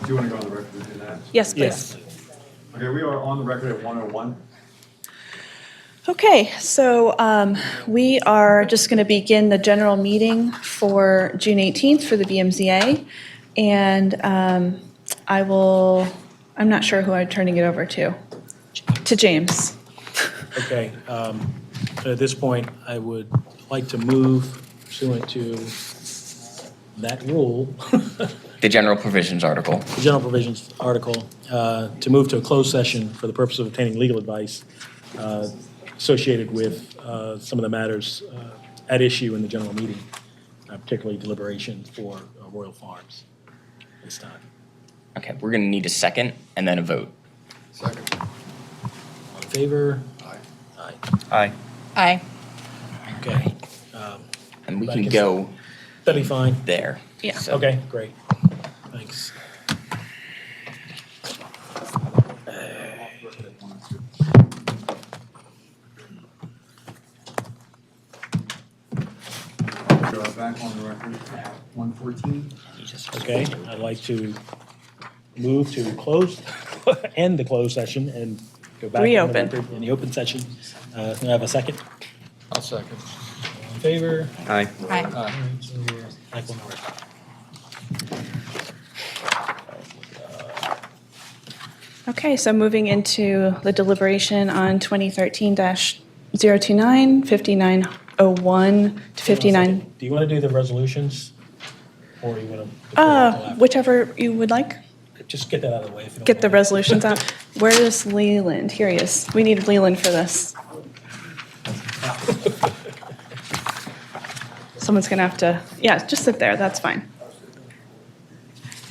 Do you want to go on the record and do that? Yes, please. Yes. Okay, we are on the record at 1:01. Okay, so we are just going to begin the general meeting for June 18th for the BMZA. And I'm not sure who I'm turning it over to. To James. Okay. At this point, I would like to move pursuant to that rule, The general provisions article. the general provisions article, to move to a closed session for the purpose of obtaining legal advice associated with some of the matters at issue in the general meeting, particularly deliberations for Royal Farms this time. Okay, we're going to need a second and then a vote. Second. All in favor? Aye. Aye. Aye. Aye. Okay. And we Back can in- go That'd be fine. there. Yeah. So- Okay, great. Thanks. We are back on the record at 1:14. Okay, I'd like to move to close, end the closed session and go back. on the Reopen. record in the open session. Can I have a second? I'll second. All in favor? Aye. Aye. All right, so we're back on the record. Okay, so moving into the deliberation on 2013-029, 5901 to 59, Do you want to do the resolutions? Or you want to? whichever you would like. Just get that out of the way if you don't Get the mind. resolutions out. Where is Leland? Here he is. We need Leland for this. Someone's going to have to, yeah, just sit there. That's fine.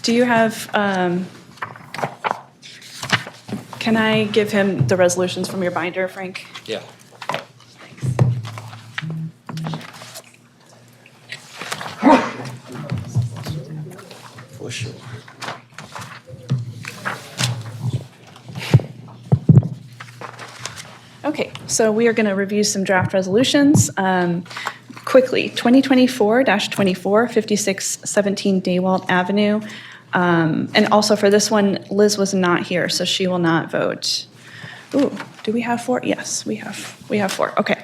Do you have, can I give him the resolutions from your binder, Frank? Yeah. For sure. Okay, so we are going to review some draft resolutions. Quickly, 2024-24, 5617 Daywalt Avenue. And also for this one, Liz was not here, so she will not vote. Ooh, do we have four? Yes, we have four. Okay.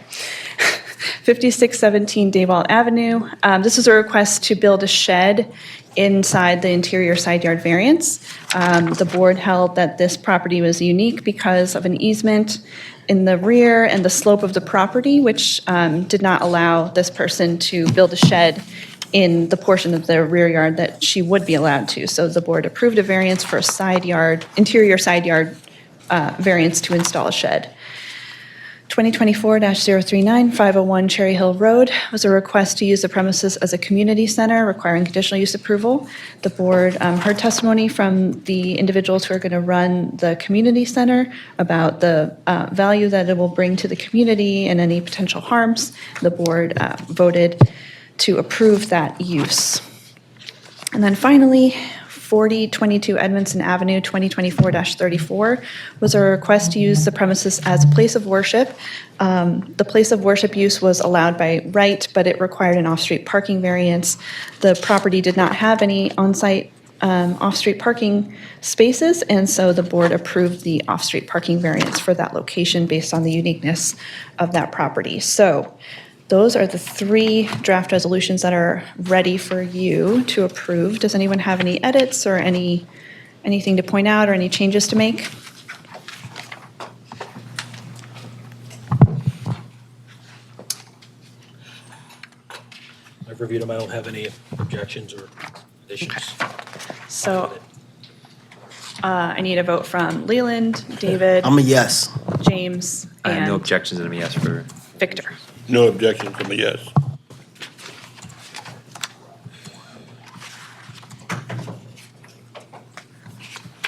5617 Daywalt Avenue. This is a request to build a shed inside the interior side yard variance. The board held that this property was unique because of an easement in the rear and the slope of the property, which did not allow this person to build a shed in the portion of the rear yard that she would be allowed to. So the board approved a variance for a side yard, interior side yard variance to install a shed. 2024-039, 501 Cherry Hill Road was a request to use the premises as a community center requiring conditional use approval. The board heard testimony from the individuals who are going to run the community center about the value that it will bring to the community and any potential harms. The board voted to approve that use. And then finally, 4022 Edmondson Avenue, 2024-34, was a request to use the premises as a place of worship. The place of worship use was allowed by right, but it required an off-street parking variance. The property did not have any on-site off-street parking spaces, and so the board approved the off-street parking variance for that location based on the uniqueness of that property. So those are the three draft resolutions that are ready for you to approve. Does anyone have any edits or anything to point out or any changes to make? I've reviewed them. I don't have any objections or additions. So I need a vote from Leland, David, I'm a yes. James, I have no and objections and I'm a yes for. Victor. No objection from a yes.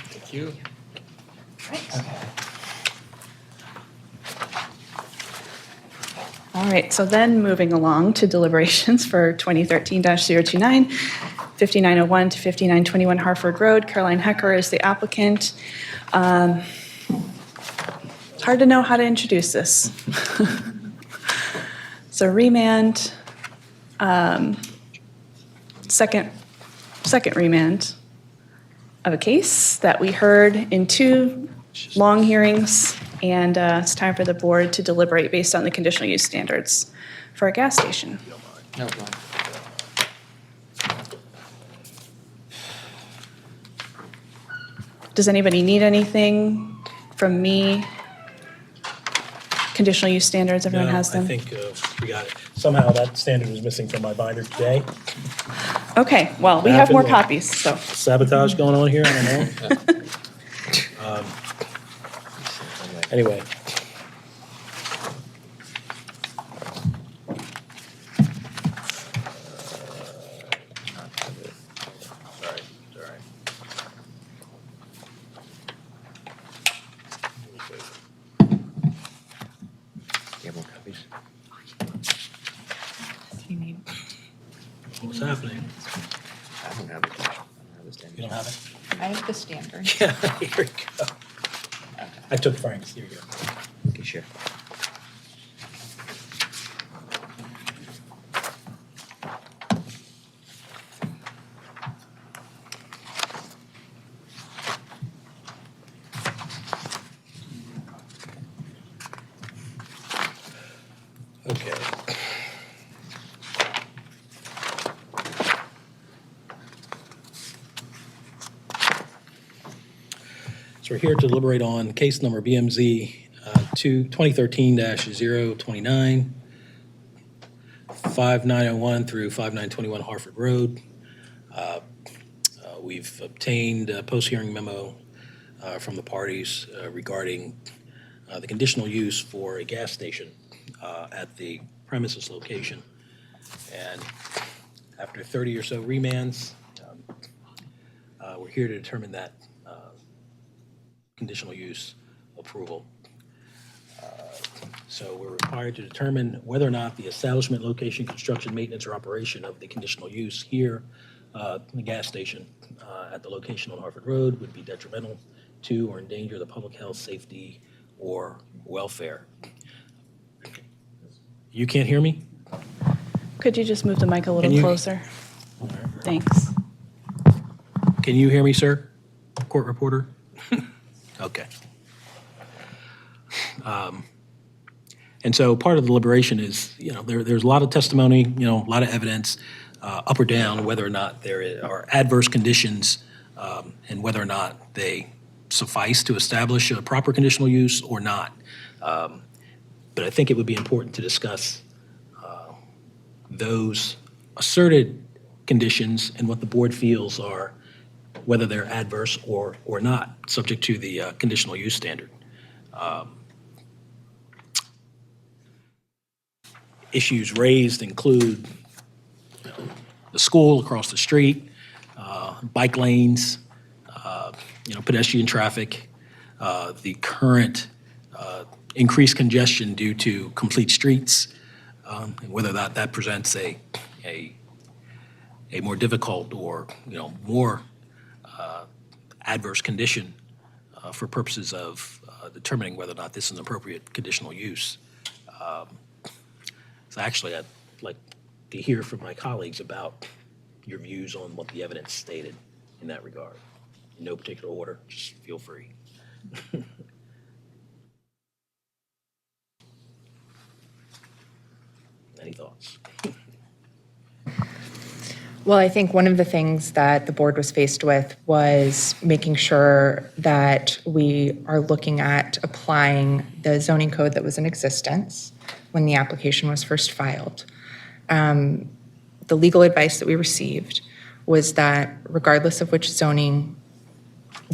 Thank you. All right, so then moving along to deliberations for 2013-029, 5901 to 5921 Harford Road. Caroline Hecker is the applicant. It's hard to know how to introduce this. So remand, second remand. of a case that we heard in 2 long hearings, and it's time for the board to deliberate based on the conditional use standards for a gas station. No, go on. Does anybody need anything from me? Conditional use standards, everyone has them? I think we got it. Somehow that standard was missing from my binder today. Okay, well, we have more Happened. copies, so. Sabotage going on here, I don't know. Anyway. Sorry, sorry. You have more copies? What's happening? I don't have it. I don't have this You don't have it? I have the standard. Yeah, here we go. I took Frank's, here you go. Okay, sure. Okay. So we're here to deliberate on case number BMZ 2013-029, 5901 through 5921 Harford Road. We've obtained a post-hearing memo from the parties regarding the conditional use for a gas station at the premises location. And after 30 or so remands, we're here to determine that conditional use approval. So we're required to determine whether or not the establishment, location, construction, maintenance, or operation of the conditional use here, the gas station at the location on Harford Road would be detrimental to or endanger the public health, safety, or welfare. You can't hear me? Could you just move the mic a Can little you- closer? Thanks. Can you hear me, sir? Court reporter? Okay. And so part of the deliberation is, there's a lot of testimony, a lot of evidence, up or down, whether or not there are adverse conditions and whether or not they suffice to establish a proper conditional use or not. But I think it would be important to discuss those asserted conditions and what the board feels are, whether they're adverse or not, subject to the conditional use standard. Issues raised include the school across the street, bike lanes, pedestrian traffic, the current increased congestion due to complete streets, and whether or not that presents a more difficult or more adverse condition for purposes of determining whether or not this is an appropriate conditional use. So actually, I'd like to hear from my colleagues about your views on what the evidence stated in that regard. In no particular order, just feel free. Any thoughts? Well, I think one of the things that the board was faced with was making sure that we are looking at applying the zoning code that was in existence when the application was first filed. The legal advice that we received was that regardless of which zoning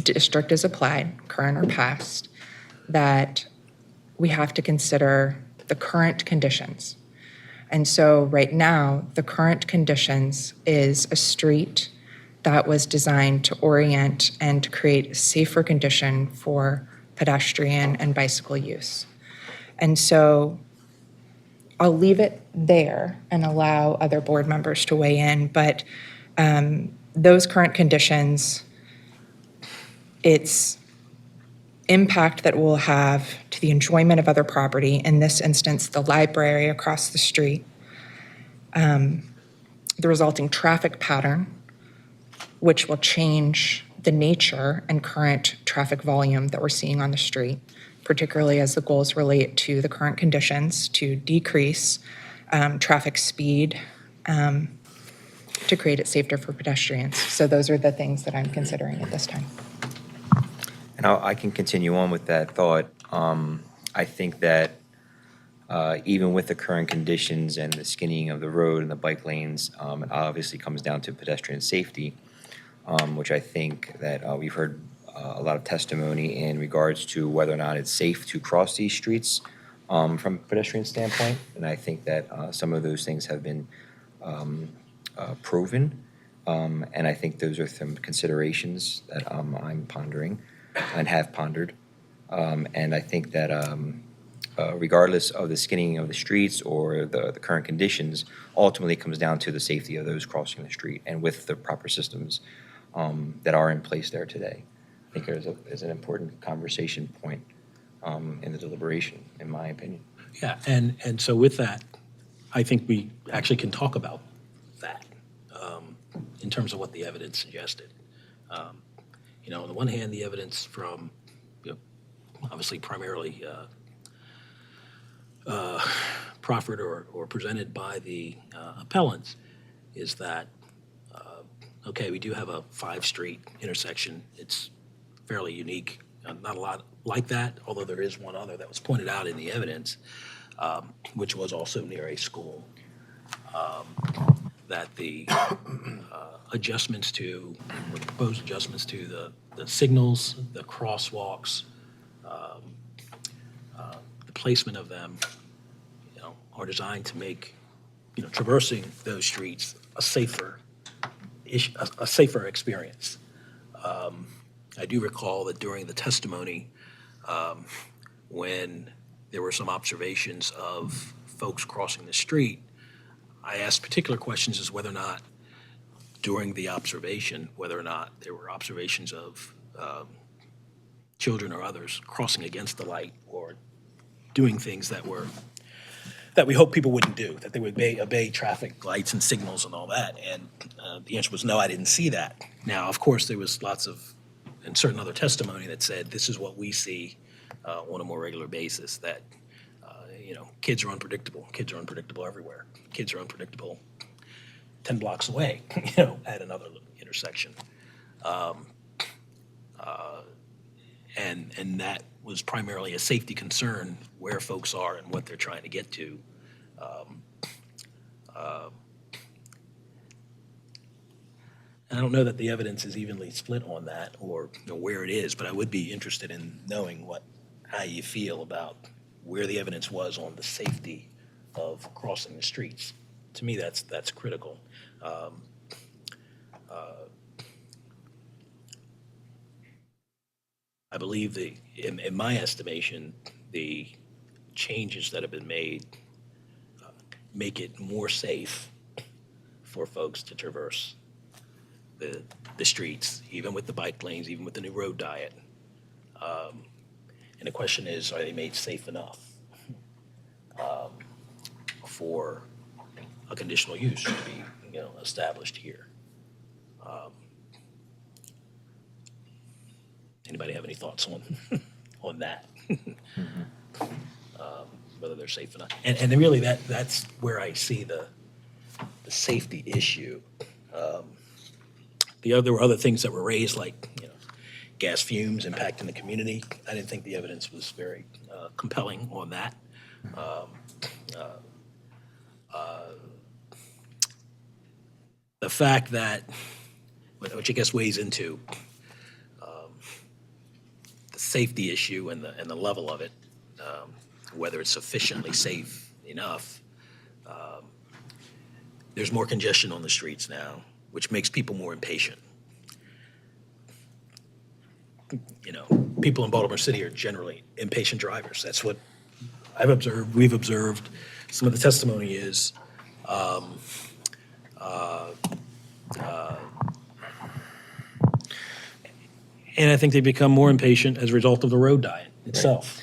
district is applied, current or past, that we have to consider the current conditions. And so right now, the current conditions is a street that was designed to orient and to create a safer condition for pedestrian and bicycle use. And so I'll leave it there and allow other board members to weigh in, but those current conditions, its impact that will have to the enjoyment of other property, in this instance, the library across the street, the resulting traffic pattern, which will change the nature and current traffic volume that we're seeing on the street, particularly as the goals relate to the current conditions to decrease traffic speed, to create it safer for pedestrians. So those are the things that I'm considering at this time. And I can continue on with that thought. I think that even with the current conditions and the skinning of the road and the bike lanes, it obviously comes down to pedestrian safety, which I think that we've heard a lot of testimony in regards to whether or not it's safe to cross these streets from a pedestrian standpoint. And I think that some of those things have been proven. And I think those are some considerations that I'm pondering and have pondered. And I think that regardless of the skinning of the streets or the current conditions, ultimately it comes down to the safety of those crossing the street and with the proper systems that are in place there today. I think there's an important conversation point in the deliberation, in my opinion. Yeah, and so with that, I think we actually can talk about that in terms of what the evidence suggested. On the one hand, the evidence from, obviously primarily proffered or presented by the appellants is that, okay, we do have a 5-street intersection. It's fairly unique. Not a lot like that, although there is one other that was pointed out in the evidence, which was also near a school, that the proposed adjustments to the signals, the crosswalks, the placement of them, are designed to make, traversing those streets a safer experience. I do recall that during the testimony, when there were some observations of folks crossing the street, I asked particular questions as whether or not during the observation, whether or not there were observations of children or others crossing against the light or doing things that we hope people wouldn't do, that they would obey traffic lights and signals and all that. And the answer was no, I didn't see that. Now, of course, there was lots of, and certain other testimony that said this is what we see on a more regular basis, that, kids are unpredictable. Kids are unpredictable everywhere. Kids are unpredictable 10 blocks away, at another intersection. And that was primarily a safety concern where folks are and what they're trying to get to. And I don't know that the evidence is evenly split on that or where it is, but I would be interested in knowing how you feel about where the evidence was on the safety of crossing the streets. To me, that's critical. I believe in my estimation, the changes that have been made make it more safe for folks to traverse the streets, even with the bike lanes, even with the new road diet. And the question is, are they made safe enough for a conditional use to be, established here? Anybody have any thoughts on that? Whether they're safe enough, and really that's where I see the safety issue. There were other things that were raised, like gas fumes impacting the community. I didn't think the evidence was very compelling on that. The fact that, which I guess weighs into the safety issue and the level of it, whether it's sufficiently safe enough. There's more congestion on the streets now, which makes people more impatient. People in Baltimore City are generally impatient drivers. That's what I've observed. We've observed. Some of the testimony is and I think they become more impatient as a result of the road diet itself.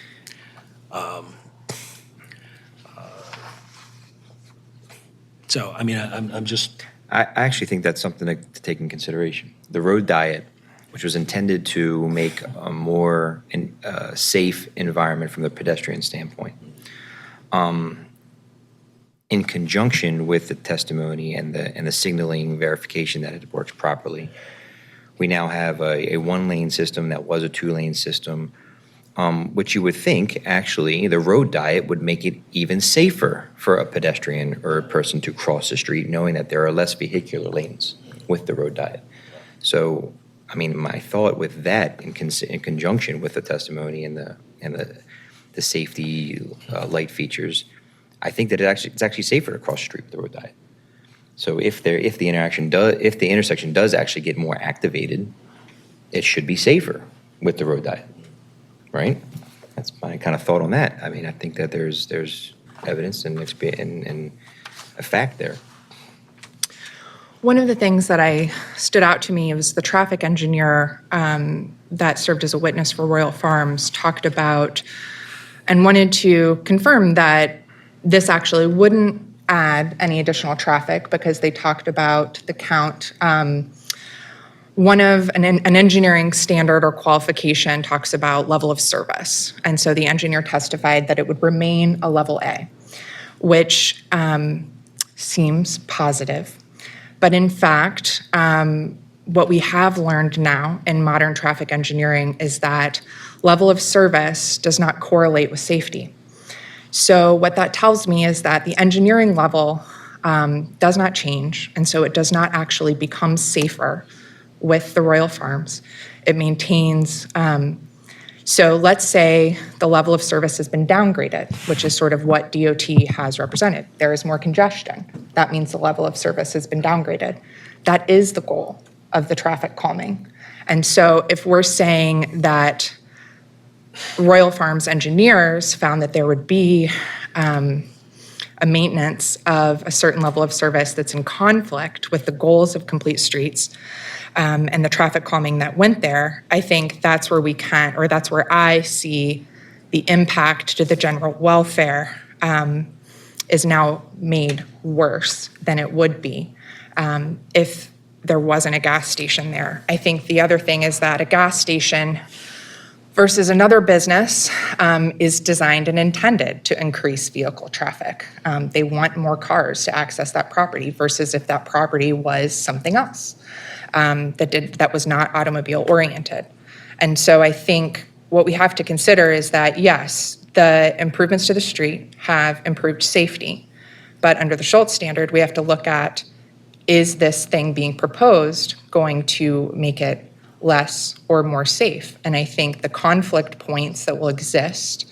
So, I'm just... I actually think that's something to take in consideration. The road diet which was intended to make a more safe environment from the pedestrian standpoint. In conjunction with the testimony and the signaling verification that it works properly, we now have a one-lane system that was a two-lane system, which you would think, actually, the road diet would make it even safer for a pedestrian or a person to cross the street, knowing that there are less vehicular lanes with the road diet. So, I mean, my thought with that, in conjunction with the testimony and the safety light features, I think that it's actually safer to cross the street with the road diet. So if the intersection does actually get more activated, it should be safer with the road diet, right? That's my kind of thought on that. I mean, I think that there's evidence and a fact there. One of the things that stood out to me was the traffic engineer that served as a witness for Royal Farms talked about and wanted to confirm that this actually wouldn't add any additional traffic because they talked about the count. One of an engineering standard or qualification talks about level of service. And so the engineer testified that it would remain a level A, which seems positive. But in fact, what we have learned now in modern traffic engineering is that level of service does not correlate with safety. So what that tells me is that the engineering level does not change, and so it does not actually become safer with the Royal Farms. It maintains, so let's say the level of service has been downgraded, which is sort of what DOT has represented. There is more congestion. That means the level of service has been downgraded. That is the goal of the traffic calming. And so if we're saying that Royal Farms engineers found that there would be a maintenance of a certain level of service that's in conflict with the goals of complete streets and the traffic calming that went there, I think that's where that's where I see the impact to the general welfare is now made worse than it would be if there wasn't a gas station there. I think the other thing is that a gas station versus another business is designed and intended to increase vehicle traffic. They want more cars to access that property versus if that property was something else that was not automobile oriented. And so I think what we have to consider is that, yes, the improvements to the street have improved safety, but under the Schultz standard, we have to look at, is this thing being proposed going to make it less or more safe? And I think the conflict points that will exist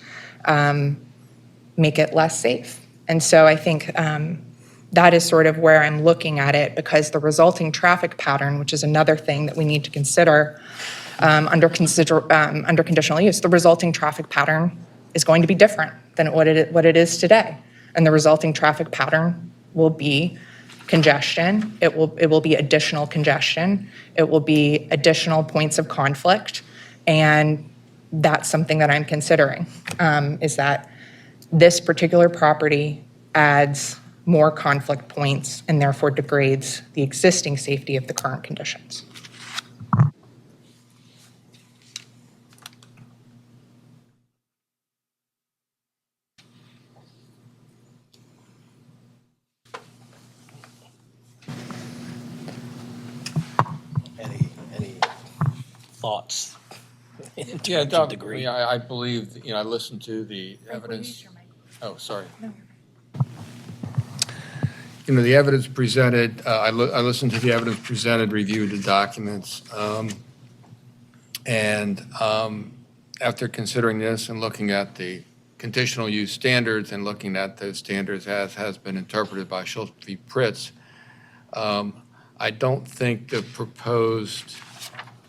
make it less safe. And so I think that is sort of where I'm looking at it, because the resulting traffic pattern, which is another thing that we need to consider under conditional use, the resulting traffic pattern is going to be different than what it is today. And the resulting traffic pattern will be congestion. It will be additional congestion. It will be additional points of conflict. And that's something that I'm considering, is that this particular property adds more conflict points and therefore degrades the existing safety of the current conditions. Any thoughts? in Yeah, terms of Doug, degree? I believe, I listened to the evidence. Oh, sorry. The evidence presented, I listened to the evidence presented, reviewed the documents, and after considering this and looking at the conditional use standards and looking at those standards as has been interpreted by Schultz v. Pritz, I don't think the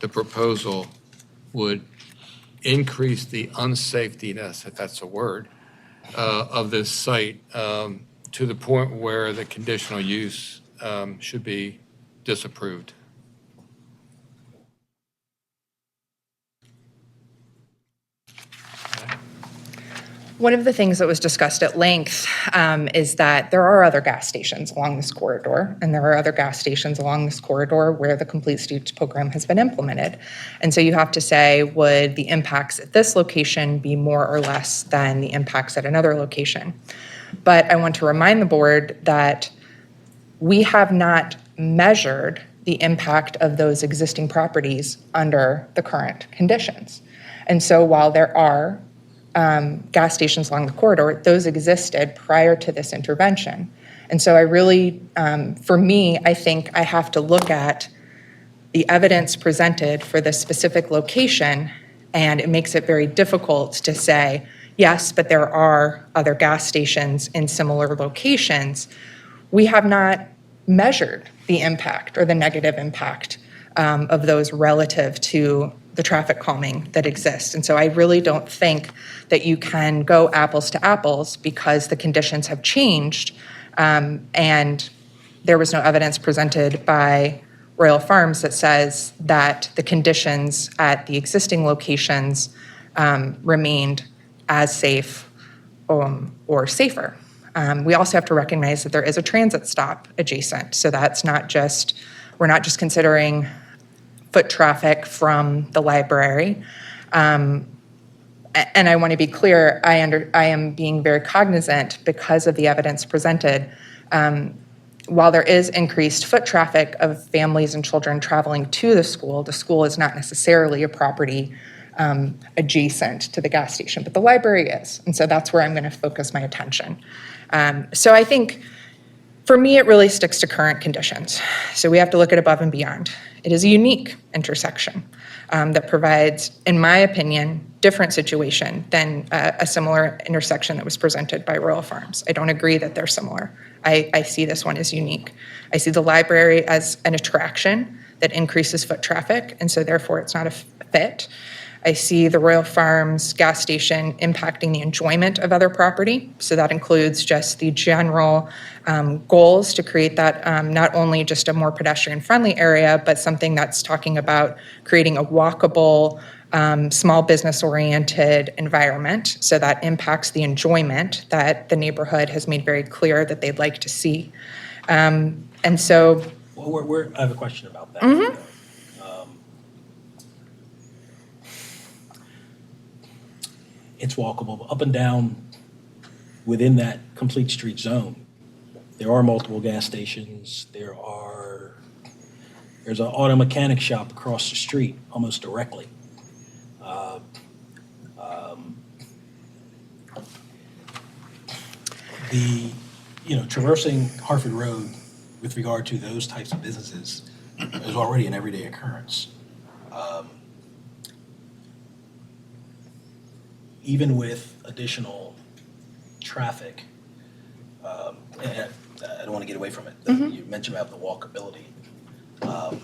proposal would increase the unsafetiness, if that's a word, of this site to the point where the conditional use should be disapproved. One of the things that was discussed at length is that there are other gas stations along this corridor, and there are other gas stations along this corridor where the Complete Streets program has been implemented. And so you have to say, would the impacts at this location be more or less than the impacts at another location? But I want to remind the board that we have not measured the impact of those existing properties under the current conditions. And so while there are gas stations along the corridor, those existed prior to this intervention. And so I really, for me, I think I have to look at the evidence presented for this specific location, and it makes it very difficult to say, yes, but there are other gas stations in similar locations. We have not measured the impact or the negative impact of those relative to the traffic calming that exists. And so I really don't think that you can go apples to apples because the conditions have changed, and there was no evidence presented by Royal Farms that says that the conditions at the existing locations remained as safe or safer. We also have to recognize that there is a transit stop adjacent, so that's not just, we're not just considering foot traffic from the library. And I want to be clear, I am being very cognizant because of the evidence presented. While there is increased foot traffic of families and children traveling to the school is not necessarily a property adjacent to the gas station, but the library is. And so that's where I'm going to focus my attention. So I think for me, it really sticks to current conditions. So we have to look at above and beyond. It is a unique intersection that provides, in my opinion, different situation than a similar intersection that was presented by Royal Farms. I don't agree that they're similar. I see this one as unique. I see the library as an attraction that increases foot traffic, and so therefore it's not a fit. I see the Royal Farms gas station impacting the enjoyment of other property. So that includes just the general goals to create that not only just a more pedestrian-friendly area, but something that's talking about creating a walkable, small business-oriented environment. So that impacts the enjoyment that the neighborhood has made very clear that they'd like to see. And so... Well, I have a question about that. It's walkable up and down within that complete street zone. There are multiple gas stations. There's an auto mechanic shop across the street, almost directly. Traversing Hartford Road with regard to those types of businesses is already an everyday occurrence. Even with additional traffic, and I don't want to get away from it. You mentioned about the walkability. The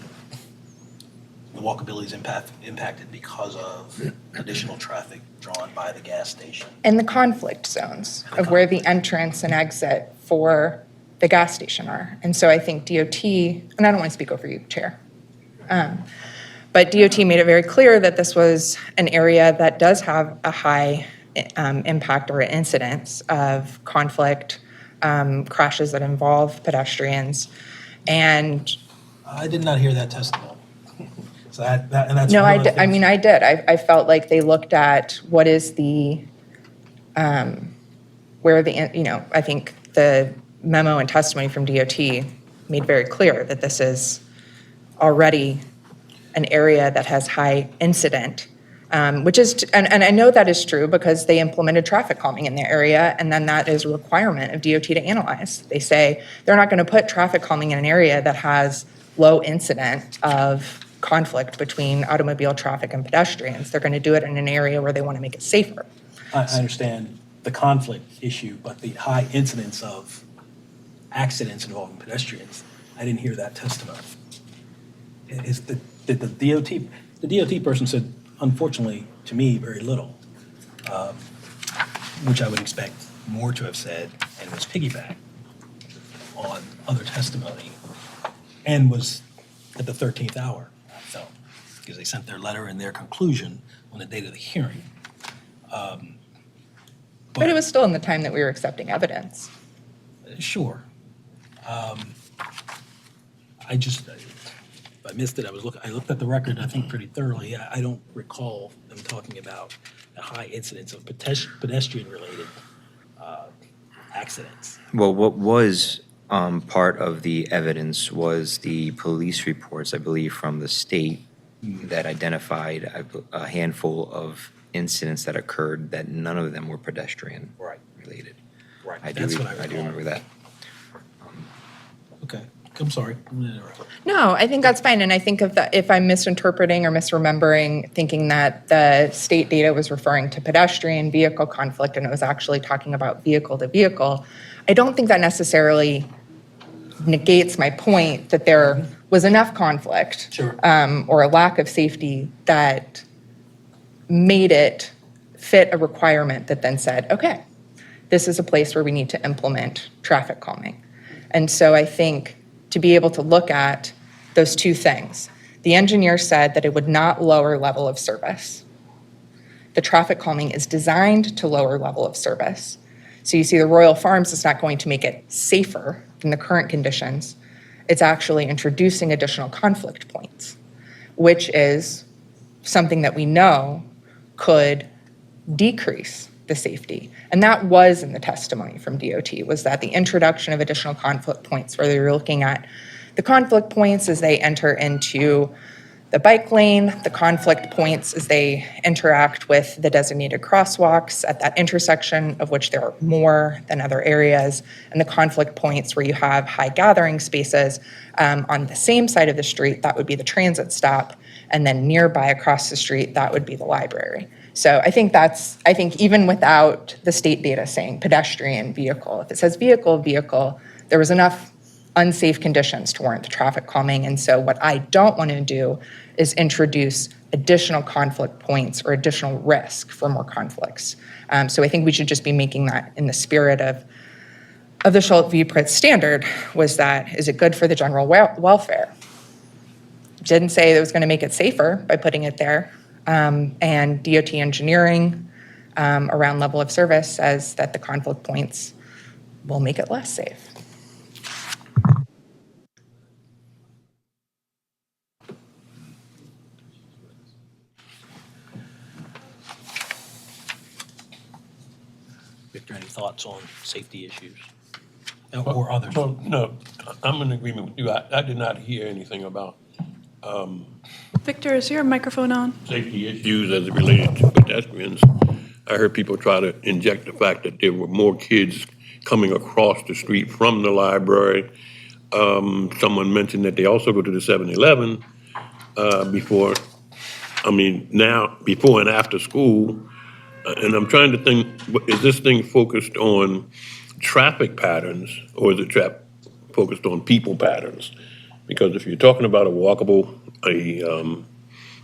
walkability is impacted because of additional traffic drawn by the gas station. And the conflict zones of where the entrance and exit for the gas station are. And so I think DOT, and I don't want to speak over you, Chair, but DOT made it very clear that this was an area that does have a high impact or incidence of conflict, crashes that involve pedestrians. And I did not hear that testimony. So that's no, one of the I things- mean, I did. I felt like they looked at what is the, where the, I think the memo and testimony from DOT made very clear that this is already an area that has high incident, which is, and I know that is true because they implemented traffic calming in the area, and then that is a requirement of DOT to analyze. They say they're not going to put traffic calming in an area that has low incident of conflict between automobile traffic and pedestrians. They're going to do it in an area where they want to make it safer. I understand the conflict issue, but the high incidence of accidents involving pedestrians, I didn't hear that testimony. Did the DOT person said, unfortunately, to me, very little, which I would expect more to have said, and was piggybacked on other testimony, and was at the 13th hour, I felt, because they sent their letter and their conclusion on the date of the hearing. But it was still in the time that we were accepting evidence. Sure. I missed it. I looked at the record, I think, pretty thoroughly. I don't recall them talking about a high incidence of pedestrian-related accidents. Well, what was part of the evidence was the police reports, I believe, from the state that identified a handful of incidents that occurred that none of them were pedestrian Right. related. Right. I do, That's what I I do recall. remember that. Okay, I'm sorry. I'm gonna interrupt. No, I think that's fine. And I think if I'm misinterpreting or misremembering, thinking that the state data was referring to pedestrian vehicle conflict and it was actually talking about vehicle to vehicle, I don't think that necessarily negates my point that there was enough conflict. Sure. Or a lack of safety that made it fit a requirement that then said, okay, this is a place where we need to implement traffic calming. And so I think to be able to look at those two things, the engineer said that it would not lower level of service. The traffic calming is designed to lower level of service. So you see the Royal Farms is not going to make it safer than the current conditions. It's actually introducing additional conflict points, which is something that we know could decrease the safety. And that was in the testimony from DOT, was that the introduction of additional conflict points, where they're looking at the conflict points as they enter into the bike lane, the conflict points as they interact with the designated crosswalks at that intersection, of which there are more than other areas, and the conflict points where you have high gathering spaces on the same side of the street, that would be the transit stop, and then nearby across the street, that would be the library. So I think even without the state data saying pedestrian vehicle, if it says vehicle, there was enough unsafe conditions to warrant the traffic calming. And so what I don't want to do is introduce additional conflict points or additional risk for more conflicts. So I think we should just be making that in the spirit of the Schultz v. Pritz standard, was that, is it good for the general welfare? Didn't say it was going to make it safer by putting it there. And DOT engineering around level of service says that the conflict points will make it less safe. Victor, any thoughts on safety issues? Or others? No, I'm in agreement with you. I did not hear anything about Victor, is your microphone on? safety issues as it related to pedestrians. I heard people try to inject the fact that there were more kids coming across the street from the library. Someone mentioned that they also go to the 7-Eleven before and after school. And I'm trying to think, is this thing focused on traffic patterns, or is it focused on people patterns? Because if you're talking about a walkable,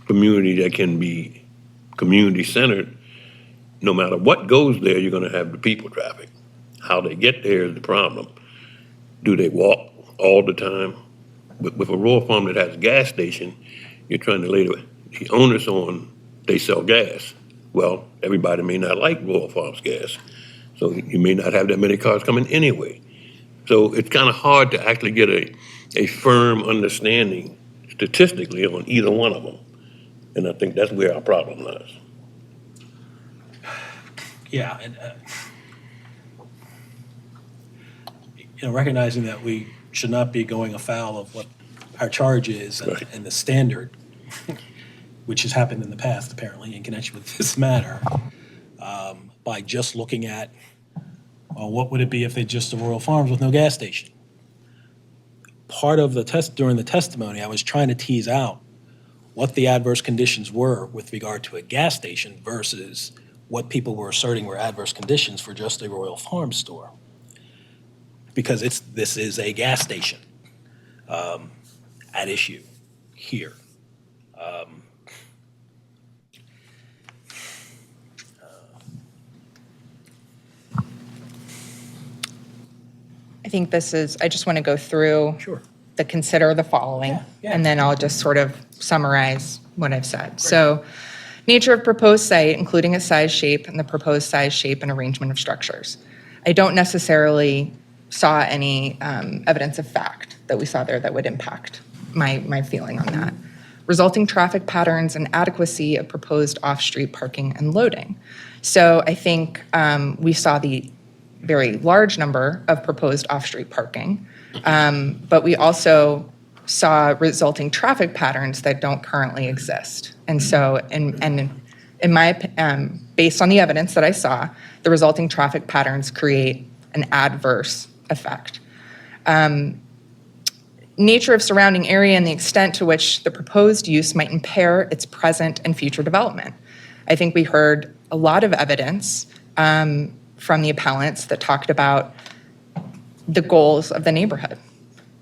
community that can be community-centered, no matter what goes there, you're gonna have the people traffic. How they get there is the problem. Do they walk all the time? With a rural farm that has a gas station, you're trying to lay the onus on, they sell gas. Well, everybody may not like rural farms gas, so you may not have that many cars coming anyway. So it's kind of hard to actually get a firm understanding statistically on either one of them. And I think that's where our problem lies. Yeah, and recognizing that we should not be going afoul of what our charge is Right. and the standard, which has happened in the past, apparently, in connection with this matter, by just looking at, well, what would it be if they just the Royal Farms with no gas station? Part of the during the testimony, I was trying to tease out what the adverse conditions were with regard to a gas station versus what people were asserting were adverse conditions for just a Royal Farms store. Because this is a gas station at issue here. I think I just want to go through Sure. consider the following, Yeah. and then I'll just sort of summarize what I've said. So Nature of proposed site, including its size, shape, and the proposed size, shape, and arrangement of structures. I don't necessarily saw any evidence of fact that we saw there that would impact my feeling on that. Resulting traffic patterns and adequacy of proposed off-street parking and loading. So I think we saw the very large number of proposed off-street parking, but we also saw resulting traffic patterns that don't currently exist. And so, in my, based on the evidence that I saw, the resulting traffic patterns create an adverse effect. Nature of surrounding area and the extent to which the proposed use might impair its present and future development. I think we heard a lot of evidence from the appellants that talked about the goals of the neighborhood,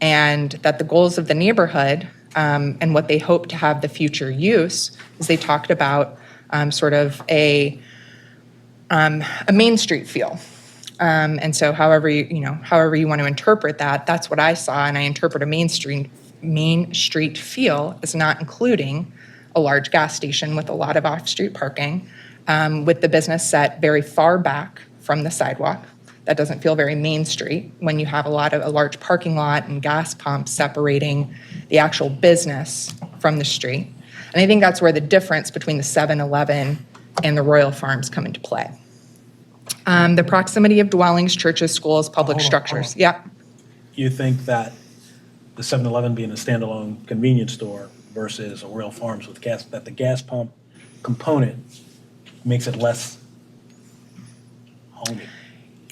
and that the goals of the neighborhood and what they hope to have the future use is they talked about sort of a Main Street feel. And so however you want to interpret that, that's what I saw, and I interpret a Main Street feel as not including a large gas station with a lot of off-street parking, with the business set very far back from the sidewalk. That doesn't feel very Main Street when you have a large parking lot and gas pumps separating the actual business from the street. And I think that's where the difference between the 7-Eleven and the Royal Farms come into play. The proximity of dwellings, churches, schools, public structures. Yeah. You think that the 7-Eleven being a standalone convenience store versus a Royal Farms with gas, that the gas pump component makes it less homey?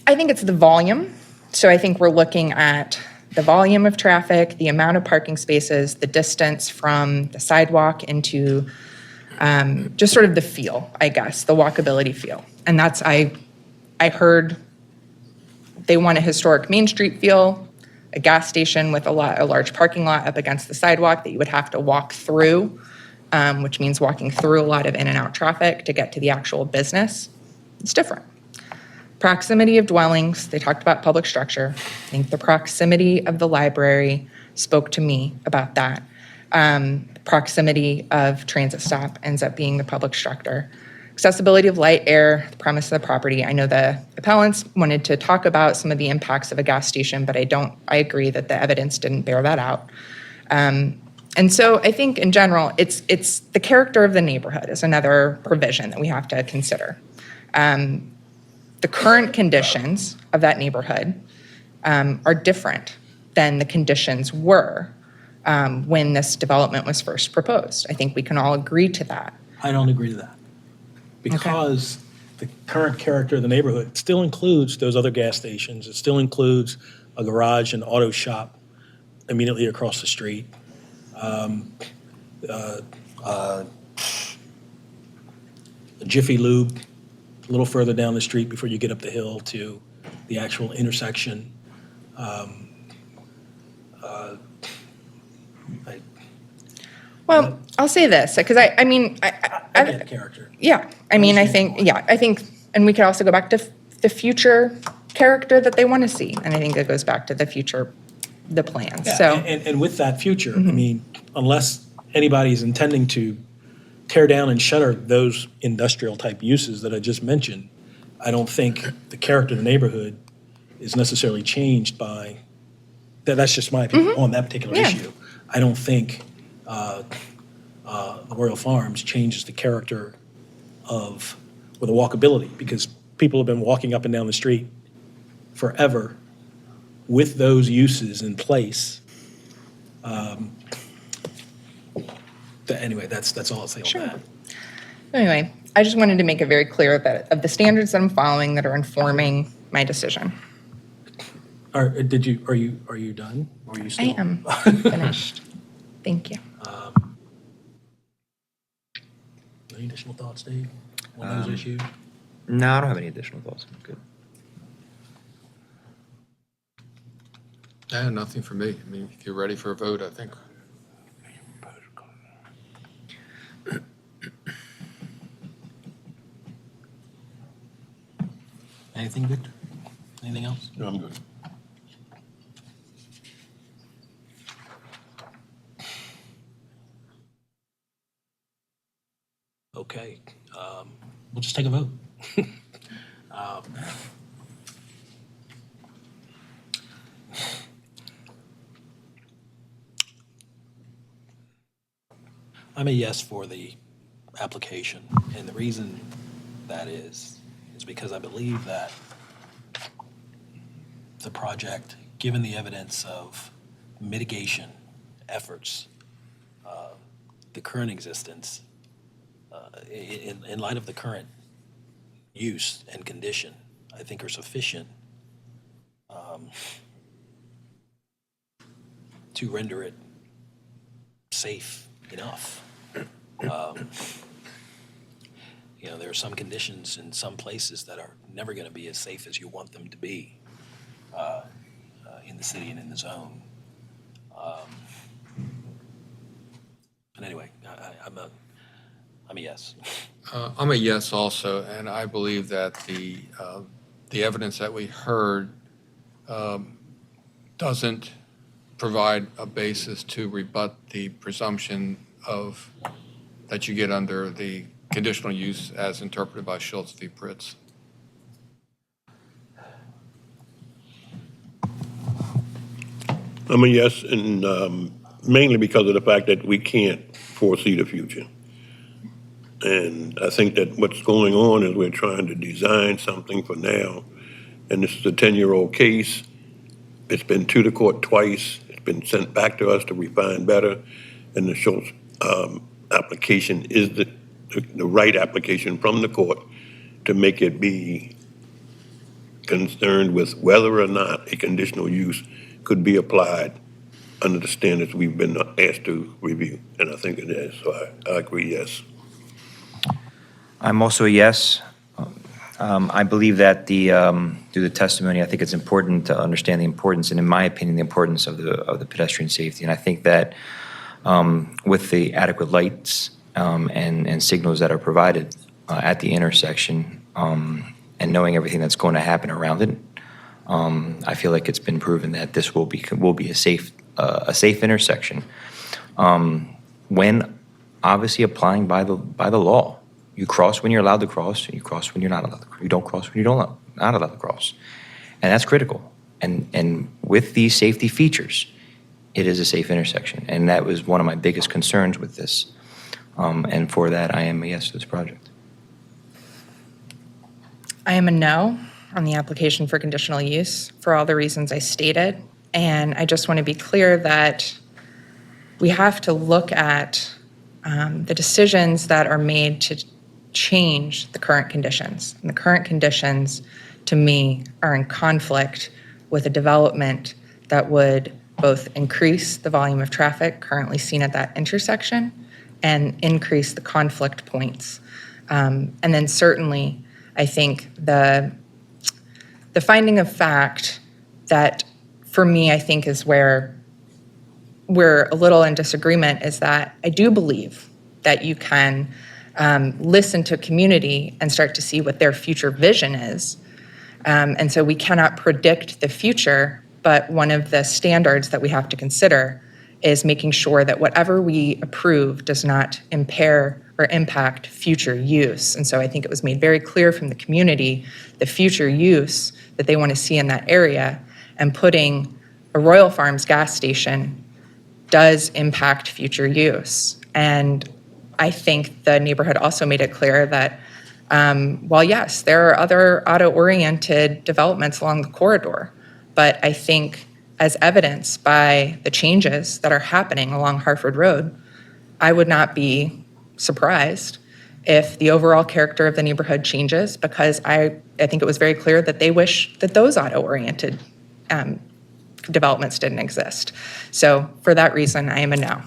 I think it's the volume. So I think we're looking at the volume of traffic, the amount of parking spaces, the distance from the sidewalk into just sort of the feel, I guess, the walkability feel. And that's, I heard they want a historic Main Street feel, a gas station with a large parking lot up against the sidewalk that you would have to walk through, which means walking through a lot of in and out traffic to get to the actual business. It's different. Proximity of dwellings, they talked about public structure. I think the proximity of the library spoke to me about that. Proximity of transit stop ends up being the public structure. Accessibility of light, air, the premise of the property. I know the appellants wanted to talk about some of the impacts of a gas station, but I agree that the evidence didn't bear that out. And so I think in general, it's the character of the neighborhood is another provision that we have to consider. The current conditions of that neighborhood are different than the conditions were when this development was first proposed. I think we can all agree to that. I don't agree to that. Because the current character of the neighborhood still includes those other gas stations. It still includes a garage and auto shop immediately across the street. A Jiffy Lube a little further down the street before you get up the hill to the actual intersection. Well, I'll say this, because I get character. Yeah, I think, and we could also go back to the future character that they want to see, and I think it goes back to the future, the plans, Yeah, so. and with that future, I mean, unless anybody's intending to tear down and shutter those industrial-type uses that I just mentioned, I don't think the character of the neighborhood is necessarily changed by, that's just my opinion on that particular Yeah. issue. I don't think the Royal Farms changes the character of, or the walkability, because people have been walking up and down the street forever with those uses in place. Anyway, that's all I'll say on that. Anyway, I just wanted to make it very clear that of the standards that I'm following that are informing my decision. Are you done? Or are you still? I am finished. Thank you. Any additional thoughts, Dave, on those issues? No, I don't have any additional thoughts. I'm good. Yeah, nothing for me. I mean, if you're ready for a vote, I think. Anything, Victor? Anything else? No, I'm good. Okay, we'll just take a vote. I'm a yes for the application, and the reason that is because I believe that the project, given the evidence of mitigation efforts, the current existence, in light of the current use and condition, I think are sufficient to render it safe enough. You know, there are some conditions in some places that are never going to be as safe as you want them to be in the city and in the zone. But anyway, I'm a yes. I'm a yes also, and I believe that the evidence that we heard doesn't provide a basis to rebut the presumption that you get under the conditional use as interpreted by Schultz v. Pritz. I'm a yes, and mainly because of the fact that we can't foresee the future. And I think that what's going on is we're trying to design something for now, and this is a 10-year-old case. It's been to the court twice. It's been sent back to us to refine better, and the Schultz application is the right application from the court to make it be concerned with whether or not a conditional use could be applied under the standards we've been asked to review, and I think it is, so I agree, yes. I'm also a yes. I believe that through the testimony, I think it's important to understand the importance, and in my opinion, the importance of the pedestrian safety. And I think that with the adequate lights and signals that are provided at the intersection, and knowing everything that's going to happen around it, I feel like it's been proven that this will be a safe intersection. When obviously applying by the law. You cross when you're allowed to cross, and you cross when you're not allowed to cross. You don't cross when you're not allowed to cross. And that's critical. And with these safety features, it is a safe intersection. And that was one of my biggest concerns with this. And for that, I am a yes to this project. I am a no on the application for conditional use for all the reasons I stated. And I just want to be clear that we have to look at the decisions that are made to change the current conditions. And the current conditions, to me, are in conflict with a development that would both increase the volume of traffic currently seen at that intersection and increase the conflict points. And then certainly, I think the finding of fact that, for me, I think is where we're a little in disagreement is that I do believe that you can listen to community and start to see what their future vision is. And so we cannot predict the future, but one of the standards that we have to consider is making sure that whatever we approve does not impair or impact future use. And so I think it was made very clear from the community the future use that they want to see in that area, and putting a Royal Farms gas station does impact future use. And I think the neighborhood also made it clear that while yes, there are other auto-oriented developments along the corridor, but I think as evidenced by the changes that are happening along Hartford Road, I would not be surprised if the overall character of the neighborhood changes, because I think it was very clear that they wish that those auto-oriented developments didn't exist. So for that reason, I am a no.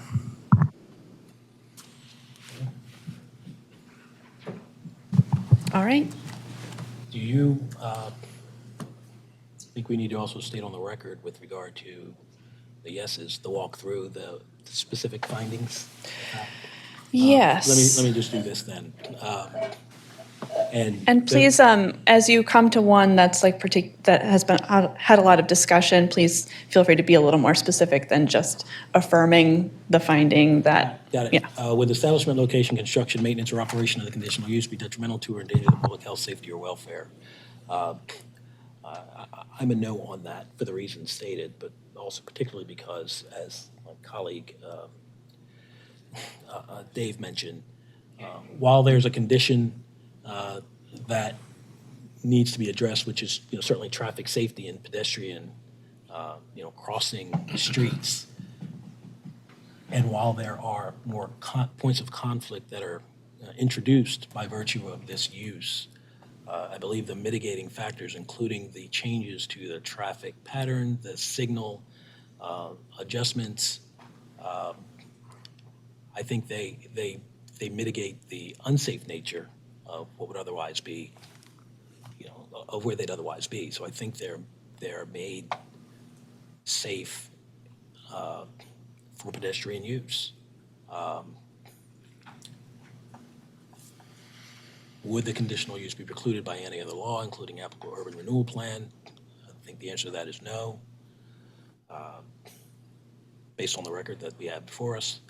All right. Do you think we need to also state on the record with regard to the yeses, the walkthrough, the specific findings? Yes. Let me just do this then. And please, as you come to one that's like that has been had a lot of discussion, please feel free to be a little more specific than just affirming the finding that. Got it. Yeah. Would establishment, location, construction, maintenance, or operation of the conditional use be detrimental to or endanger the public health, safety, or welfare? I'm a no on that for the reasons stated, but also particularly because, as my colleague Dave mentioned, while there's a condition that needs to be addressed, which is certainly traffic safety and pedestrian crossing streets, and while there are more points of conflict that are introduced by virtue of this use, I believe the mitigating factors, including the changes to the traffic pattern, the signal adjustments, I think they mitigate the unsafe nature of what would otherwise be, of where they'd otherwise be. So I think they're made safe for pedestrian use. Would the conditional use be precluded by any other law, including applicable urban renewal plan? I think the answer to that is no, based on the record that we have before us.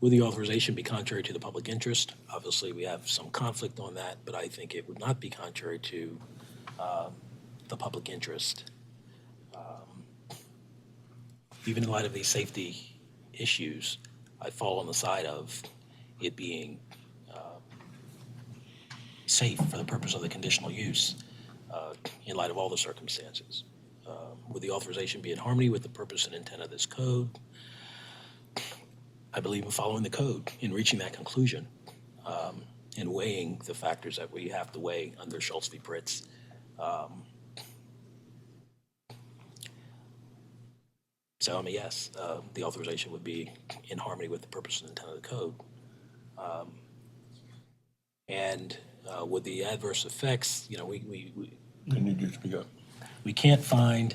Would the authorization be contrary to the public interest? Obviously, we have some conflict on that, but I think it would not be contrary to the public interest. Even in light of these safety issues, I fall on the side of it being safe for the purpose of the conditional use in light of all the circumstances. Would the authorization be in harmony with the purpose and intent of this code? I believe in following the code in reaching that conclusion and weighing the factors that we have to weigh under Schultz v. Pritz. So I'm a yes. The authorization would be in harmony with the purpose and intent of the code. And with the adverse effects, Can you just speak up? we can't find,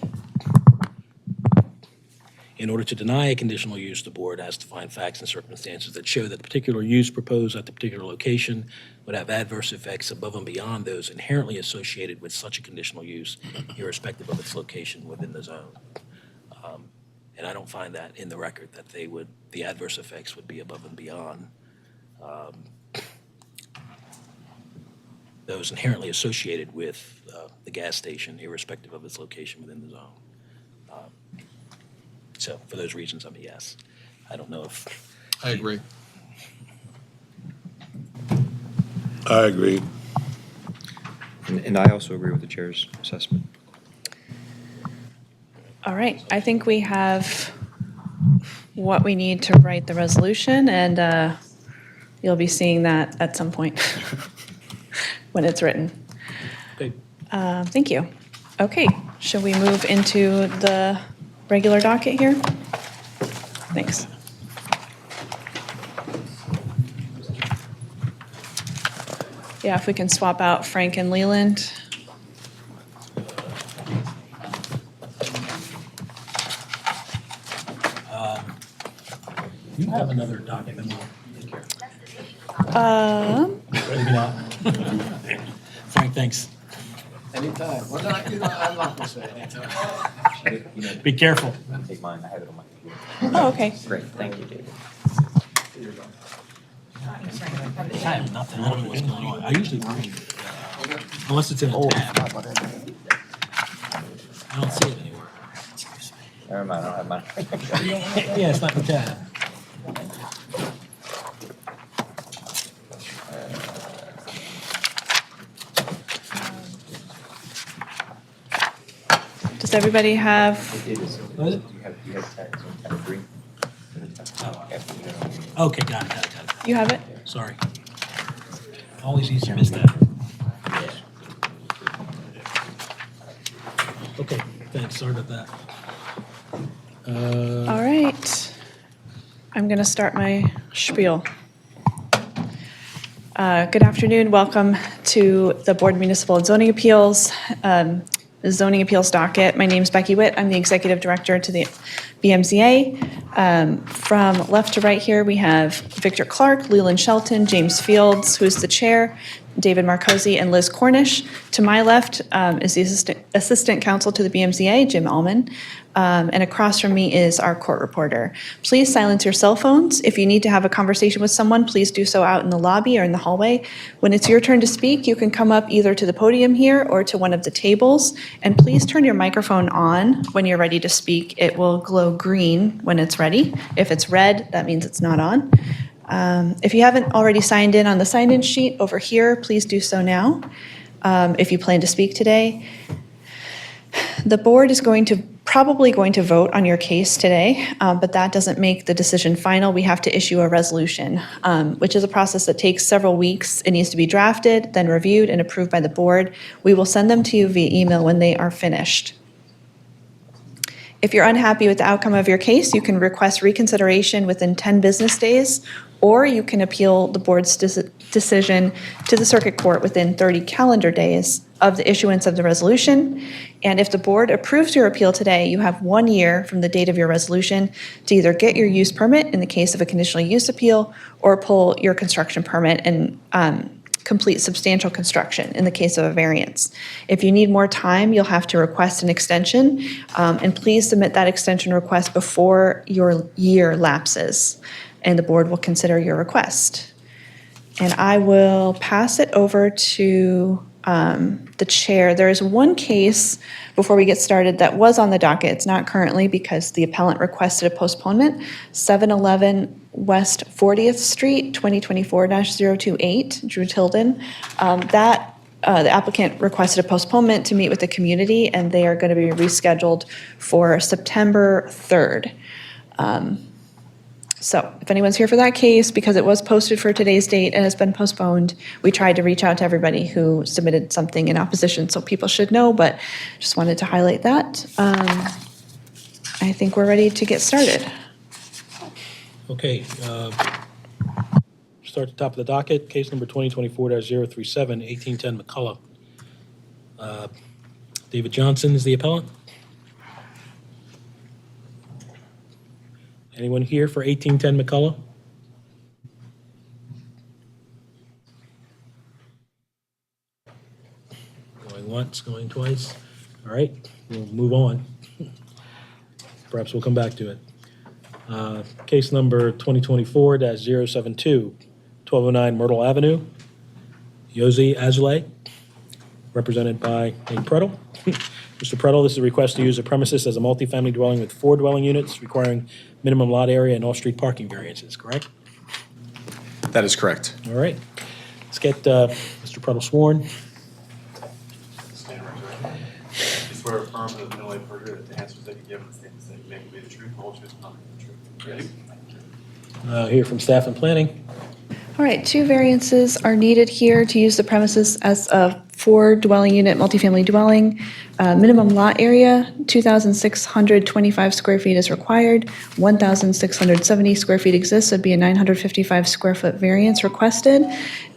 in order to deny a conditional use, the board has to find facts and circumstances that show that the particular use proposed at the particular location would have adverse effects above and beyond those inherently associated with such a conditional use, irrespective of its location within the zone. And I don't find that in the record that the adverse effects would be above and beyond those inherently associated with the gas station, irrespective of its location within the zone. So for those reasons, I'm a yes. I don't know if. I agree. I agree. And I also agree with the chair's assessment. All right, I think we have what we need to write the resolution, and you'll be seeing that at some point when it's written. Okay. Thank you. Okay, shall we move into the regular docket here? Thanks. Yeah, if we can swap out Frank and Leland. You have another document. Maybe not. Frank, thanks. Anytime. Well, I'm not gonna say anytime. Be careful. Take mine, I have it on my computer. Oh, okay. Great, thank you, David. I have nothing. I don't know what's going on. I usually bring, unless it's in a tab. I don't see it anywhere. Never mind, I don't have mine. Yeah, it's not in the tab. Does everybody have, What is it? You have tags on tab 3. Okay, got it. you have it? Sorry. Always easy to miss that. Okay, thanks. Sorry about that. All right. I'm going to start my spiel. Good afternoon. Welcome to the Board of Municipal and Zoning Appeals, the Zoning Appeals docket. My name is Becky Witt. I'm the Executive Director to the BMZA. From left to right here, we have Victor Clark, Leland Shelton, James Fields, who's the Chair, David Marcosi, and Liz Cornish. To my left is the Assistant Counsel to the BMZA, Jim Allman. And across from me is our court reporter. Please silence your cell phones. If you need to have a conversation with someone, please do so out in the lobby or in the hallway. When it's your turn to speak, you can come up either to the podium here or to one of the tables. And please turn your microphone on when you're ready to speak. It will glow green when it's ready. If it's red, that means it's not on. If you haven't already signed in on the sign-in sheet over here, please do so now if you plan to speak today. The board is probably going to vote on your case today, but that doesn't make the decision final. We have to issue a resolution, which is a process that takes several weeks. It needs to be drafted, then reviewed and approved by the board. We will send them to you via email when they are finished. If you're unhappy with the outcome of your case, you can request reconsideration within 10 business days, or you can appeal the board's decision to the circuit court within 30 calendar days of the issuance of the resolution. And if the board approves your appeal today, you have 1 year from the date of your resolution to either get your use permit in the case of a conditional use appeal or pull your construction permit and complete substantial construction in the case of a variance. If you need more time, you'll have to request an extension, and please submit that extension request before your year lapses, and the board will consider your request. And I will pass it over to the chair. There is one case before we get started that was on the docket. It's not currently because the appellant requested a postponement. 711 West 40th Street, 2024-028, Drew Tilden. The applicant requested a postponement to meet with the community, and they are going to be rescheduled for September 3rd. So if anyone's here for that case, because it was posted for today's date and has been postponed, we tried to reach out to everybody who submitted something in opposition, so people should know, but just wanted to highlight that. I think we're ready to get started. Okay. Start at the top of the docket, case number 2024-037, 1810 McCullough. David Johnson is the appellant. Anyone here for 1810 McCullough? Going once, going twice. All right, we'll move on. Perhaps we'll come back to it. Case number 2024-072, 1209 Myrtle Avenue. Yosi Azulay, represented by Nate Prettle. Mr. Prettle, this is a request to use a premises as a multifamily dwelling with 4 dwelling units requiring minimum lot area and off-street parking variances, correct? That is correct. All right. Let's get Mr. Prettle sworn. Stand right there. You swear affirm that the only perjury that the answers that you give and the statements that you make will be the truth, the whole truth, and nothing but the truth. Ready? Here from staff and planning. All right, 2 variances are needed here to use the premises as a 4 dwelling unit multifamily dwelling. Minimum lot area, 2,625 square feet is required. 1,670 square feet exists, would be a 955 square foot variance requested.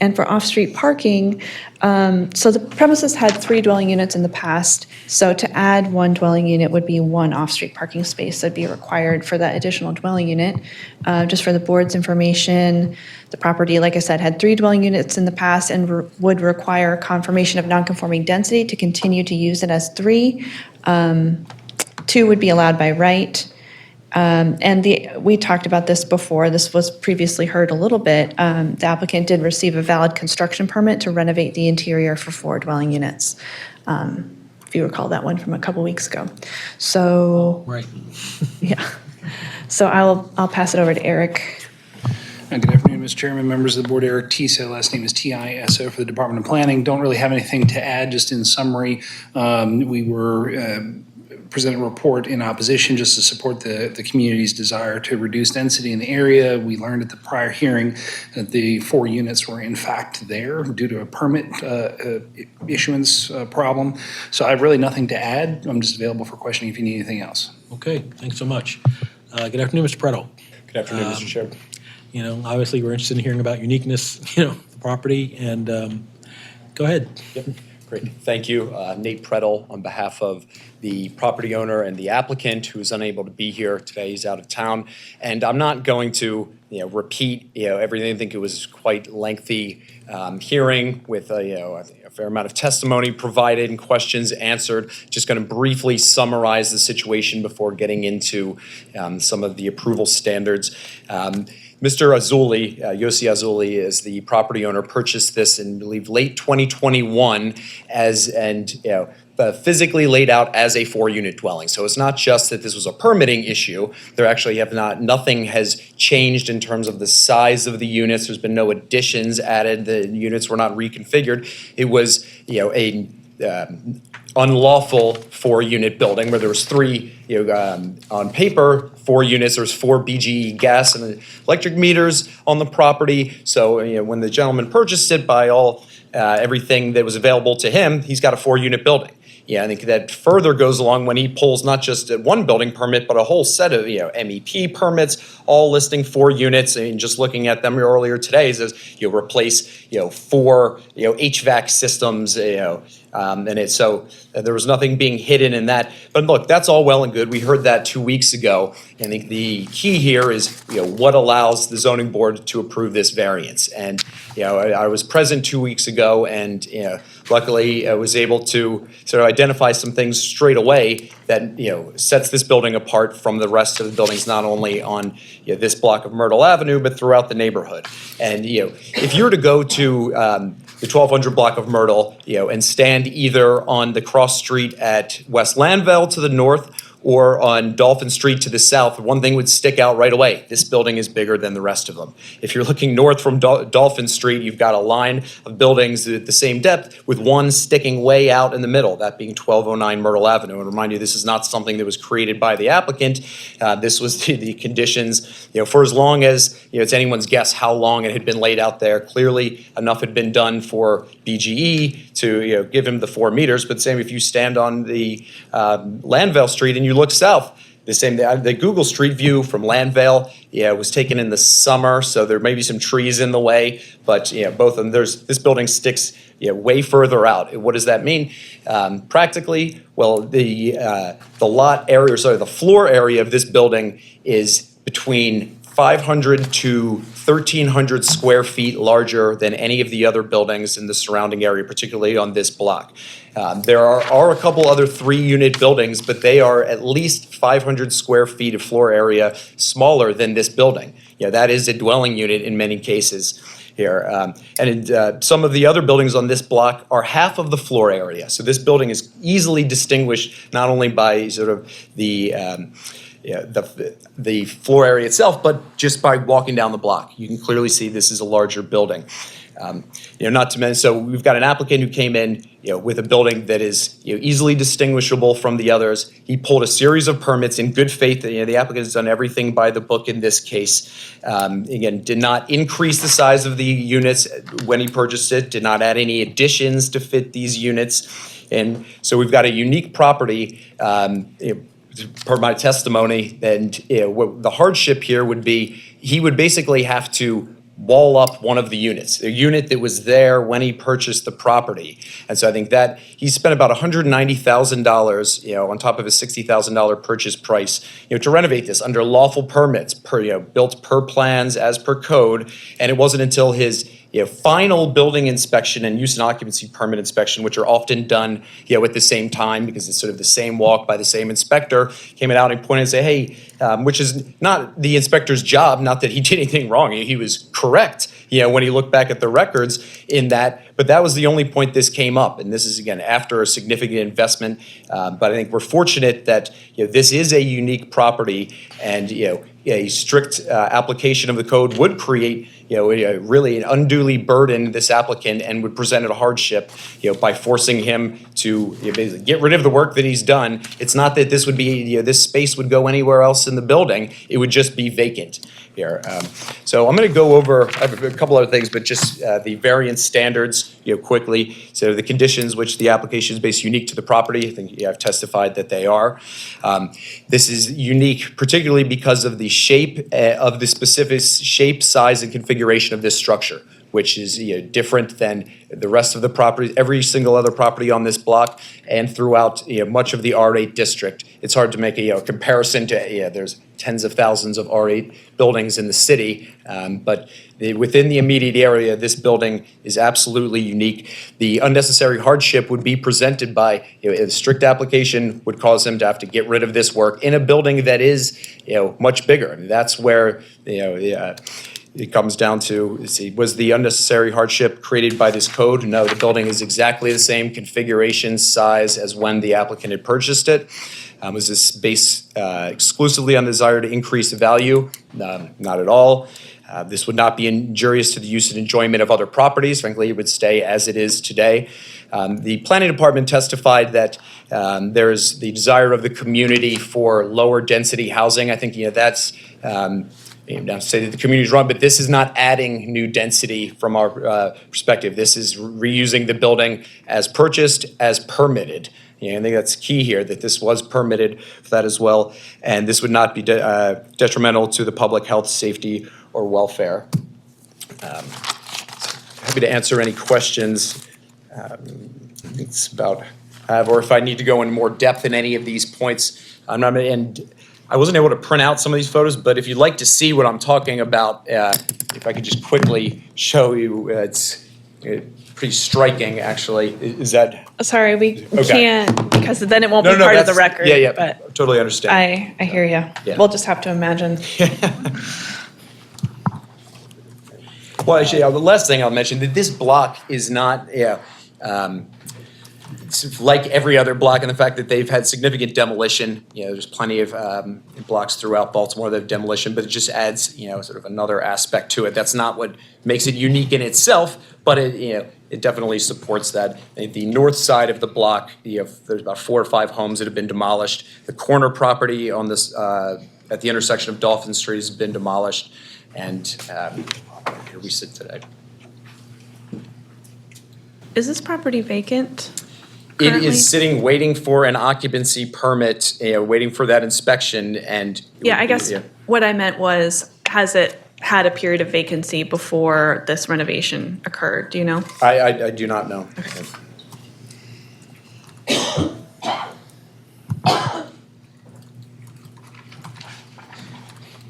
And for off-street parking, so the premises had 3 dwelling units in the past. So to add 1 dwelling unit would be 1 off-street parking space that'd be required for that additional dwelling unit. Just for the board's information, the property, like I said, had 3 dwelling units in the past and would require confirmation of nonconforming density to continue to use it as 3. 2 would be allowed by right. And we talked about this before. This was previously heard a little bit. The applicant did receive a valid construction permit to renovate the interior for 4 dwelling units. If you recall that one from a couple weeks ago. So, Right. yeah. So I'll pass it over to Eric. Good afternoon, Mr. Chairman, members of the board. Eric Tiso, last name is Tiso for the Department of Planning. Don't really have anything to add, just in summary. We were presented a report in opposition just to support the community's desire to reduce density in the area. We learned at the prior hearing that the 4 units were in fact there due to a permit issuance problem. So I have really nothing to add. I'm just available for questioning if you need anything else. Okay, thanks so much. Good afternoon, Mr. Prettle. Good afternoon, Mr. Chair. You know, obviously, we're interested in hearing about uniqueness, the property, and go ahead. Yep. Great. Thank you. Nate Prettle on behalf of the property owner and the applicant who is unable to be here today. He's out of town. And I'm not going to repeat everything. I think it was quite lengthy hearing with a fair amount of testimony provided and questions answered. Just going to briefly summarize the situation before getting into some of the approval standards. Mr. Azzulli, Yossi Azzulli, is the property owner, purchased this in, I believe, late 2021 physically laid out as a 4-unit dwelling. So it's not just that this was a permitting issue. There actually nothing has changed in terms of the size of the units. There's been no additions added. The units were not reconfigured. It was, a unlawful 4-unit building where there was 3, on paper, 4 units. There was 4 BGE gas and electric meters on the property. So, when the gentleman purchased it by everything that was available to him, he's got a 4-unit building. Yeah, I think that further goes along when he pulls not just one building permit, but a whole set of, MEP permits, all listing 4 units. And just looking at them earlier today, says replace, 4, HVAC systems, so there was nothing being hidden in that. But look, that's all well and good. We heard that 2 weeks ago. I think the key here is, what allows the zoning board to approve this variance. And, I was present 2 weeks ago, and, luckily I was able to sort of identify some things straight away that, sets this building apart from the rest of the buildings, not only on this block of Myrtle Avenue, but throughout the neighborhood. And, if you were to go to the 1200 block of Myrtle, and stand either on the cross street at West Landvale to the north or on Dolphin Street to the south, one thing would stick out right away. This building is bigger than the rest of them. If you're looking north from Dolphin Street, you've got a line of buildings at the same depth with one sticking way out in the middle, that being 1209 Myrtle Avenue. And remind you, this is not something that was created by the applicant. This was the conditions, for as long as, it's anyone's guess how long it had been laid out there. Clearly, enough had been done for BGE to, give him the 4 meters. But same if you stand on the Landvale Street and you look south, the Google Street View from Landvale, was taken in the summer, so there may be some trees in the way, but both of them. This building sticks way further out. What does that mean? Practically, well, the lot area, the floor area of this building is between 500 to 1,300 square feet larger than any of the other buildings in the surrounding area, particularly on this block. There are a couple other 3-unit buildings, but they are at least 500 square feet of floor area smaller than this building. That is a dwelling unit in many cases here. Some of the other buildings on this block are half of the floor area. So this building is easily distinguished not only by sort of the floor area itself, but just by walking down the block. You can clearly see this is a larger building. Not to mention, so we've got an applicant who came in, with a building that is, easily distinguishable from the others. He pulled a series of permits in good faith. The applicant has done everything by the book in this case. Again, did not increase the size of the units when he purchased it, did not add any additions to fit these units. And so we've got a unique property, per my testimony, and what the hardship here would be, he would basically have to wall up one of the units, a unit that was there when he purchased the property. And so I think that he spent about $190,000, on top of his $60,000 purchase price, to renovate this under lawful permits, built per plans as per code. And it wasn't until his final building inspection and use and occupancy permit inspection, which are often done, at the same time because it's sort of the same walk by the same inspector, came out and pointed and say, hey, which is not the inspector's job, not that he did anything wrong. He was correct, when he looked back at the records in that, but that was the only point this came up. And this is, again, after a significant investment. But I think we're fortunate that, this is a unique property and, a strict application of the code would create, really unduly burden this applicant and would present a hardship, by forcing him to basically get rid of the work that he's done. It's not that this would be, this space would go anywhere else in the building. It would just be vacant here. So I'm going to go over, I have a couple other things, but just the variance standards, quickly. So the conditions which the application is based unique to the property. I think I've testified that they are. This is unique, particularly because of the shape of the specific shape, size, and configuration of this structure. which is different than the rest of the properties, every single other property on this block and throughout much of the R8 district. It's hard to make a comparison to, there's tens of thousands of R8 buildings in the city, but within the immediate area, this building is absolutely unique. The unnecessary hardship would be presented by, a strict application would cause them to have to get rid of this work in a building that is, much bigger. I mean, that's where, it comes down to, let's see, was the unnecessary hardship created by this code? No, the building is exactly the same configuration, size as when the applicant had purchased it. Was this based exclusively on the desire to increase the value? Not at all. This would not be injurious to the use and enjoyment of other properties. Frankly, it would stay as it is today. The planning department testified that there is the desire of the community for lower density housing. I think that's not to say that the community is wrong, but this is not adding new density from our perspective. This is reusing the building as purchased, as permitted. I think that's key here, that this was permitted for that as well, and this would not be detrimental to the public health, safety, or welfare. Happy to answer any questions. It's about, or if I need to go in more depth in any of these points, and I wasn't able to print out some of these photos, but if you'd like to see what I'm talking about, if I could just quickly show you, it's pretty striking, actually. Is that? Sorry, we Okay. can't, because then it won't be part of the record. Yeah, But totally understand. I hear you. Yeah. We'll just have to imagine. Well, actually, the last thing I'll mention, that this block is not, it's like every other block in the fact that they've had significant demolition. There's plenty of blocks throughout Baltimore that have demolition, but it just adds, sort of another aspect to it. That's not what makes it unique in itself, but it definitely supports that. The north side of the block, there's about 4 or 5 homes that have been demolished. The corner property on this, at the intersection of Dolphin Street has been demolished, and here we sit today. Is this property vacant? It currently? is sitting, waiting for an occupancy permit, waiting for that inspection, and. Yeah, I guess what I meant was, has it had a period of vacancy before this renovation occurred? Do you know? I do not know.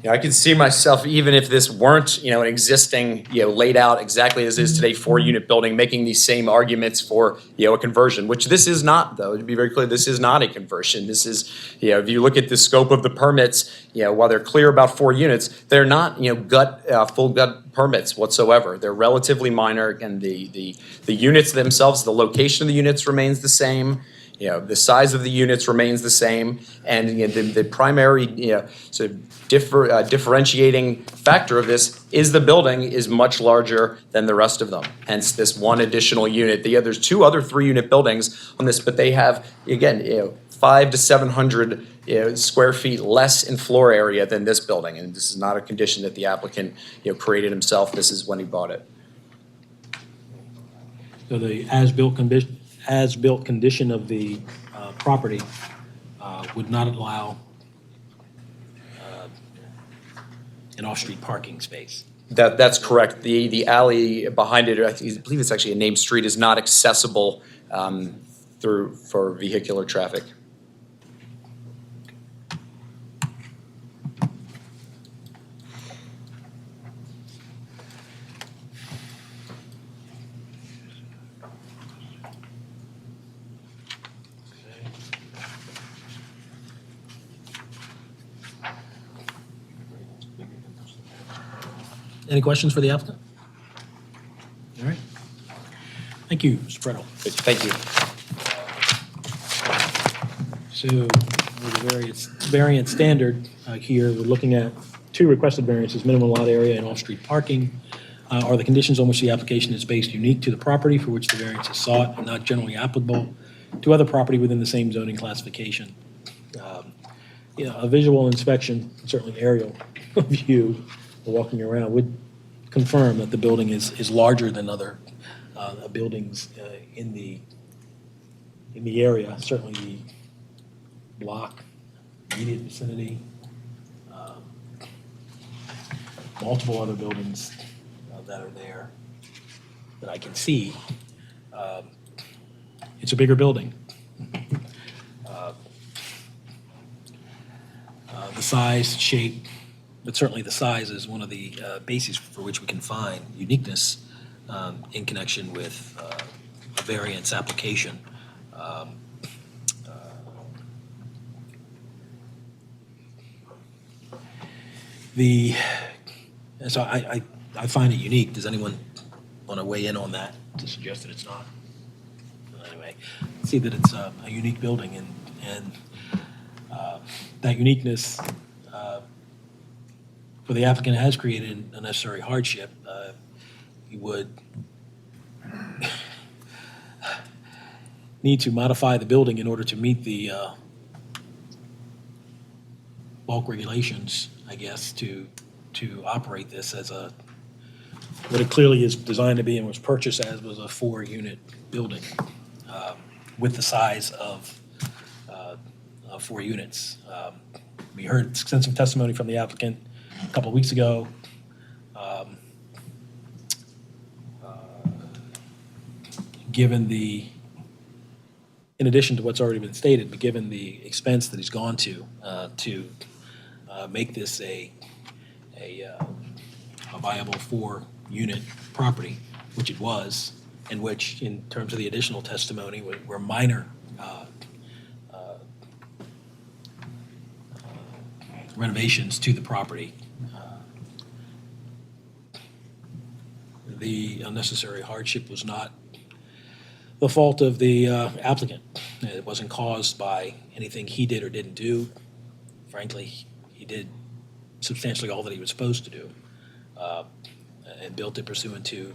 I can see myself, even if this weren't, an existing, laid out exactly as is today, 4-unit building, making these same arguments for, a conversion, which this is not, though. To be very clear, this is not a conversion. This is, if you look at the scope of the permits, while they're clear about 4 units, they're not, full gut permits whatsoever. They're relatively minor, and the units themselves, the location of the units remains the same. The size of the units remains the same, and the primary, sort of differentiating factor of this is the building is much larger than the rest of them. Hence, this one additional unit. There's 2 other 3-unit buildings on this, but they have, again, 500 to 700 square feet less in floor area than this building, and this is not a condition that the applicant, created himself. This is when he bought it. So the as-built condition of the property would not allow an off-street parking space. That's correct. The alley behind it, I believe it's actually a named street, is not accessible for vehicular traffic. Any questions for the applicant? All right. Thank you, Mr. Prettle. Thank you. So with the variance standard here, we're looking at 2 requested variances, minimum lot area and off-street parking. Are the conditions on which the application is based unique to the property for which the variance is sought and not generally applicable to other property within the same zoning classification? A visual inspection, certainly aerial view, walking around would confirm that the building is larger than other buildings in the area, certainly the block, immediate vicinity, multiple other buildings that are there. that I can see, it's a bigger building. The size, shape, but certainly the size is one of the bases for which we can find uniqueness in connection with a variance application. So I find it unique. Does anyone want to weigh in on that to suggest that it's not? Anyway, see that it's a unique building, and that uniqueness for the applicant has created a necessary hardship. He would need to modify the building in order to meet the bulk regulations, I guess, to operate this as what it clearly is designed to be and was purchased as was a 4-unit building with the size of 4 units. We heard extensive testimony from the applicant a couple of weeks ago. In addition to what's already been stated, but given the expense that he's gone to make this a viable 4-unit property, which it was, and which, in terms of the additional testimony, were minor renovations to the property. The unnecessary hardship was not the fault of the applicant. It wasn't caused by anything he did or didn't do. Frankly, he did substantially all that he was supposed to do and built it pursuant to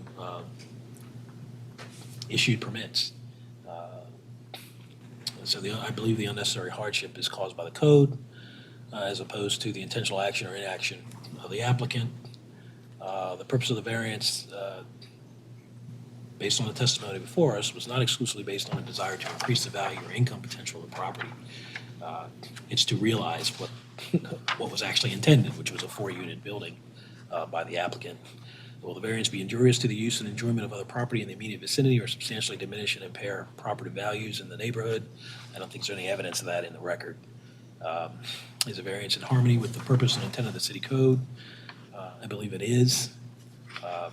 issued permits. So I believe the unnecessary hardship is caused by the code as opposed to the intentional action or inaction of the applicant. The purpose of the variance, based on the testimony before us, was not exclusively based on a desire to increase the value or income potential of the property. It's to realize what was actually intended, which was a 4-unit building by the applicant. Will the variance be injurious to the use and enjoyment of other property in the immediate vicinity or substantially diminish and impair property values in the neighborhood? I don't think there's any evidence of that in the record. Is a variance in harmony with the purpose and intent of the city code? I believe it is. And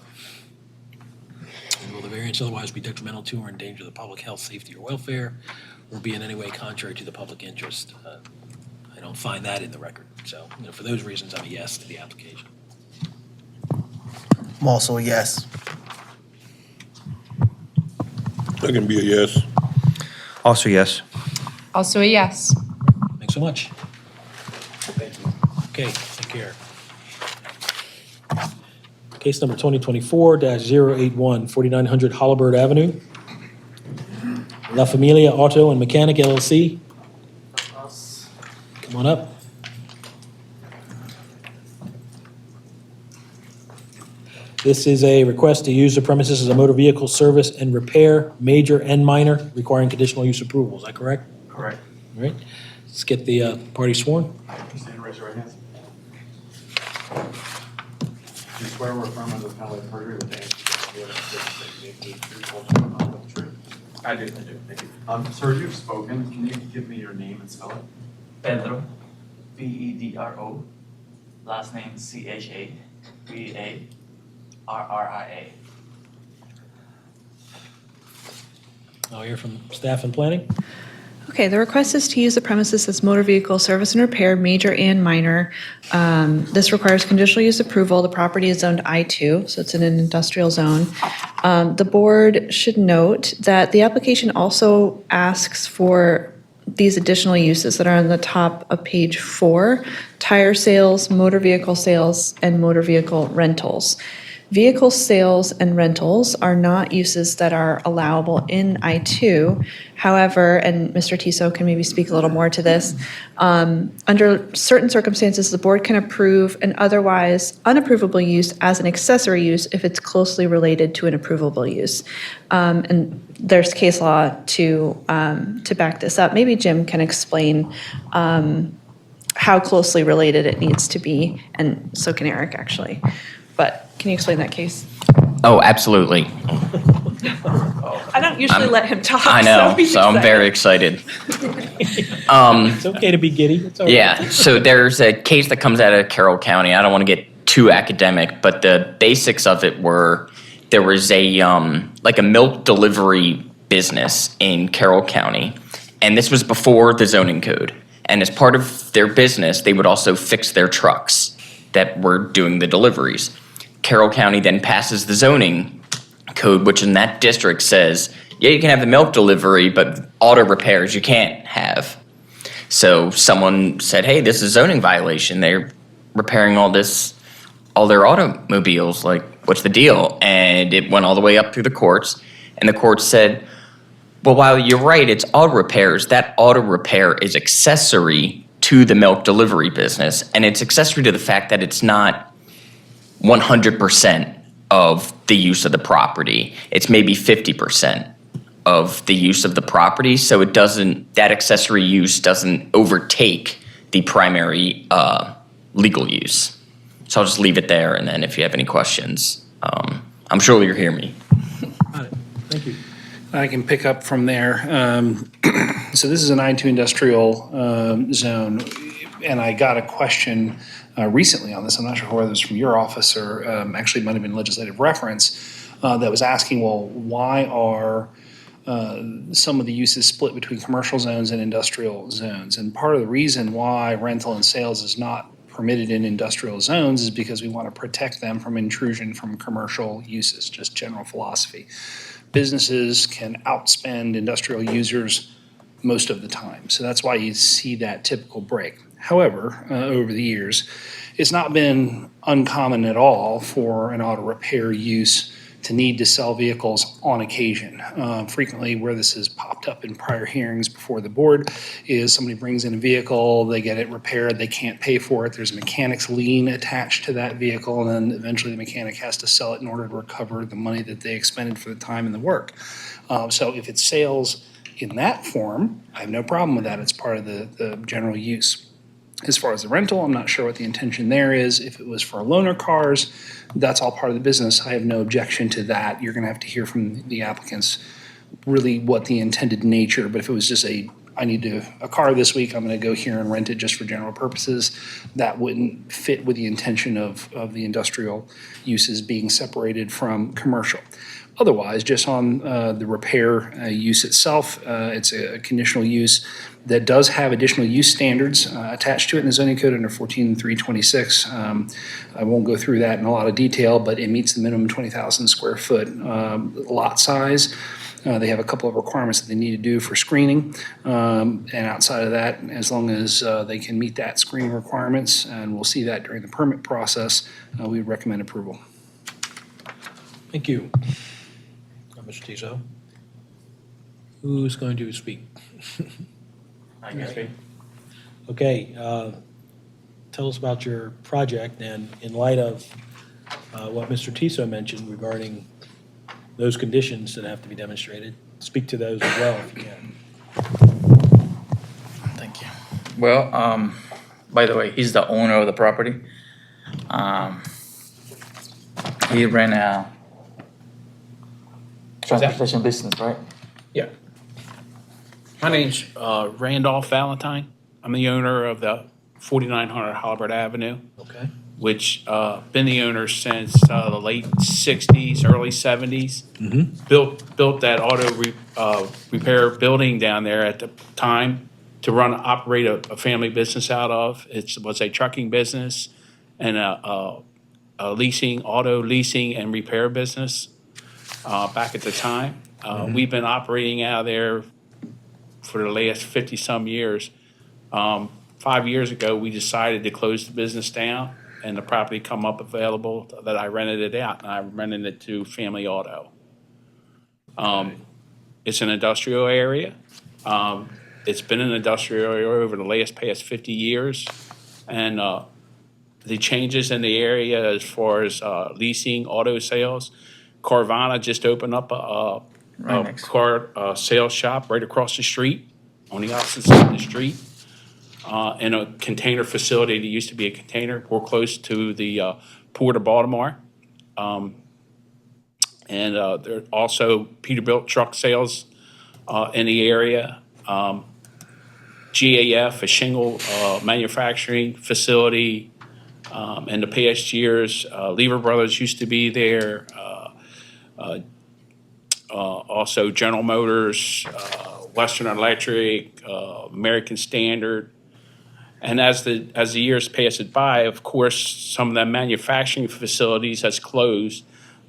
will the variance otherwise be detrimental to or endanger the public health, safety, or welfare, or be in any way contrary to the public interest? I don't find that in the record. So, for those reasons, I'm a yes to the application. I'm also a yes. I can be a yes. Also, yes. Also a yes. Thanks so much. Thank you. Okay, take care. Case number 2024-081, 4900 Hollibird Avenue. La Familia Auto and Mechanic LLC. Come on up. This is a request to use the premises as a motor vehicle service and repair, major and minor, requiring conditional use approval. Is that correct? Correct. All right. Let's get the party sworn. Stand and raise your right hands. Do you swear or affirm under the penalty of perjury that the answers you give that you make the truth, whole truth, and nothing but the truth? I do. Thank you. Sir, you've spoken. Can you give me your name and spell it? Pedro, Pedro. Last name Charrria. I'll hear from staff and planning. Okay, the request is to use the premises as motor vehicle service and repair, major and minor. This requires conditional use approval. The property is zoned I2, so it's in an industrial zone. The board should note that the application also asks for these additional uses that are on the top of page 4, tire sales, motor vehicle sales, and motor vehicle rentals. Vehicle sales and rentals are not uses that are allowable in I2. However, and Mr. Tiso can maybe speak a little more to this, under certain circumstances, the board can approve an otherwise unapprovable use as an accessory use if it's closely related to an approvable use. And there's case law to back this up. Maybe Jim can explain how closely related it needs to be, and so can Eric, actually. but can you explain that case? Oh, absolutely. I don't usually let him talk. I know, he's so I'm excited. very excited. It's okay to be giddy. It's all right. Yeah, so there's a case that comes out of Carroll County. I don't want to get too academic, but the basics of it were there was a like a milk delivery business in Carroll County, and this was before the zoning code. And as part of their business, they would also fix their trucks that were doing the deliveries. Carroll County then passes the zoning code, which in that district says, yeah, you can have the milk delivery, but auto repairs you can't have. So someone said, hey, this is a zoning violation. They're repairing all their automobiles. Like, what's the deal? And it went all the way up through the courts. And the courts said, well, while you're right, it's auto repairs. That auto repair is accessory to the milk delivery business. And it's accessory to the fact that it's not 100% of the use of the property. It's maybe 50% of the use of the property. So it doesn't, that accessory use doesn't overtake the primary legal use. So I'll just leave it there. And then if you have any questions, I'm sure you'll hear me. Got it. Thank you. I can pick up from there. So this is an I-2 industrial zone, and I got a question recently on this. I'm not sure whether it's from your office or actually it might have been legislative reference that was asking, well, why are some of the uses split between commercial zones and industrial zones? And part of the reason why rental and sales is not permitted in industrial zones is because we want to protect them from intrusion from commercial uses, just general philosophy. Businesses can outspend industrial users most of the time. So that's why you see that typical break. However, over the years, it's not been uncommon at all for an auto repair use to need to sell vehicles on occasion. Frequently, where this has popped up in prior hearings before the board is somebody brings in a vehicle, they get it repaired, they can't pay for it, there's a mechanic's lien attached to that vehicle, and then eventually the mechanic has to sell it in order to recover the money that they expended for the time and the work. So if it's sales in that form, I have no problem with that. It's part of the general use. As far as the rental, I'm not sure what the intention there is. If it was for loaner cars, that's all part of the business. I have no objection to that. You're going to have to hear from the applicants really what the intended nature, but if it was just I need a car this week, I'm going to go here and rent it just for general purposes, that wouldn't fit with the intention of the industrial uses being separated from commercial. Otherwise, just on the repair use itself, it's a conditional use that does have additional use standards attached to it in the zoning code under 14326. I won't go through that in a lot of detail, but it meets the minimum 20,000 square foot lot size. They have a couple of requirements that they need to do for screening. And outside of that, as long as they can meet that screening requirements, and we'll see that during the permit process, we would recommend approval. Thank you. Mr. Tiso. Who's going to speak? I can speak. Okay, tell us about your project, and in light of what Mr. Tiso mentioned regarding those conditions that have to be demonstrated, speak to those as well if you can. Thank you. Well, by the way, he's the owner of the property. He ran a transportation business, right? Yeah. My name's Randolph Valentine. I'm the owner of the 4900 Halbert Avenue, Okay. which been the owner since the late 60s, early 70s. Built that auto repair building down there at the time to operate a family business out of. It was a trucking business and a auto leasing and repair business back at the time. We've been operating out of there for the last 50-some years. 5 years ago, we decided to close the business down and the property come up available that I rented it out, and I rented it to Family Auto. It's an industrial area. It's been an industrial area over the past 50 years. And the changes in the area as far as leasing, auto sales, Carvana just opened up a car sales shop right across the street, on the opposite side of the street, in a container facility that used to be a container. We're close to the Port of Baltimore, And there are also Peterbilt truck sales in the area. GAF, a shingle manufacturing facility. In the past years, Lever Brothers used to be there. Also General Motors, Western Electric, American Standard. And as the years pass by, of course, some of the manufacturing facilities has closed,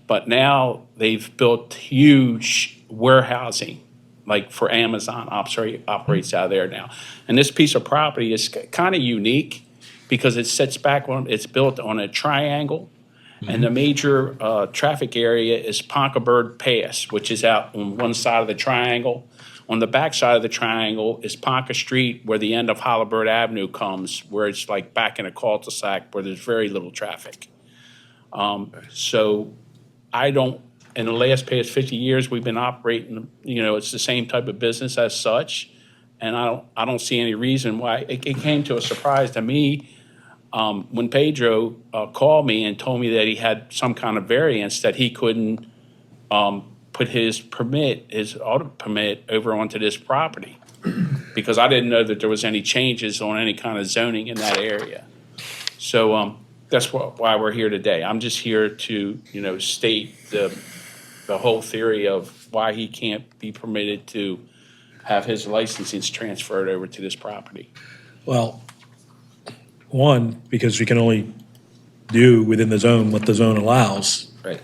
but now they've built huge warehousing, like for Amazon operates out of there now. And this piece of property is kind of unique because it sits back on, it's built on a triangle. And the major traffic area is Ponkeberg Pass, which is out on one side of the triangle. On the back side of the triangle is Ponca Street, where the end of Halliburton Avenue comes, where it's like back in a cul-de-sac where there's very little traffic. So I don't, in the last past 50 years, we've been operating, it's the same type of business as such. And I don't see any reason why. It came to a surprise to me when Pedro called me and told me that he had some kind of variance that he couldn't put his auto permit over onto this property because I didn't know that there was any changes on any kind of zoning in that area. So that's why we're here today. I'm just here to, state the whole theory of why he can't be permitted to have his licensing transferred over to this property. Well, one, because we can only do within the zone what the zone allows. Right.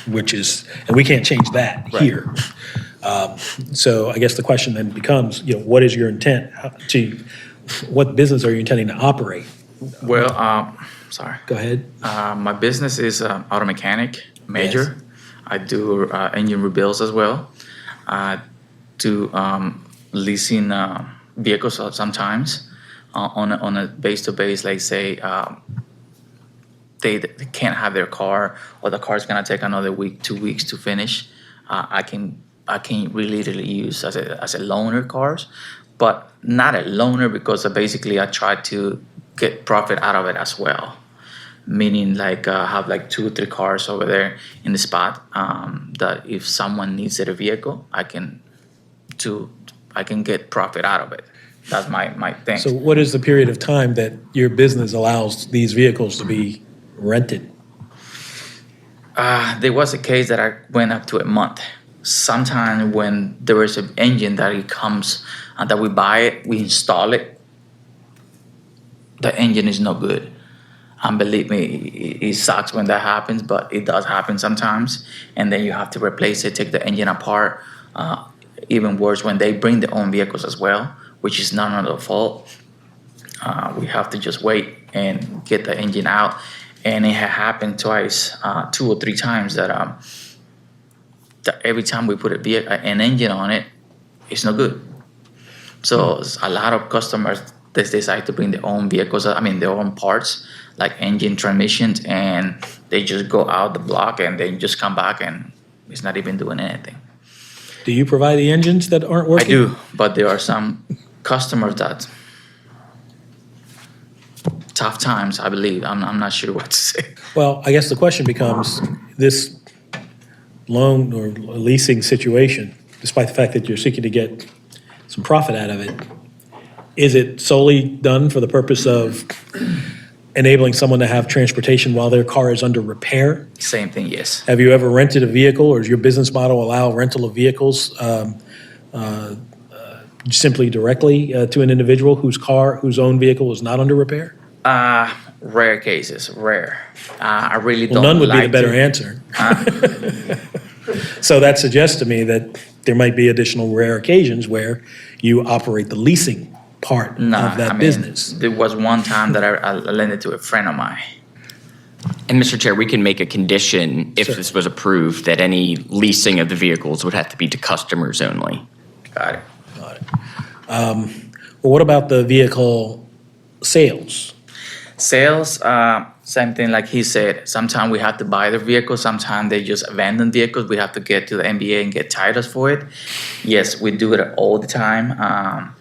Which is, and we can't change that here. So I guess the question then becomes, what is your intent what business are you intending to operate? Well, sorry. Go ahead. My business is auto mechanic, major. Yes. I do engine rebuilds as well. I do leasing vehicles sometimes on a base-to-base, like say, they can't have their car, or the car's gonna take another week, 2 weeks to finish. I can really use as a loaner cars, but not a loaner because basically I try to get profit out of it as well. Meaning like have like 2 or 3 cars over there in the spot that if someone needs a vehicle, I can get profit out of it. That's my thing. So what is the period of time that your business allows these vehicles to be rented? There was a case that I went up to a month. Sometime when there is an engine that it comes and that we buy it, we install it, the engine is no good. And believe me, it sucks when that happens, but it does happen sometimes. And then you have to replace it, take the engine apart. Even worse, when they bring their own vehicles as well, which is none of their fault. We have to just wait and get the engine out. And it had happened twice, 2 or 3 times that every time we put an engine on it, it's no good. So a lot of customers, they decide to bring their own vehicles, their own parts, like engine, transmissions, and they just go out the block and they just come back and it's not even doing anything. Do you provide the engines that aren't I working? do, but there are some customers that tough times, I believe. I'm not sure what to say. Well, I guess the question becomes, this loan or leasing situation, despite the fact that you're seeking to get some profit out of it, is it solely done for the purpose of enabling someone to have transportation while their car is under repair? Same thing, yes. Have you ever rented a vehicle, or does your business model allow rental of vehicles simply directly to an individual whose own vehicle is not under repair? Rare cases, rare. I really Well, don't none would be the like better to- answer. So that suggests to me that there might be additional rare occasions where you operate the leasing part Nah, of that business. There was one time that I lent it to a friend of mine. And Mr. Chair, we can make a condition, if this was approved, that any leasing of the vehicles would have to be to customers only. Got it. Well, what about the vehicle sales? Sales, same thing like he said. Sometimes we have to buy the vehicle. Sometimes they just abandon vehicles. We have to get to the NBA and get titles for it. Yes, we do it all the time.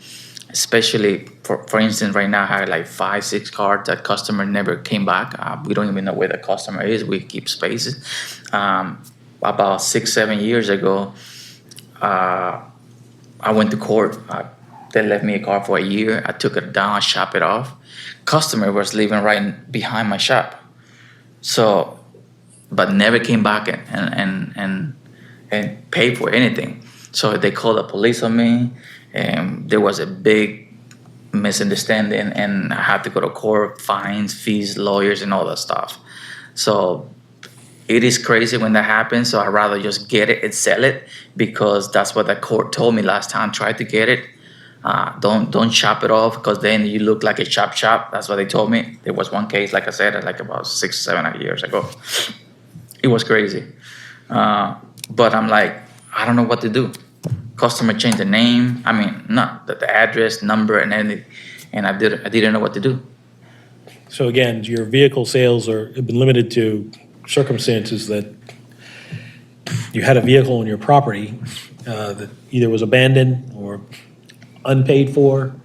especially for instance, right now I have like 5-6 cars that customer never came back. We don't even know where the customer is. We keep spaces. About 6-7 years ago, I went to court. They left me a car for a year. I took it down, I shop it off. Customer was living right behind my shop. So, but never came back and paid for anything. So they called the police on me, and there was a big misunderstanding, and I had to go to court, fines, fees, lawyers, and all that stuff. So it is crazy when that happens. So I'd rather just get it and sell it, because that's what the court told me last time. Try to get it. Don't chop it off, because then you look like a chop shop. That's what they told me. There was one case, like I said, like about 6-7 years ago. It was crazy. But I'm like, I don't know what to do. Customer changed the name. I mean, not the address, number, and anything. And I didn't know what to do. So again, your vehicle sales have been limited to circumstances that you had a vehicle on your property that either was abandoned or unpaid for,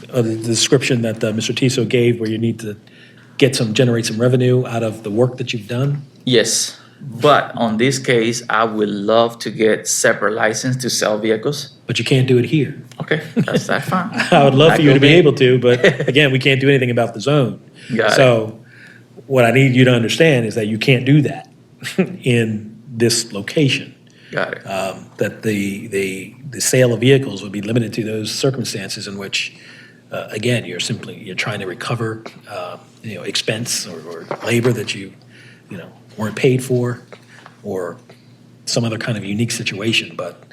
the description that Mr. Tiso gave, where you need to generate some revenue out of the work that you've done? Yes, but on this case, I would love to get separate license to sell vehicles. But you can't do it here. Okay, that's fine. I would love That for you to could be be. able to, but again, we can't do anything about the zone. Got it. So what I need you to understand is that you can't do that in this location. Got it. That the sale of vehicles would be limited to those circumstances in which, again, you're trying to recover, expense or labor that you weren't paid for, or some other kind of unique situation, but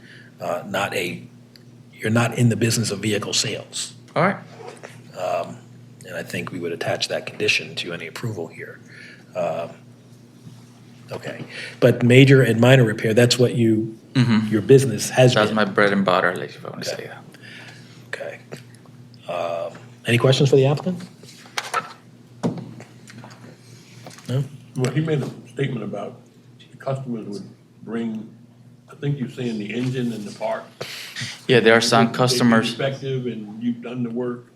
you're not in the business of vehicle sales. All right. And I think we would attach that condition to any approval here. Okay, but major and minor repair, that's what your business has been. That's my bread and butter, if I want to say that. Okay. Any questions for the applicant? No? Well, he made a statement about the customers would bring, I think you're saying the engine and the part. Yeah, there are some customers. Effective, and you've done the work.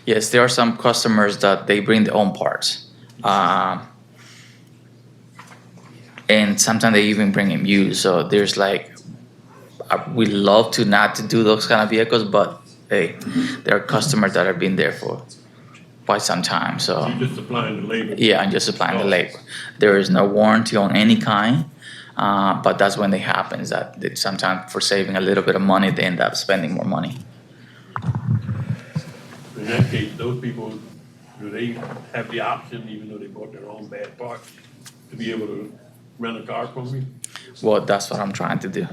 Yes, there are some customers that they bring their own parts. And sometimes they even bring them used. So there's we love to not to do those kind of vehicles, but hey, there are customers that have been there for quite some time. So You're just supplying the labor. yeah, I'm just supplying the labor. There is no warranty on any kind, but that's when it happens that sometimes for saving a little bit of money, they end up spending more money. In that case, those people, do they have the option, even though they bought their own bad parts, to be able to rent a car from you? Well, that's what I'm trying to do.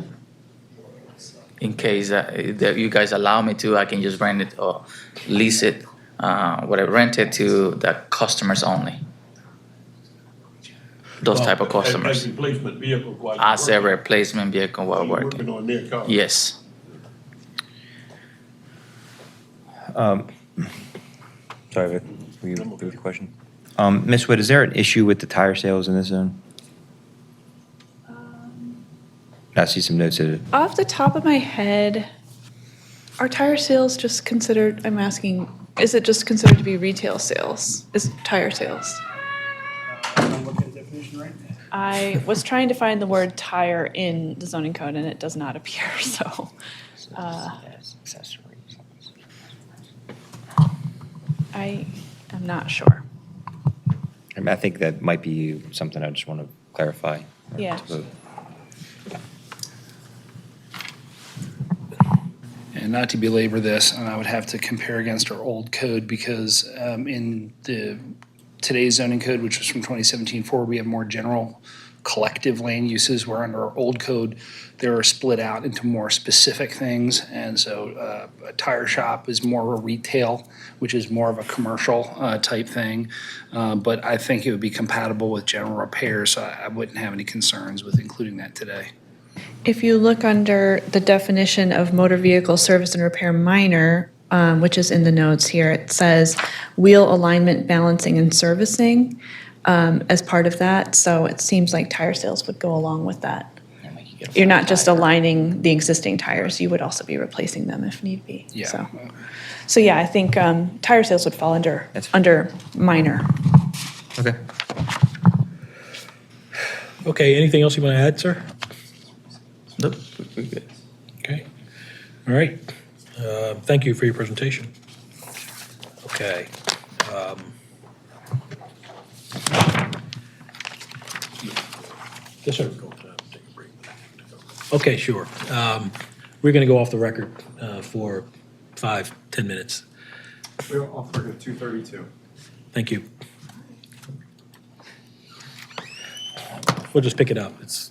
In case that you guys allow me to, I can just rent it or lease it, rent it to the customers only. Those type of customers. As replacement vehicle while you're As a working. replacement vehicle while You're working. on their car. Yes. Sorry, Vic, were you with the question? Ms. Witt, is there an issue with the tire sales in this zone? I see some notes in it. Off the top of my head, are tire sales just considered, I'm asking, is it just considered to be retail sales? Is tire sales? I'm looking at the definition right now. I was trying to find the word tire in the zoning code and it does not appear, so. I am not sure. I mean, I think that might be something I just want to clarify. Yeah. And not to belabor this, and I would have to compare against our old code because in today's zoning code, which was from 2017 forward, we have more general collective land uses, where under our old code, they are split out into more specific things. And so a tire shop is more of a retail, which is more of a commercial type thing. But I think it would be compatible with general repairs, so I wouldn't have any concerns with including that today. If you look under the definition of motor vehicle service and repair minor, which is in the notes here, it says wheel alignment, balancing, and servicing as part of that. So it seems like tire sales would go along with that. you're not just aligning the existing tires, you would also be replacing them if need be. Yeah. So yeah, I think tire sales would fall under minor. Okay. Okay, anything else you want to add, sir? Nope, we're good. Okay, all right. Thank you for your presentation. Okay. Yes, sir. Okay, sure. We're going to go off the record for 5-10 minutes. We're off record 2:32. Thank you. We'll just pick it up. It's,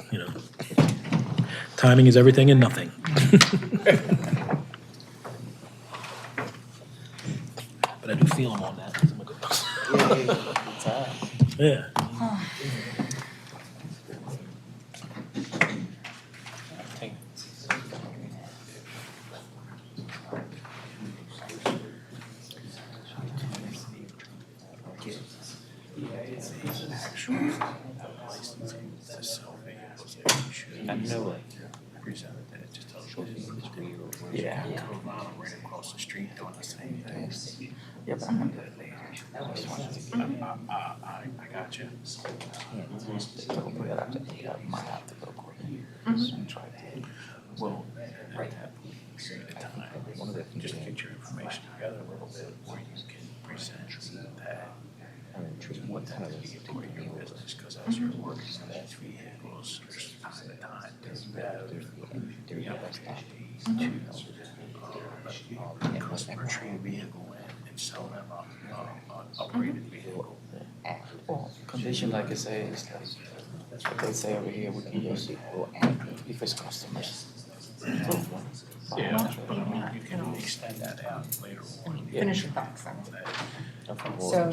timing is everything and nothing. But I do feel them on that. Yeah. I know it. Yeah. Right across the street doing the same thing. Yeah, but I'm gonna do it later. I got you. We gotta have to, might have to go quick. Try to. Well, at that period of time, just get your information together a little bit where you can present that, what that vehicle in your business, because as you're working on these vehicles, there's time to time, there's the opportunity to customer trade a vehicle and sell them an upgraded vehicle. Well, condition like I say is like, that's what they say over here, we can just, if it's customers. Yeah, but I mean, you can extend that out later on. Finish your thoughts then. So,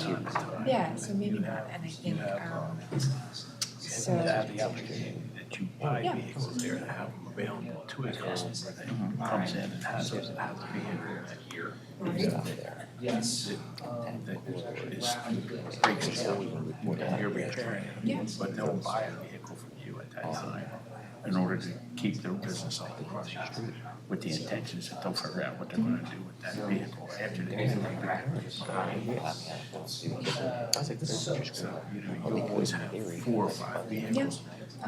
yeah, so maybe not, and I think, so. Have the opportunity that you buy vehicles there to have them available to a customer that comes in and has a vehicle that year. Yes. That is, breaks down, you're repairing it, but they'll buy a vehicle from you at that time in order to keep their business on the running with the intentions that they'll figure out what they're gonna do with that vehicle after they get it back. So, you always have 4 or 5 vehicles.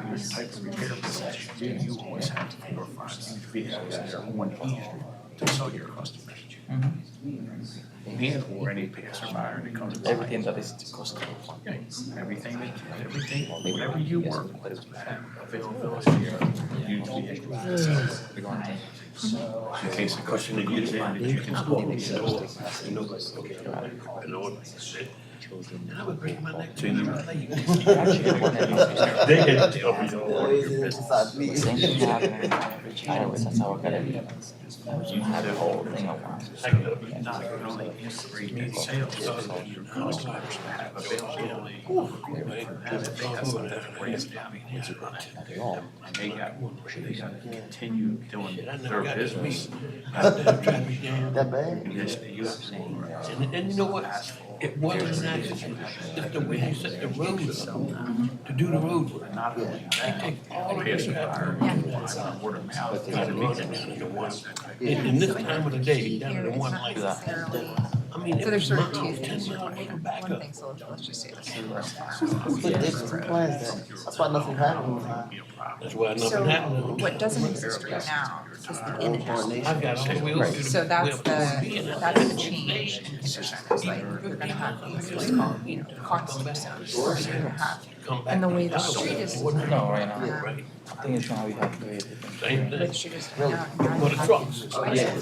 Your type of repair business you always have 4 or 5 vehicles that are on easier to sell your customers. And or any passerby that comes by. Everything that is customer. Everything, whatever you work with, have availability here, use vehicles. In case a customer gets in, that you can call. I would break my neck to you. They had to tell me don't order your business. Same thing happened in Highways, that's how I got it. You have the whole thing on. Not only integrate that sales, so that your customers have availability. They got to continue doing their business. That bad? Yes, they use it. And you know what? It wasn't that, it's the way you set the roads up, to do the road work. Not only that, All of pass it. it by word of mouth. In this time of the day, down to one like that. I mean, So it there's was sort of miles, two 10 things. miles back One up. thing, so let's just say this. But there's some plans that, that's why nothing happened. That's why So nothing happened. what doesn't exist right now is the in-house. I've got all the way over to the. So that's the change in condition, is like, you're gonna have these, what's called, constant zones, where you're gonna have, and the way the street is. No, right now, I think it's gonna be halfway. Same The thing. street is. For the trucks. They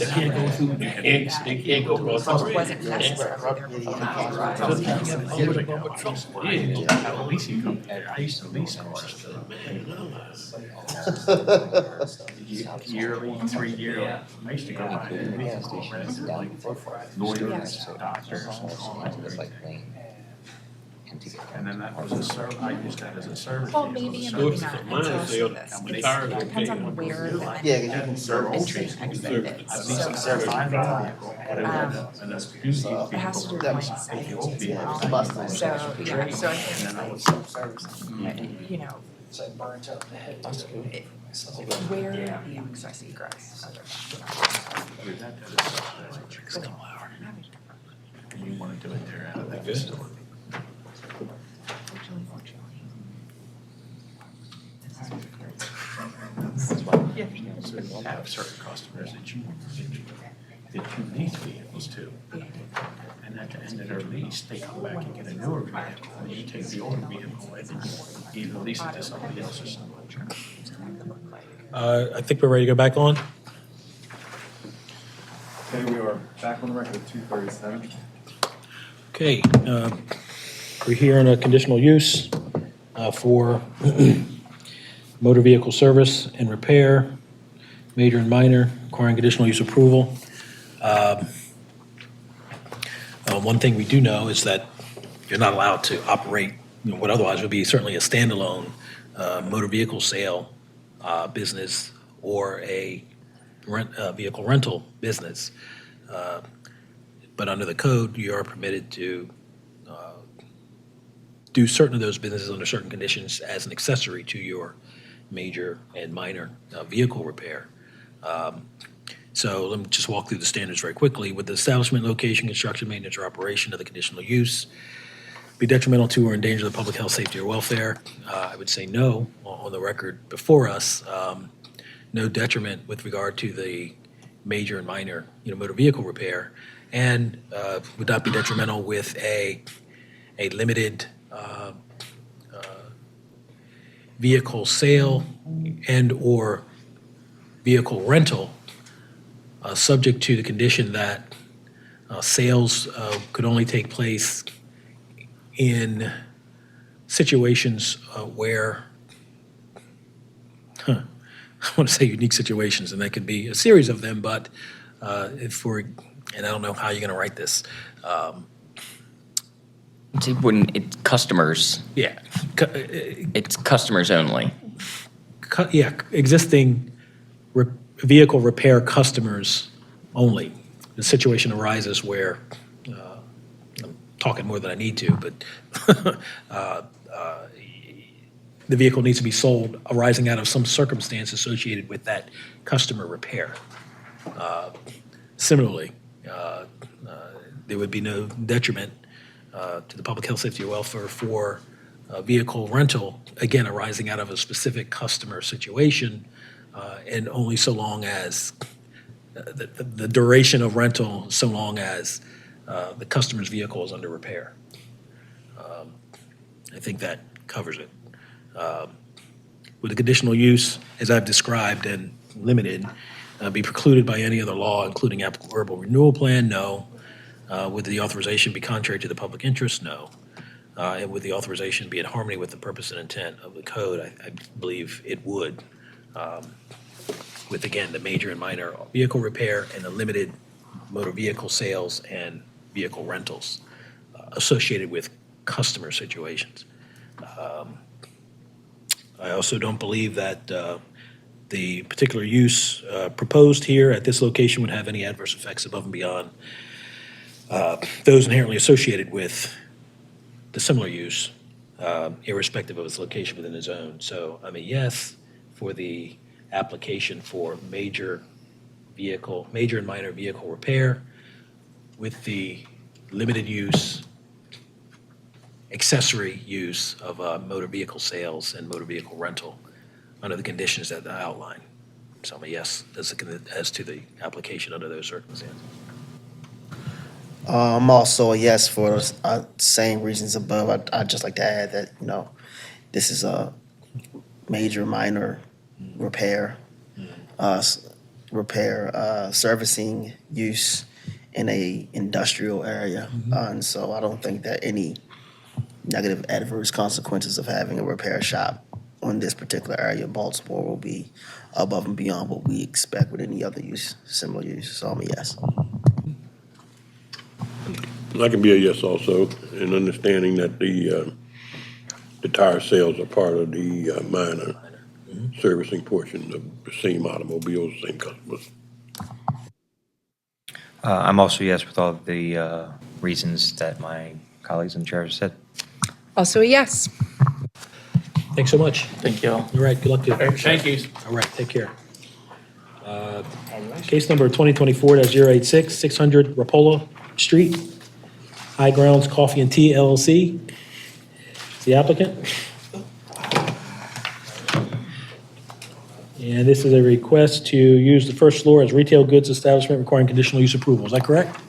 can't go through, they can't go across the It bridge. wasn't necessarily there before. I used to lease cars. Yearly, 3 year. I used to go by there, lawyers, doctors, and all that. And then that was a service, I used that as a service. Well, maybe and maybe not, and so I'll say this, How many it tires depends they on take. where the Yeah, 'cause you can serve entry and exit is, At so. least a service vehicle, and then use the It has to do with vehicle. mindset The old vehicle. as well. So, yeah, so I think, like, you know, It's like burnt out the head. Where, yeah, so I see grass. You want to do it there out of that facility. Have certain customers that you lease vehicles to. And at the end of their lease, they come back and get a newer vehicle, and you take the older vehicle and either lease it to somebody else or something. I think we're ready to go back on. Okay, we are back on the record at 2:37. Okay, we're here on a conditional use for motor vehicle service and repair, major and minor, requiring conditional use approval. One thing we do know is that you're not allowed to operate, what otherwise would be certainly a standalone motor vehicle sale business or a vehicle rental business. But under the code, you are permitted to do certain of those businesses under certain conditions as an accessory to your major and minor vehicle repair. So let me just walk through the standards very quickly. With the establishment, location, construction, maintenance, or operation of the conditional use be detrimental to or endanger the public health, safety, or welfare, I would say no on the record before us. No detriment with regard to the major and minor, motor vehicle repair, and would not be detrimental with a limited vehicle sale and or vehicle rental, subject to the condition that sales could only take place in situations where, I want to say unique situations, and that could be a series of them, but and I don't know how you're going to write this. It's customers. Yeah. It's customers only. Existing vehicle repair customers only. The situation arises where, I'm talking more than I need to, but the vehicle needs to be sold arising out of some circumstance associated with that customer repair. Similarly, there would be no detriment to the public health, safety, or welfare for vehicle rental, again, arising out of a specific customer situation, and only so long as the duration of rental, so long as the customer's vehicle is under repair. I think that covers it. With the conditional use, as I've described and limited, be precluded by any other law, including applicable renewal plan? No. Would the authorization be contrary to the public interest? No. And would the authorization be in harmony with the purpose and intent of the code? I believe it would. With, again, the major and minor vehicle repair and the limited motor vehicle sales and vehicle rentals associated with customer situations. I also don't believe that the particular use proposed here at this location would have any adverse effects above and beyond those inherently associated with the similar use, irrespective of its location within the zone. So, yes, for the application for major and minor vehicle repair with the limited use, accessory use of motor vehicle sales and motor vehicle rental under the conditions that I outlined. So I'm a yes as to the application under those circumstances. I'm also a yes for the same reasons above. I'd just like to add that, this is a major, minor repair, servicing use in a industrial area. And so I don't think that any negative adverse consequences of having a repair shop on this particular area of Baltimore will be above and beyond what we expect with any other use, similar use. So I'm a yes. I can be a yes also, in understanding that the tire sales are part of the minor servicing portion of the same automobiles, same customers. I'm also yes with all of the reasons that my colleagues in the chair said. Also a yes. Thanks so much. Thank you all. All right, good luck to you. Thank you. All right, take care. Case number 2024-086, 600 Rapola Street, High Grounds Coffee and Tea LLC. It's the applicant. And this is a request to use the first floor as retail goods establishment requiring conditional use approval. Is that correct?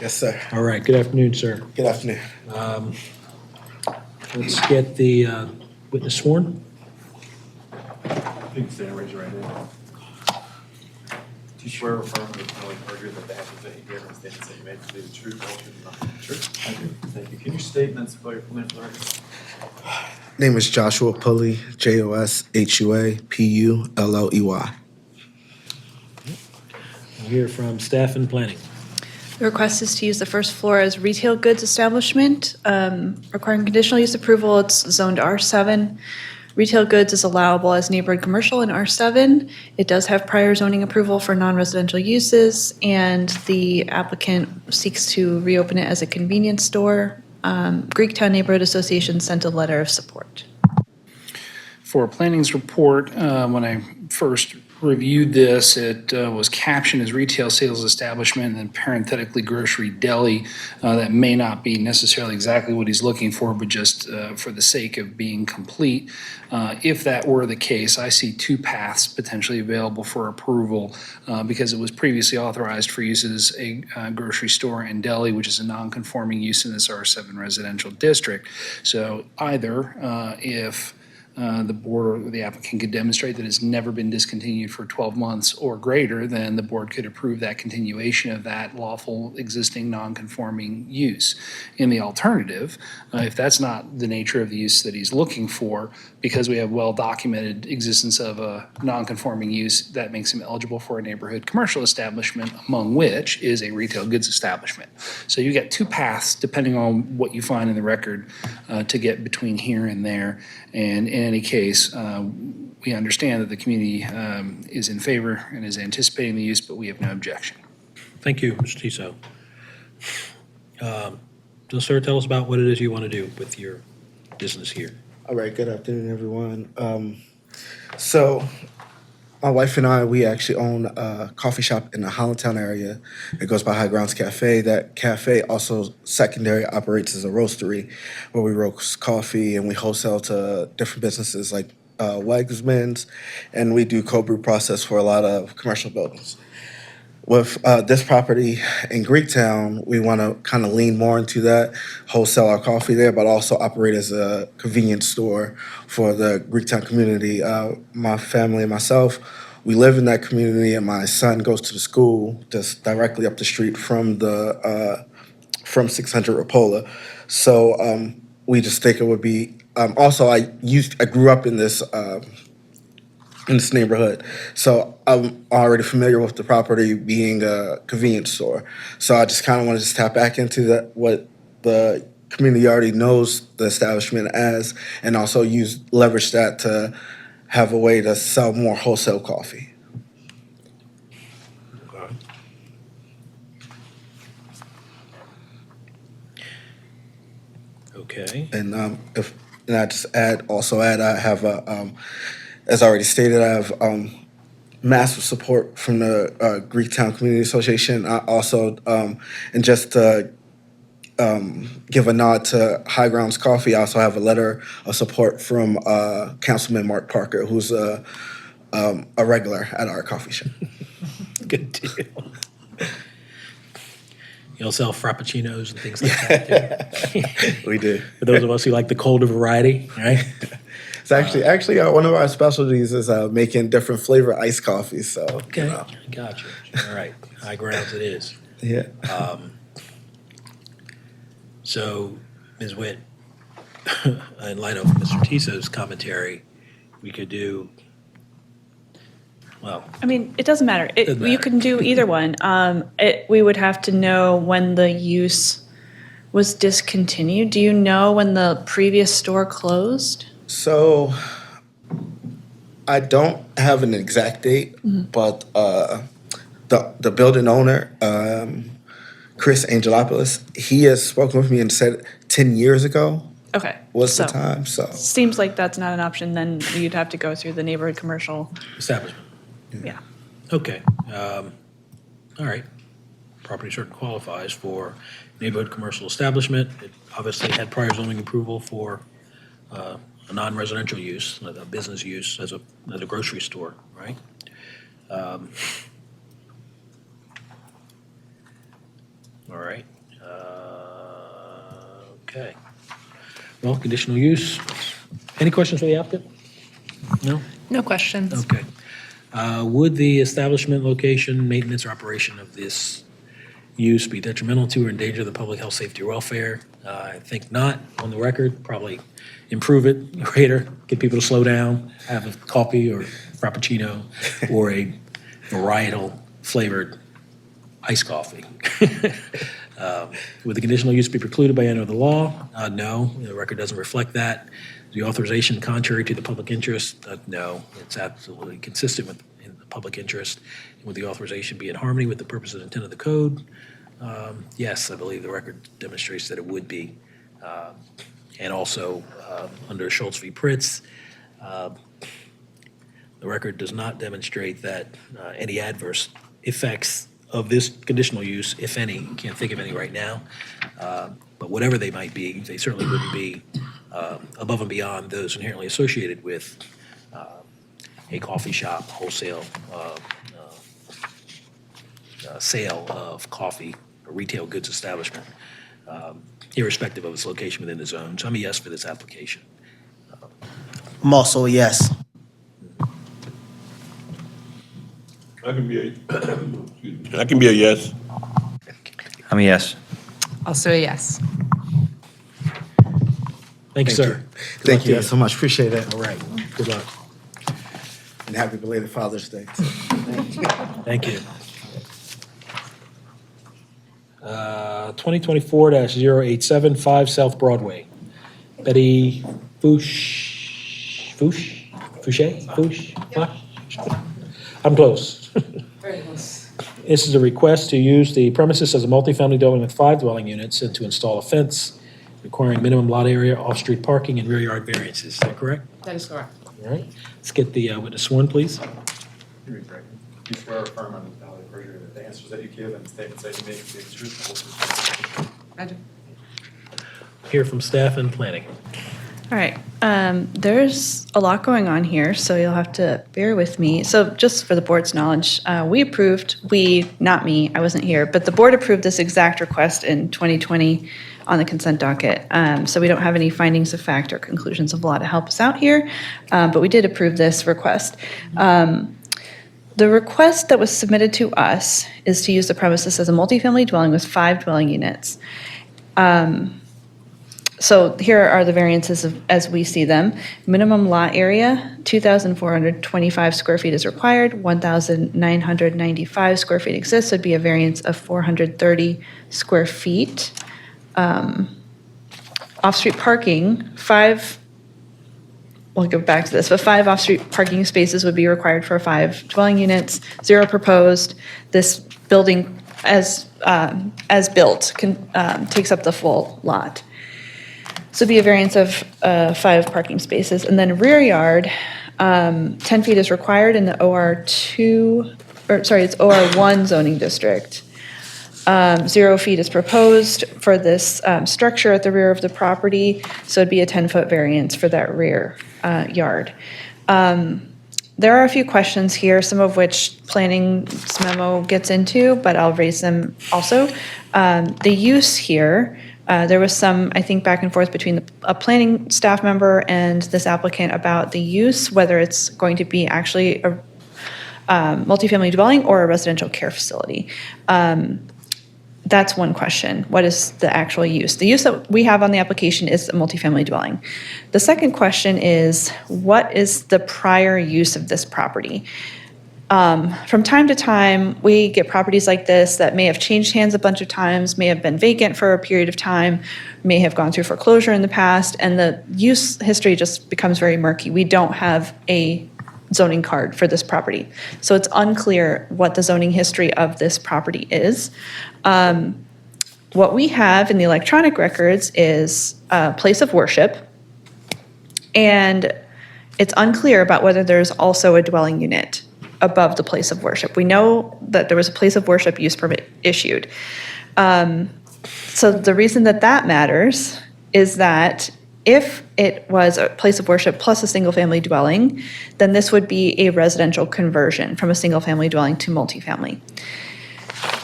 Yes, sir. All right, good afternoon, sir. Good afternoon. Let's get the witness sworn. Please stand, raise your right hand. Do you swear or affirm under penalty of perjury that the affidavit you give and the statements that you make will be the truth, the whole truth, and nothing but the truth? I do. Thank you. Can you state and spell your full name for the record? Name is Joshua Pulley, Joshua Pulley. We'll hear from staff and planning. The request is to use the first floor as retail goods establishment, requiring conditional use approval. It's zoned R7. Retail goods is allowable as neighborhood commercial in R7. It does have prior zoning approval for non-residential uses, and the applicant seeks to reopen it as a convenience store. Greektown Neighborhood Association sent a letter of support. For planning's report, when I first reviewed this, it was captioned as retail sales establishment and then parenthetically grocery deli. That may not be necessarily exactly what he's looking for, but just for the sake of being complete. If that were the case, I see two paths potentially available for approval because it was previously authorized for use as a grocery store and deli, which is a non-conforming use in this R7 residential district. So either if the board or the applicant could demonstrate that it's never been discontinued for 12 months or greater, then the board could approve that continuation of that lawful existing non-conforming use. In the alternative, if that's not the nature of the use that he's looking for, because we have well-documented existence of a non-conforming use, that makes him eligible for a neighborhood commercial establishment, among which is a retail goods establishment. So you get two paths, depending on what you find in the record, to get between here and there. And in any case, we understand that the community is in favor and is anticipating the use, but we have no objection. Thank you, Mr. Tiso. So, sir, tell us about what it is you want to do with your business here. All right, good afternoon, everyone. So my wife and I, we actually own a coffee shop in the Hollandtown area. It goes by High Grounds Cafe. That cafe also secondary operates as a roastery where we roast coffee and we wholesale to different businesses like Wegmans, and we do cold brew process for a lot of commercial buildings. With this property in Greektown, we want to kind of lean more into that, wholesale our coffee there, but also operate as a convenience store for the Greektown community. My family and myself, we live in that community, and my son goes to the school just directly up the street from the from 600 Rapola. So we just think it would be. Also, I grew up in this neighborhood. So I'm already familiar with the property being a convenience store. So I just kind of want to just tap back into that, what the community already knows the establishment as, and also leverage that to have a way to sell more wholesale coffee. Okay. And I just add, I have a, as already stated, I have massive support from the Greektown Community Association. I also, and just to give a nod to High Grounds Coffee, I also have a letter of support from Councilman Mark Parker, who's a regular at our coffee shop. Good deal. You'll sell frappuccinos and things like that, too. We do. For those of us who like the colder variety, right? It's actually one of our specialties is making different flavor iced coffees. So okay, gotcha. All right, High Grounds it is. Yeah. So, Ms. Witt, in light of Mr. Tiso's commentary, we could do. Well, I mean, it doesn't matter. Doesn't matter. You can do either one. We would have to know when the use was discontinued. Do you know when the previous store closed? So I don't have an exact date, but the building owner, Chris Angelopoulos, he has spoken with me and said 10 years ago. Okay. was the so time, so. Seems like that's not an option, then you'd have to go through the neighborhood commercial. Establishment. Yeah. Okay. All right. Property certain qualifies for neighborhood commercial establishment. It obviously had prior zoning approval for a non-residential use, like a business use as a grocery store, right? All right. Okay. Well, conditional use. Any questions for the applicant? No? No questions. Okay. Would the establishment, location, maintenance, or operation of this use be detrimental to or endanger the public health, safety, or welfare? I think not, on the record. Probably improve it greater, get people to slow down, have a coffee or frappuccino, or a varietal flavored iced coffee. Would the conditional use be precluded by any of the law? No, the record doesn't reflect that. The authorization contrary to the public interest? No, it's absolutely consistent with the public interest. Would the authorization be in harmony with the purpose and intent of the code? Yes, I believe the record demonstrates that it would be. And also, under Schultz v. Pritz, the record does not demonstrate that any adverse effects of this conditional use, if any, can't think of any right now, but whatever they might be, they certainly wouldn't be above and beyond those inherently associated with a coffee shop, wholesale sale of coffee, a retail goods establishment, irrespective of its location within the zone. So I'm a yes for this application. I'm also a yes. I can be a yes. I'm a yes. Also a yes. Thank you, sir. Thank you guys so much. Appreciate it. All right, good luck. And happy belated Father's Day. Thank you. 2024-0875 South Broadway. Betty Fouché? I'm close. Very close. This is a request to use the premises as a multifamily dwelling with 5 dwelling units and to install a fence requiring minimum lot area, off-street parking, and rear yard variances. Is that correct? That is correct. All right. Let's get the witness sworn, please. You swear or affirm on the ballot perjury that the answers that you give and the statements that you make will be the truth, the whole truth. I do. Hear from staff and planning. All right, there's a lot going on here, so you'll have to bear with me. So just for the board's knowledge, not me, I wasn't here, but the board approved this exact request in 2020 on the consent docket. So we don't have any findings of fact or conclusions of law to help us out here, but we did approve this request. The request that was submitted to us is to use the premises as a multifamily dwelling with 5 dwelling units. So here are the variances as we see them. Minimum lot area, 2,425 square feet is required, 1,995 square feet exists, would be a variance of 430 square feet. Off-street parking, we'll go back to this, but 5 off-street parking spaces would be required for 5 dwelling units, 0 proposed. This building as built takes up the full lot. So it'd be a variance of 5 parking spaces. And then rear yard, 10 feet is required in the it's OR1 zoning district. 0 feet is proposed for this structure at the rear of the property, so it'd be a 10-foot variance for that rear yard. There are a few questions here, some of which planning's memo gets into, but I'll raise them also. The use here, there was some, I think, back and forth between a planning staff member and this applicant about the use, whether it's going to be actually a multifamily dwelling or a residential care facility. That's one question. What is the actual use? The use that we have on the application is a multifamily dwelling. The second question is, what is the prior use of this property? From time to time, we get properties like this that may have changed hands a bunch of times, may have been vacant for a period of time, may have gone through foreclosure in the past, and the use history just becomes very murky. We don't have a zoning card for this property. So it's unclear what the zoning history of this property is. what we have in the electronic records is a place of worship, and it's unclear about whether there's also a dwelling unit above the place of worship. We know that there was a place of worship use permit issued. So the reason that that matters is that if it was a place of worship plus a single-family dwelling, then this would be a residential conversion from a single-family dwelling to multifamily.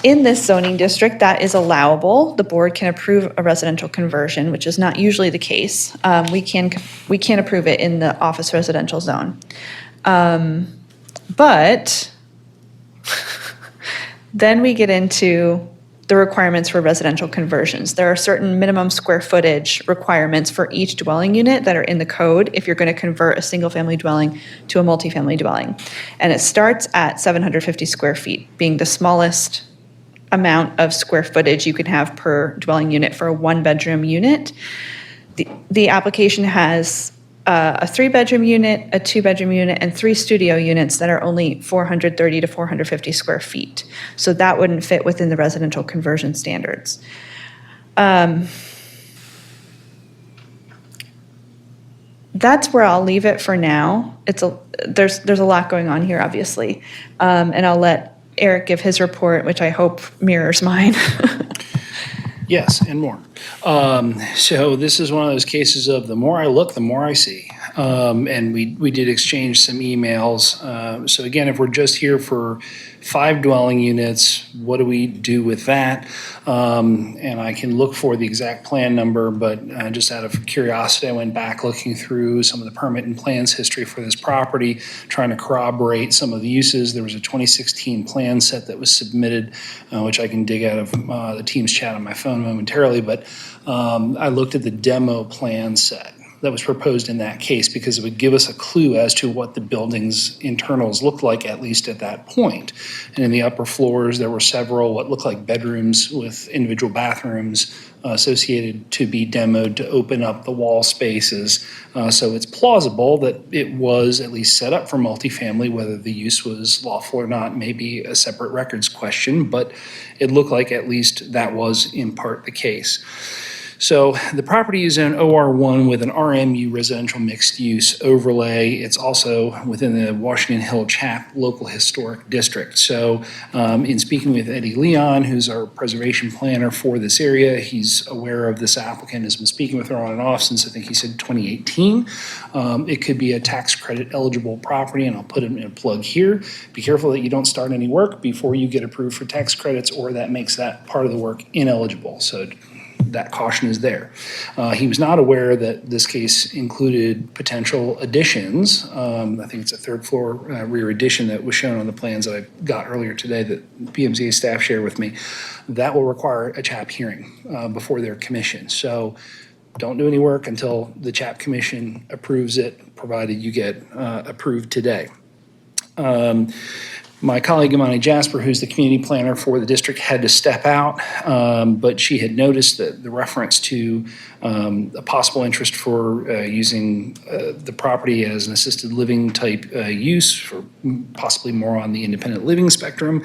In this zoning district, that is allowable. The board can approve a residential conversion, which is not usually the case. We can approve it in the office residential zone. But then we get into the requirements for residential conversions. There are certain minimum square footage requirements for each dwelling unit that are in the code if you're going to convert a single-family dwelling to a multifamily dwelling. And it starts at 750 square feet, being the smallest amount of square footage you can have per dwelling unit for a one-bedroom unit. The application has a 3-bedroom unit, a 2-bedroom unit, and 3 studio units that are only 430 to 450 square feet. So that wouldn't fit within the residential conversion standards. That's where I'll leave it for now. There's a lot going on here, obviously. And I'll let Eric give his report, which I hope mirrors mine. Yes, and more. So this is one of those cases of the more I look, the more I see. And we did exchange some emails. So again, if we're just here for 5 dwelling units, what do we do with that? And I can look for the exact plan number, but just out of curiosity, I went back looking through some of the permit and plans history for this property, trying to corroborate some of the uses. There was a 2016 plan set that was submitted, which I can dig out of the Teams chat on my phone momentarily, but I looked at the demo plan set that was proposed in that case because it would give us a clue as to what the building's internals looked like, at least at that point. And in the upper floors, there were several what looked like bedrooms with individual bathrooms associated to be demoed to open up the wall spaces. So it's plausible that it was at least set up for multifamily. Whether the use was lawful or not may be a separate records question, but it looked like at least that was in part the case. So the property is in OR1 with an RMU residential mixed use overlay. It's also within the Washington Hill CHAP local historic district. So in speaking with Eddie Leon, who's our preservation planner for this area, he's aware of this applicant, has been speaking with her on and off since I think he said 2018. It could be a tax credit eligible property, and I'll put in a plug here. Be careful that you don't start any work before you get approved for tax credits, or that makes that part of the work ineligible. So that caution is there. He was not aware that this case included potential additions. I think it's a 3rd floor rear addition that was shown on the plans that I got earlier today that PMZA staff shared with me. That will require a CHAP hearing before their commission. So don't do any work until the CHAP commission approves it, provided you get approved today. My colleague Imani Jasper, who's the community planner for the district, had to step out, but she had noticed that the reference to a possible interest for using the property as an assisted living type use, for possibly more on the independent living spectrum,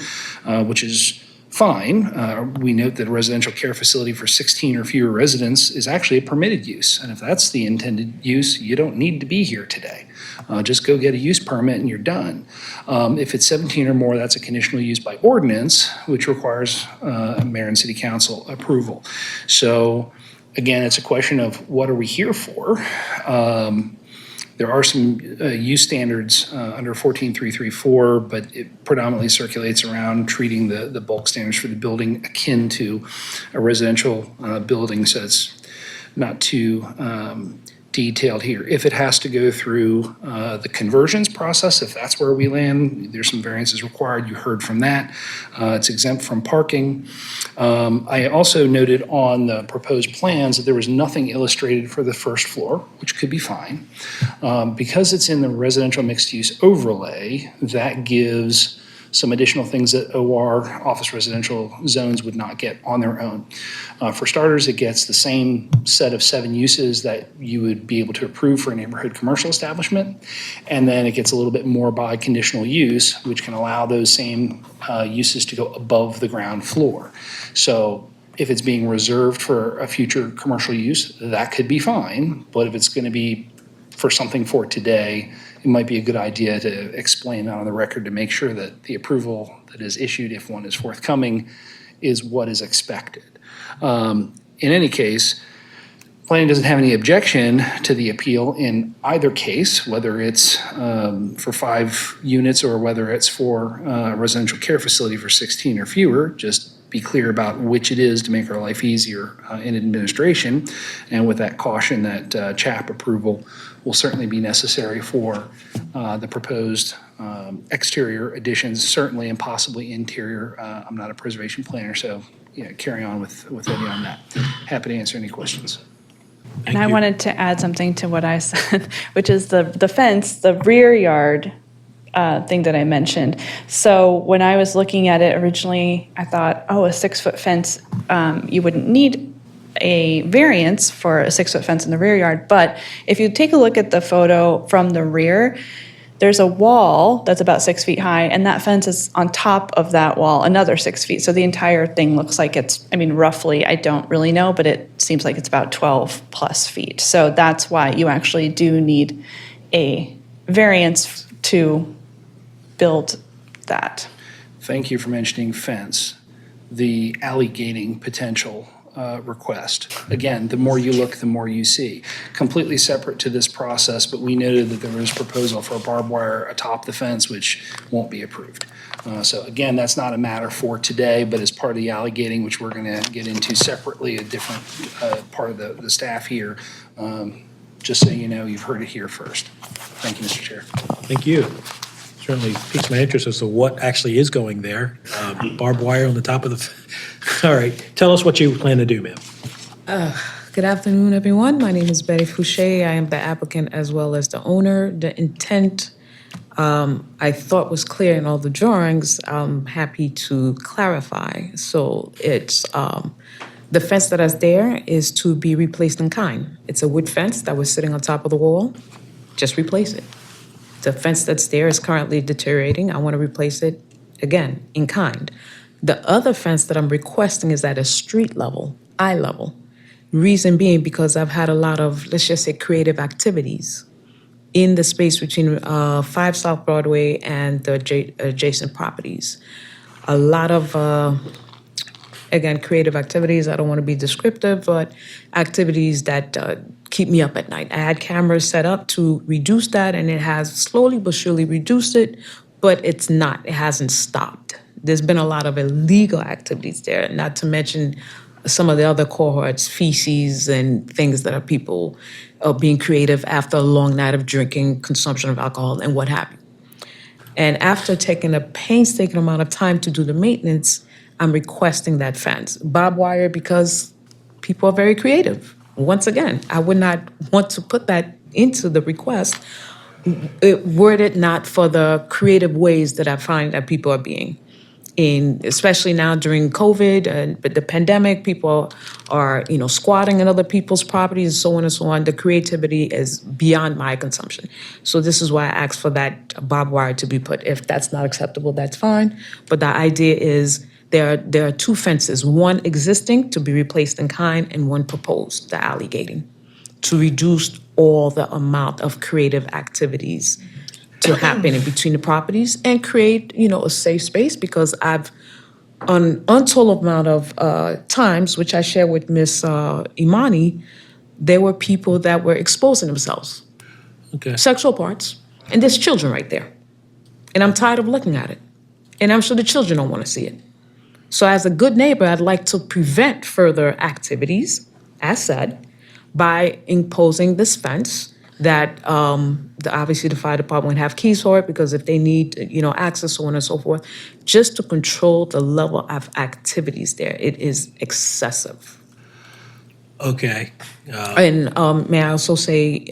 which is fine. We note that a residential care facility for 16 or fewer residents is actually a permitted use. And if that's the intended use, you don't need to be here today. Just go get a use permit and you're done. If it's 17 or more, that's a conditional use by ordinance, which requires mayor and city council approval. So again, it's a question of what are we here for? There are some use standards under 14334, but it predominantly circulates around treating the bulk standards for the building akin to a residential building, so it's not too detailed here. If it has to go through the conversions process, if that's where we land, there's some variances required. You heard from that. It's exempt from parking. I also noted on the proposed plans that there was nothing illustrated for the 1st floor, which could be fine. Because it's in the residential mixed use overlay, that gives some additional things that OR, office residential zones, would not get on their own. For starters, it gets the same set of 7 uses that you would be able to approve for a neighborhood commercial establishment. And then it gets a little bit more by conditional use, which can allow those same uses to go above the ground floor. So If it's being reserved for a future commercial use, that could be fine. But if it's going to be for something for today, it might be a good idea to explain that on the record to make sure that the approval that is issued, if one is forthcoming, is what is expected. In any case, planning doesn't have any objection to the appeal in either case, whether it's for 5 units or whether it's for a residential care facility for 16 or fewer. Just be clear about which it is to make our life easier in administration. And with that caution that CHAP approval will certainly be necessary for the proposed exterior additions, certainly, and possibly interior. I'm not a preservation planner, so carry on with Eddie on that. Happy to answer any questions. And I wanted to add something to what I said, which is the fence, the rear yard thing that I mentioned. So when I was looking at it originally, I thought, oh, a 6-foot fence, you wouldn't need a variance for a 6-foot fence in the rear yard. But if you take a look at the photo from the rear, there's a wall that's about 6 feet high, and that fence is on top of that wall, another 6 feet. So the entire thing looks like it's, I mean, roughly, I don't really know, but it seems like it's about 12 plus feet. So that's why you actually do need a variance to build that. Thank you for mentioning fence. The alley gating potential request. Again, the more you look, the more you see. Completely separate to this process, but we noted that there was proposal for barbed wire atop the fence, which won't be approved. So again, that's not a matter for today, but as part of the alley gating, which we're going to get into separately, a different part of the staff here. Just so you know, you've heard it here first. Thank you, Mr. Chair. Thank you. Certainly piques my interest as to what actually is going there. Barbed wire on the top of the, all right. Tell us what you plan to do, ma'am. Good afternoon, everyone. My name is Betty Fouché. I am the applicant as well as the owner. The intent I thought was clear in all the drawings. I'm happy to clarify. So it's the fence that is there is to be replaced in kind. It's a wood fence that was sitting on top of the wall. Just replace it. The fence that's there is currently deteriorating. I want to replace it, again, in kind. The other fence that I'm requesting is at a street level, eye level. Reason being because I've had a lot of, let's just say, creative activities in the space between 5 South Broadway and the adjacent properties. A lot of, again, creative activities. I don't want to be descriptive, but activities that keep me up at night. I had cameras set up to reduce that, and it has slowly but surely reduced it, but it's not. It hasn't stopped. There's been a lot of illegal activities there, not to mention some of the other cohorts, feces and things that are people being creative after a long night of drinking, consumption of alcohol, and what have you. And after taking a painstaking amount of time to do the maintenance, I'm requesting that fence. Barbed wire because people are very creative. Once again, I would not want to put that into the request were it not for the creative ways that I find that people are being in, especially now during COVID and the pandemic, people are, squatting in other people's properties and so on and so on. The creativity is beyond my consumption. So this is why I asked for that barbed wire to be put. If that's not acceptable, that's fine. But the idea is there are 2 fences, one existing to be replaced in kind and one proposed, the alley gating, to reduce all the amount of creative activities to happen in between the properties and create, a safe space, because I've an untold amount of times, which I share with Ms. Imani, there were people that were exposing themselves. Okay. Sexual parts, and there's children right there. And I'm tired of looking at it. And I'm sure the children don't want to see it. So as a good neighbor, I'd like to prevent further activities, as said, by imposing this fence that obviously the fire department would have keys for it, because if they need, access, so on and so forth, just to control the level of activities there. It is excessive. Okay. And may I also say,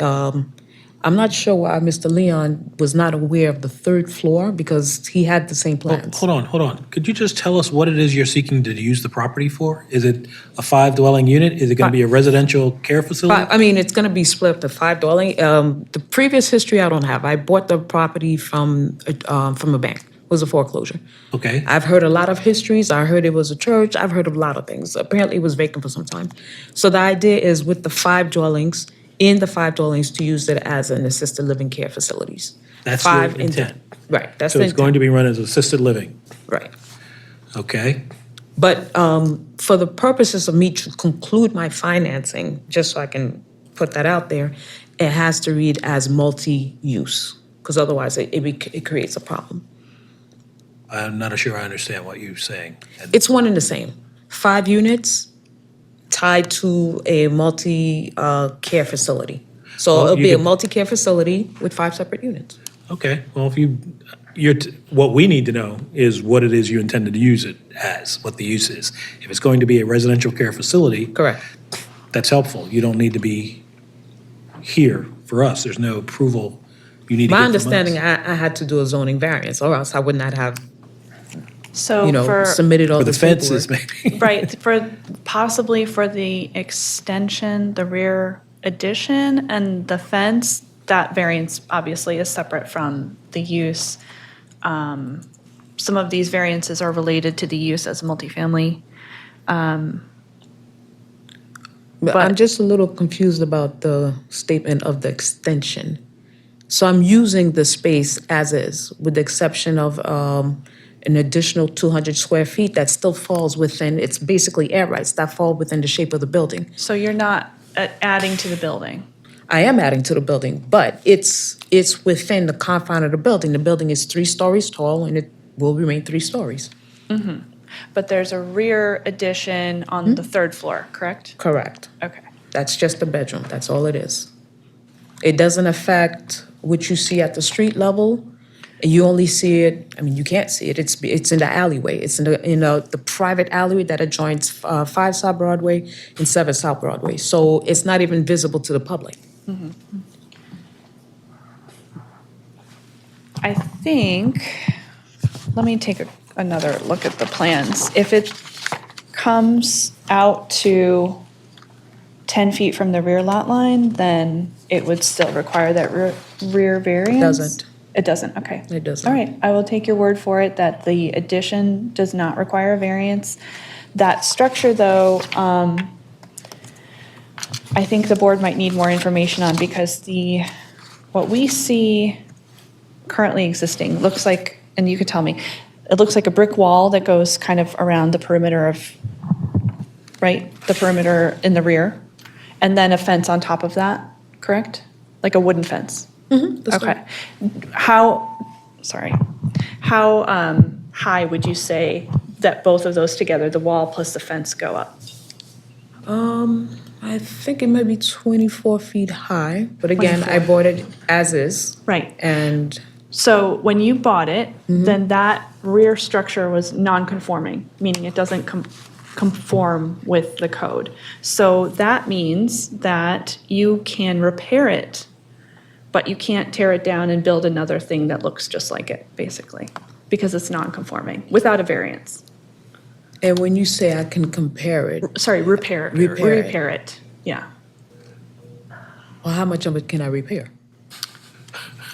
I'm not sure why Mr. Leon was not aware of the 3rd floor, because he had the same plans. Hold on. Could you just tell us what it is you're seeking to use the property for? Is it a 5-dwelling unit? Is it going to be a residential care facility? It's going to be split up to 5 dwelling. The previous history I don't have. I bought the property from a bank was a foreclosure. Okay. I've heard a lot of histories. I heard it was a church. I've heard of a lot of things. Apparently, it was vacant for some time. So the idea is with the 5 dwellings, to use it as an assisted living care facilities. That's your 5 intent. Right, that's So the it's going intent. to be run as assisted living. Right. Okay. But for the purposes of me to conclude my financing, just so I can put that out there, it has to read as multi-use, because otherwise it creates a problem. I'm not sure I understand what you're saying. It's one and the same. 5 units tied to a multi-care facility. So Well, it'll you be a could- multi-care facility with 5 separate units. Okay, well, what we need to know is what it is you intended to use it as, what the use is. If it's going to be a residential care facility. Correct. That's helpful. You don't need to be here for us. There's no approval you need to get My from us. understanding, I had to do a zoning variance, or else I would not have, So submitted all For the this fences, paperwork. maybe. Right, possibly for the extension, the rear addition and the fence, that variance obviously is separate from the use. Some of these variances are related to the use as multifamily. But I'm just a little confused about the statement of the extension. So I'm using the space as is, with the exception of an additional 200 square feet that still falls within, it's basically air rights that fall within the shape of the building. So you're not adding to the building? I am adding to the building, but it's within the confine of the building. The building is 3 stories tall, and it will remain 3 stories. But there's a rear addition on the 3rd floor, correct? Correct. Okay. That's just a bedroom, that's all it is. It doesn't affect what you see at the street level. You only see it, you can't see it, it's in the alleyway. It's in the private alleyway that adjoins 5 South Broadway and 7 South Broadway. So it's not even visible to the public. I think, let me take another look at the plans. If it comes out to 10 feet from the rear lot line, then it would still require that rear variance? Doesn't. It doesn't, okay. It doesn't. All right, I will take your word for it that the addition does not require a variance. That structure, though, I think the board might need more information on, because what we see currently existing looks like, and you could tell me, it looks like a brick wall that goes kind of around the perimeter of, right, the perimeter in the rear, and then a fence on top of that, correct? Like a wooden fence? That's Okay. How high would you say that both of those together, the wall plus the fence, go up? I think it might be 24 feet high, but again, I 24. bought it as is. Right. And So when you bought it, then that rear structure was non-conforming, meaning it doesn't conform with the code. So that means that you can repair it, but you can't tear it down and build another thing that looks just like it, basically, because it's non-conforming, without a variance. And when you say I can compare it, Sorry, repair it. Repair it. Repair it, yeah. well, how much of it can I repair?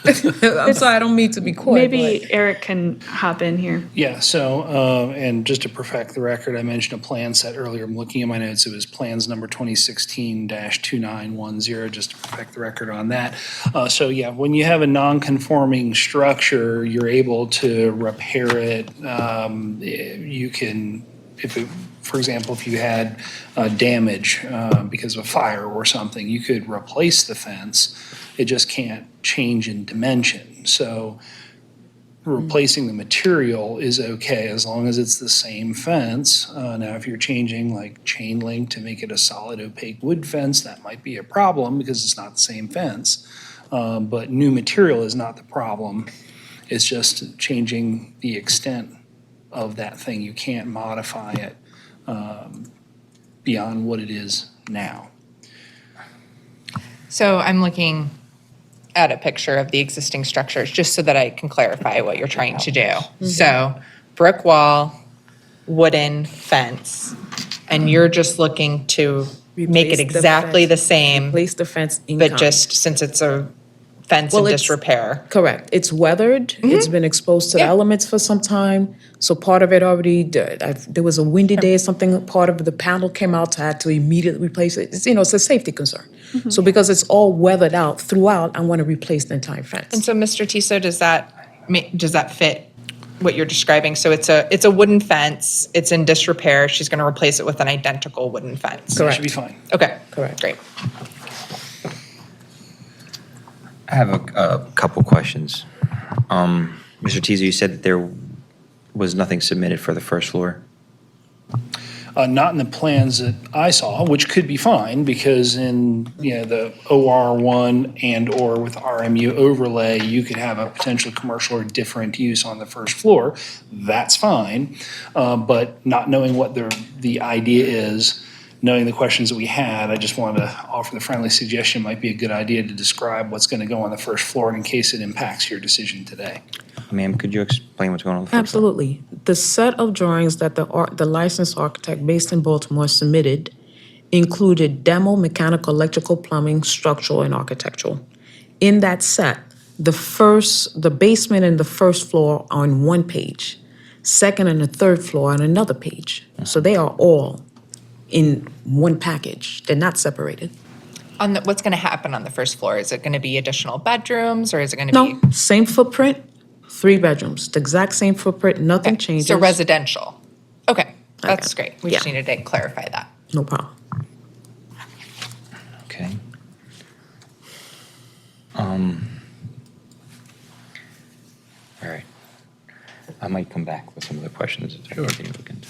I'm sorry, I don't mean to be coy. Maybe Eric can hop in here. Yeah, so, and just to perfect the record, I mentioned a plan set earlier. I'm looking at my notes. It was plans number 2016-2910, just to perfect the record on that. So yeah, when you have a non-conforming structure, you're able to repair it. You can, for example, if you had damage because of a fire or something, you could replace the fence. It just can't change in dimension. So replacing the material is okay as long as it's the same fence. Now, if you're changing like chain link to make it a solid opaque wood fence, that might be a problem because it's not the same fence. But new material is not the problem. It's just changing the extent of that thing. You can't modify it beyond what it is now. So I'm looking at a picture of the existing structures, just so that I can clarify what you're trying to do. So brick wall, wooden fence, and you're just looking to make it Replace the exactly fence. the same, Replace the fence in but kind. just since it's a fence Well, in it's- disrepair. Correct. It's weathered. It's been exposed to the Yeah. elements for some time. So part of it already, there was a windy day or something, part of the panel came out, so I had to immediately replace it. It's, it's a safety concern. So because it's all weathered out throughout, I want to replace the entire fence. And so, Mr. Tiso, does that fit what you're describing? So it's a wooden fence, it's in disrepair, she's gonna replace it with an identical wooden fence. That should be fine. Okay. Correct. Great. I have a couple questions. Mr. Teaser, you said that there was nothing submitted for the first floor? Not in the plans that I saw, which could be fine, because in, the OR1 and/or with RMU overlay, you could have a potential commercial or different use on the first floor. That's fine. But not knowing what the idea is, knowing the questions that we had, I just wanted to offer the friendly suggestion might be a good idea to describe what's going to go on the first floor in case it impacts your decision today. Ma'am, could you explain what's going on? First? Absolutely. The set of drawings that the licensed architect based in Baltimore submitted included demo, mechanical, electrical, plumbing, structural, and architectural. In that set, the basement and the first floor are on one page, second and the third floor on another page. So they are all in one package. They're not separated. What's gonna happen on the first floor? Is it gonna be additional bedrooms, or is it gonna be? No, same footprint, 3 bedrooms, the exact same footprint, nothing changes. So residential? Okay, that's Okay. great. We just Yeah. needed to clarify that. No problem. Okay. All right. I might come back with some of the questions if there's anything we can.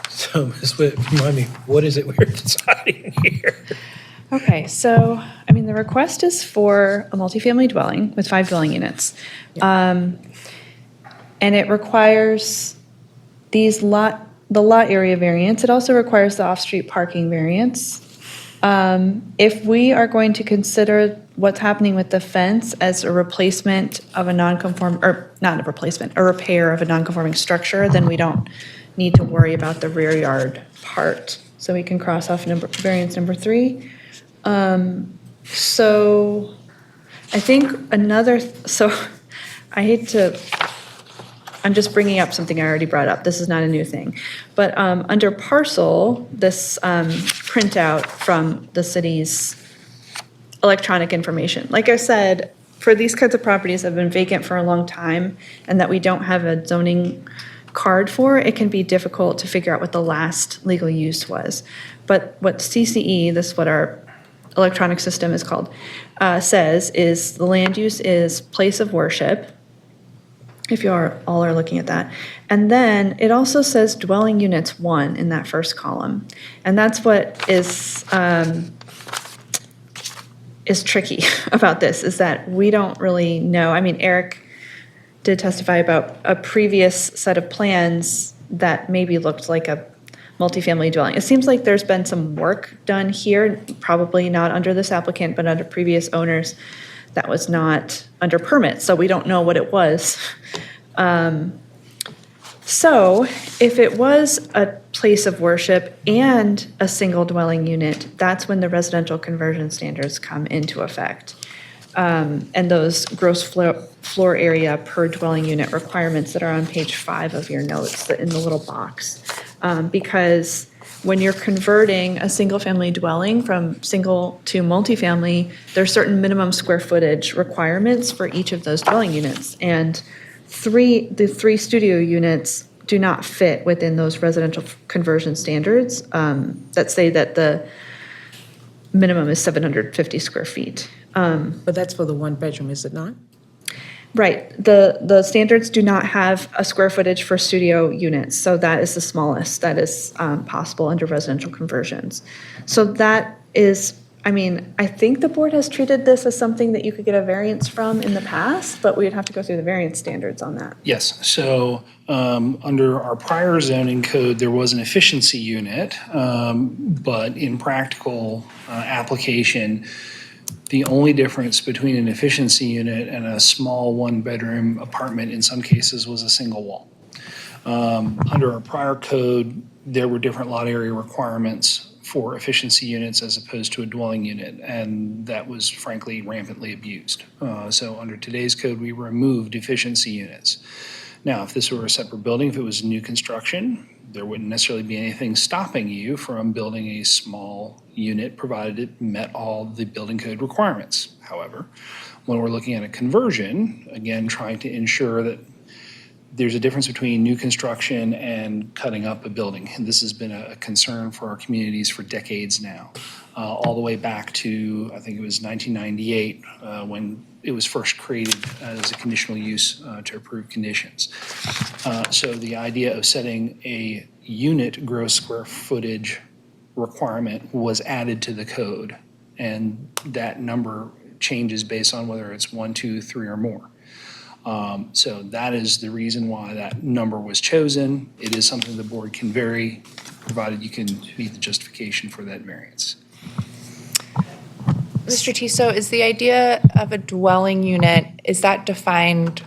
So, Ms. Witt, remind me, what is it we're deciding here? Okay, so, the request is for a multifamily dwelling with 5 dwelling units. And it requires the lot area variance. It also requires the off-street parking variance. If we are going to consider what's happening with the fence as a replacement of a a repair of a non-conforming structure, then we don't need to worry about the rear yard part. So we can cross off variance number 3. So I think I'm just bringing up something I already brought up. This is not a new thing. But under parcel, this printout from the city's electronic information. Like I said, for these kinds of properties that have been vacant for a long time and that we don't have a zoning card for, it can be difficult to figure out what the last legal use was. But what CCE, this is what our electronic system is called, says is the land use is place of worship, if you all are looking at that. And then it also says dwelling units 1 in that first column. And that's what is tricky about this, is that we don't really know. Eric did testify about a previous set of plans that maybe looked like a multifamily dwelling. It seems like there's been some work done here, probably not under this applicant, but under previous owners, that was not under permit, so we don't know what it was. So if it was a place of worship and a single dwelling unit, that's when the residential conversion standards come into effect. And those gross floor area per dwelling unit requirements that are on page 5 of your notes, in the little box. Because when you're converting a single-family dwelling from single to multifamily, there's certain minimum square footage requirements for each of those dwelling units. And the 3 studio units do not fit within those residential conversion standards that say that the minimum is 750 square feet. But that's for the 1 bedroom, is it not? Right. The standards do not have a square footage for studio units, so that is the smallest that is possible under residential conversions. So that is, I think the board has treated this as something that you could get a variance from in the past, but we would have to go through the variance standards on that. Yes, so under our prior zoning code, there was an efficiency unit, but in practical application, the only difference between an efficiency unit and a small 1-bedroom apartment in some cases was a single wall. Under our prior code, there were different lot area requirements for efficiency units as opposed to a dwelling unit, and that was frankly rampantly abused. So under today's code, we removed efficiency units. Now, if this were a separate building, if it was new construction, there wouldn't necessarily be anything stopping you from building a small unit, provided it met all the building code requirements. However, when we're looking at a conversion, again, trying to ensure that there's a difference between new construction and cutting up a building. And this has been a concern for our communities for decades now, all the way back to, I think it was 1998, when it was first created as a conditional use to approve conditions. So the idea of setting a unit gross square footage requirement was added to the code. And that number changes based on whether it's 1, 2, 3, or more. So that is the reason why that number was chosen. It is something the board can vary, provided you can meet the justification for that variance. Mr. Tiso, is the idea of a dwelling unit, is that defined,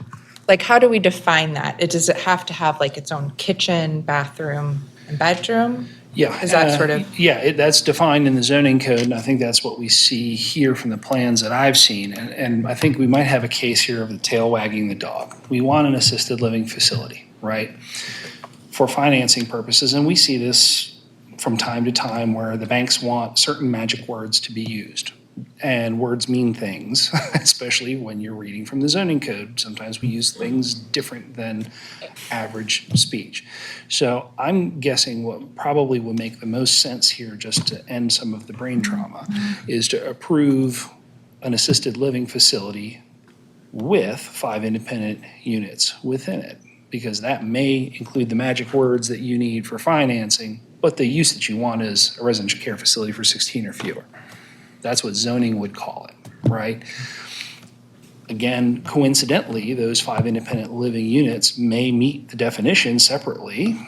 like, how do we define that? Does it have to have like its own kitchen, bathroom, and bedroom? Yeah. Is that sort of? Yeah, that's defined in the zoning code, and I think that's what we see here from the plans that I've seen. And I think we might have a case here of the tail wagging the dog. We want an assisted living facility, right? For financing purposes, and we see this from time to time where the banks want certain magic words to be used. And words mean things, especially when you're reading from the zoning code. Sometimes we use things different than average speech. So I'm guessing what probably will make the most sense here, just to end some of the brain trauma, is to approve an assisted living facility with 5 independent units within it, because that may include the magic words that you need for financing, but the use that you want is a residential care facility for 16 or fewer. That's what zoning would call it, right? Again, coincidentally, those 5 independent living units may meet the definition separately.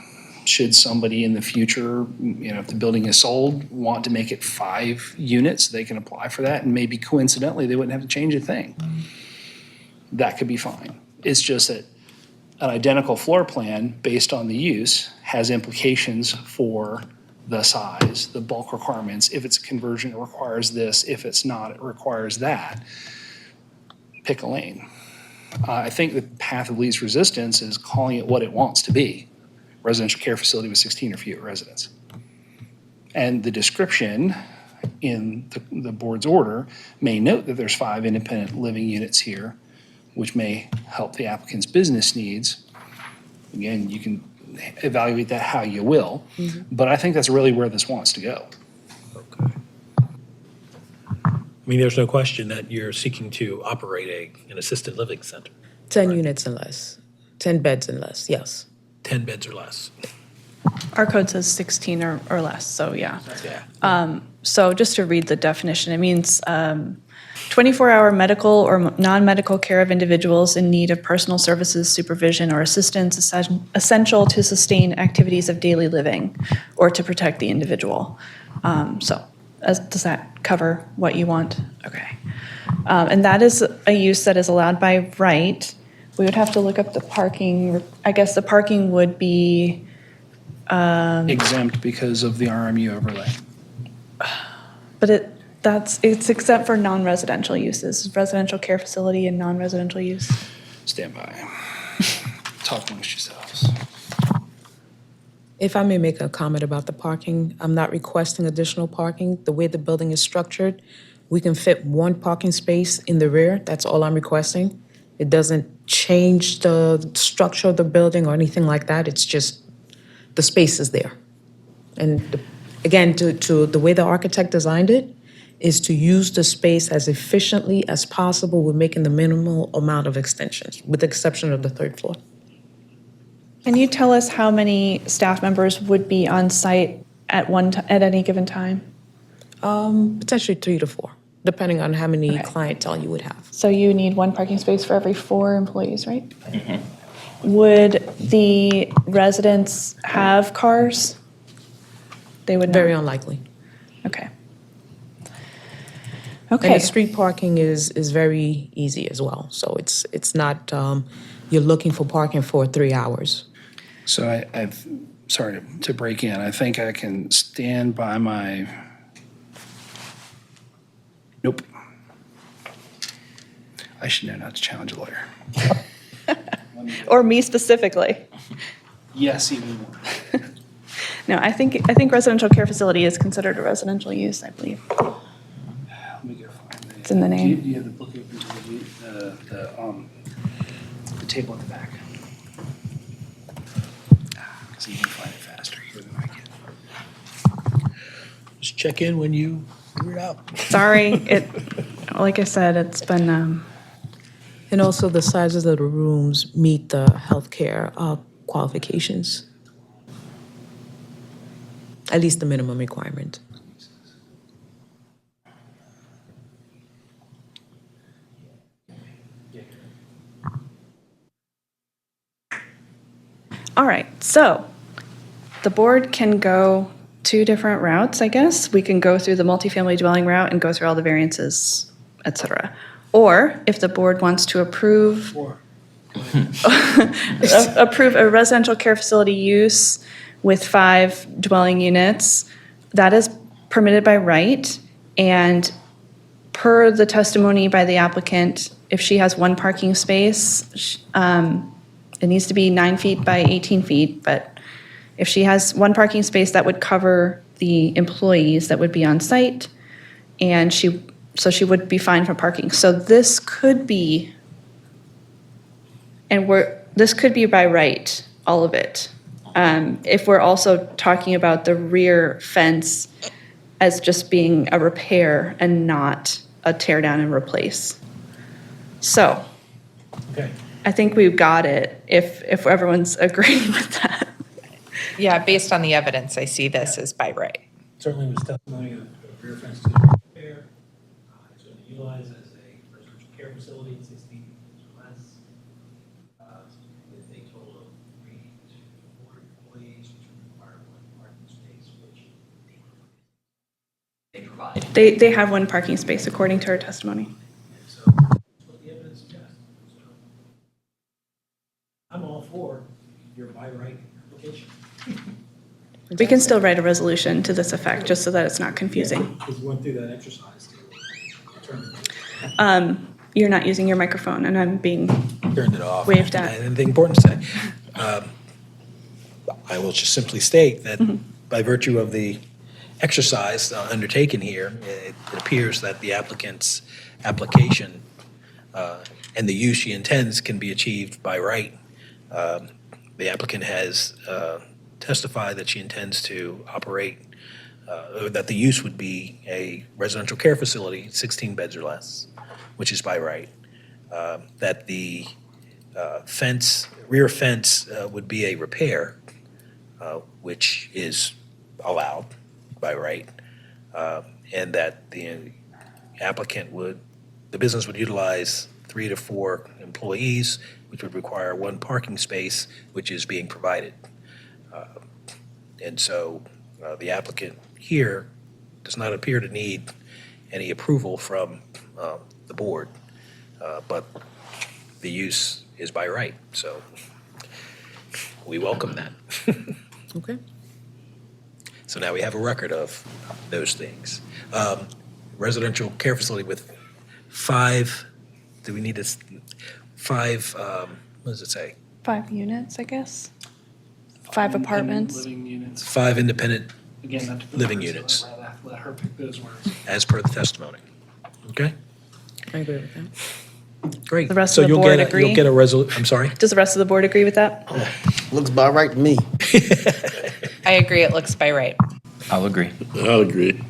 Should somebody in the future, if the building is sold, want to make it 5 units, they can apply for that, and maybe coincidentally, they wouldn't have to change a thing. That could be fine. It's just that an identical floor plan based on the use has implications for the size, the bulk requirements. If it's a conversion, it requires this. If it's not, it requires that. Pick a lane. I think the path of least resistance is calling it what it wants to be. Residential care facility with 16 or fewer residents. And the description in the board's order may note that there's 5 independent living units here, which may help the applicant's business needs. Again, you can evaluate that how you will, but I think that's really where this wants to go. I mean, there's no question that you're seeking to operate an assisted living center. 10 units and less, 10 beds and less, yes. 10 beds or less. Our code says 16 or less, so yeah. Yeah. So just to read the definition, it means 24-hour medical or non-medical care of individuals in need of personal services, supervision, or assistance essential to sustain activities of daily living or to protect the individual. Does that cover what you want? Okay. And that is a use that is allowed by right. We would have to look up the parking. I guess the parking would be exempt because of the RMU overlay. But it's exempt for non-residential uses, residential care facility and non-residential use. Stand by. Talk amongst yourselves. If I may make a comment about the parking, I'm not requesting additional parking. The way the building is structured, we can fit 1 parking space in the rear. That's all I'm requesting. It doesn't change the structure of the building or anything like that. It's just the space is there. And again, to the way the architect designed it, is to use the space as efficiently as possible with making the minimal amount of extensions, with the exception of the 3rd floor. Can you tell us how many staff members would be on site at any given time? Potentially 3 to 4, depending on how many clientele you would have. So you need 1 parking space for every 4 employees, right? Would the residents have cars? They would not. Very unlikely. Okay. And the street parking is very easy as well. So it's not, you're looking for parking for 3 hours. So I've sorry to break in. I think I can stand by my, nope. I should know not to challenge a lawyer. Or me specifically. Yes, even more. No, I think residential care facility is considered a residential use, I believe. Let me go find it. It's in the name. Do you have the book open to the table at the back? Because you can find it faster here than I can. Just check in when you figure it out. Sorry, like I said, it's been, And also the sizes of the rooms meet the healthcare qualifications. At least the minimum requirement. all right, so the board can go two different routes, I guess. We can go through the multifamily dwelling route and go through all the variances, et cetera. Or if the board wants to approve approve a residential care facility use with 5 dwelling units, that is permitted by right. And per the testimony by the applicant, if she has 1 parking space, it needs to be 9 feet by 18 feet, but if she has 1 parking space, that would cover the employees that would be on site, and she would be fine for parking. So this could be, this could be by right, all of it. If we're also talking about the rear fence as just being a repair and not a tear down and replace. So, Okay. I think we've got it, if everyone's agreeing with that. Yeah, based on the evidence, I see this as by right. Certainly was testimony of rear fence to repair. It's going to be utilized as a residential care facility, 16 or less. With a total of 3 to 4 employees, which would require 1 parking space, which They provide. They have 1 parking space, according to her testimony. and so that's what the evidence suggests. So I'm all for your by right application. We can still write a resolution to this effect, just so that it's not confusing. Because we went through that exercise to determine. You're not using your microphone, and I'm being Turned it off. waved at. And the important to say, I will just simply state that by virtue of the exercise undertaken here, it appears that the applicant's application and the use she intends can be achieved by right. The applicant has testified that she intends to operate, or that the use would be a residential care facility, 16 beds or less, which is by right. That the rear fence would be a repair, which is allowed by right, and that the business would utilize 3 to 4 employees, which would require 1 parking space, which is being provided. And so the applicant here does not appear to need any approval from the board, but the use is by right. So we welcome that. Okay. So now we have a record of those things. Residential care facility with 5, do we need this, 5, what does it say? 5 units, I guess. 5 apartments. Living units. 5 independent Again, not to put living words, units, let her pick those words. as per the testimony. Okay? I agree with that. Great. The rest So of the you'll board get agree? You'll get a I'm sorry? Does the rest of the board agree with that? Looks about right to me. I agree, it looks by right. I'll agree. I'll agree.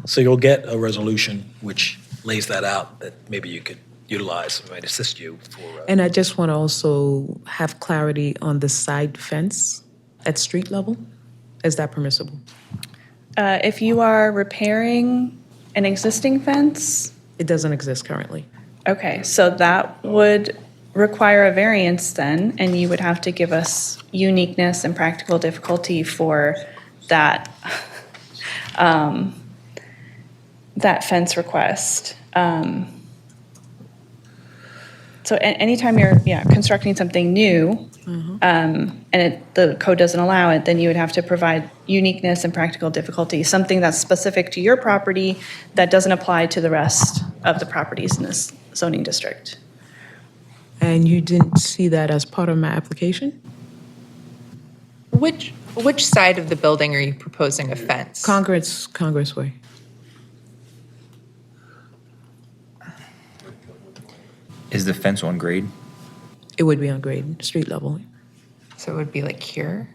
So you'll get a resolution which lays that out, that maybe you could utilize, might assist you for. And I just want to also have clarity on the side fence at street level. Is that permissible? If you are repairing an existing fence, It doesn't exist currently. okay, so that would require a variance then, and you would have to give us uniqueness and practical difficulty for that, that fence request. So anytime you're, constructing something new, and the code doesn't allow it, then you would have to provide uniqueness and practical difficulty, something that's specific to your property that doesn't apply to the rest of the properties in this zoning district. And you didn't see that as part of my application? Which side of the building are you proposing a fence? Congress Way. Is the fence on grade? It would be on grade, street level. So it would be like here?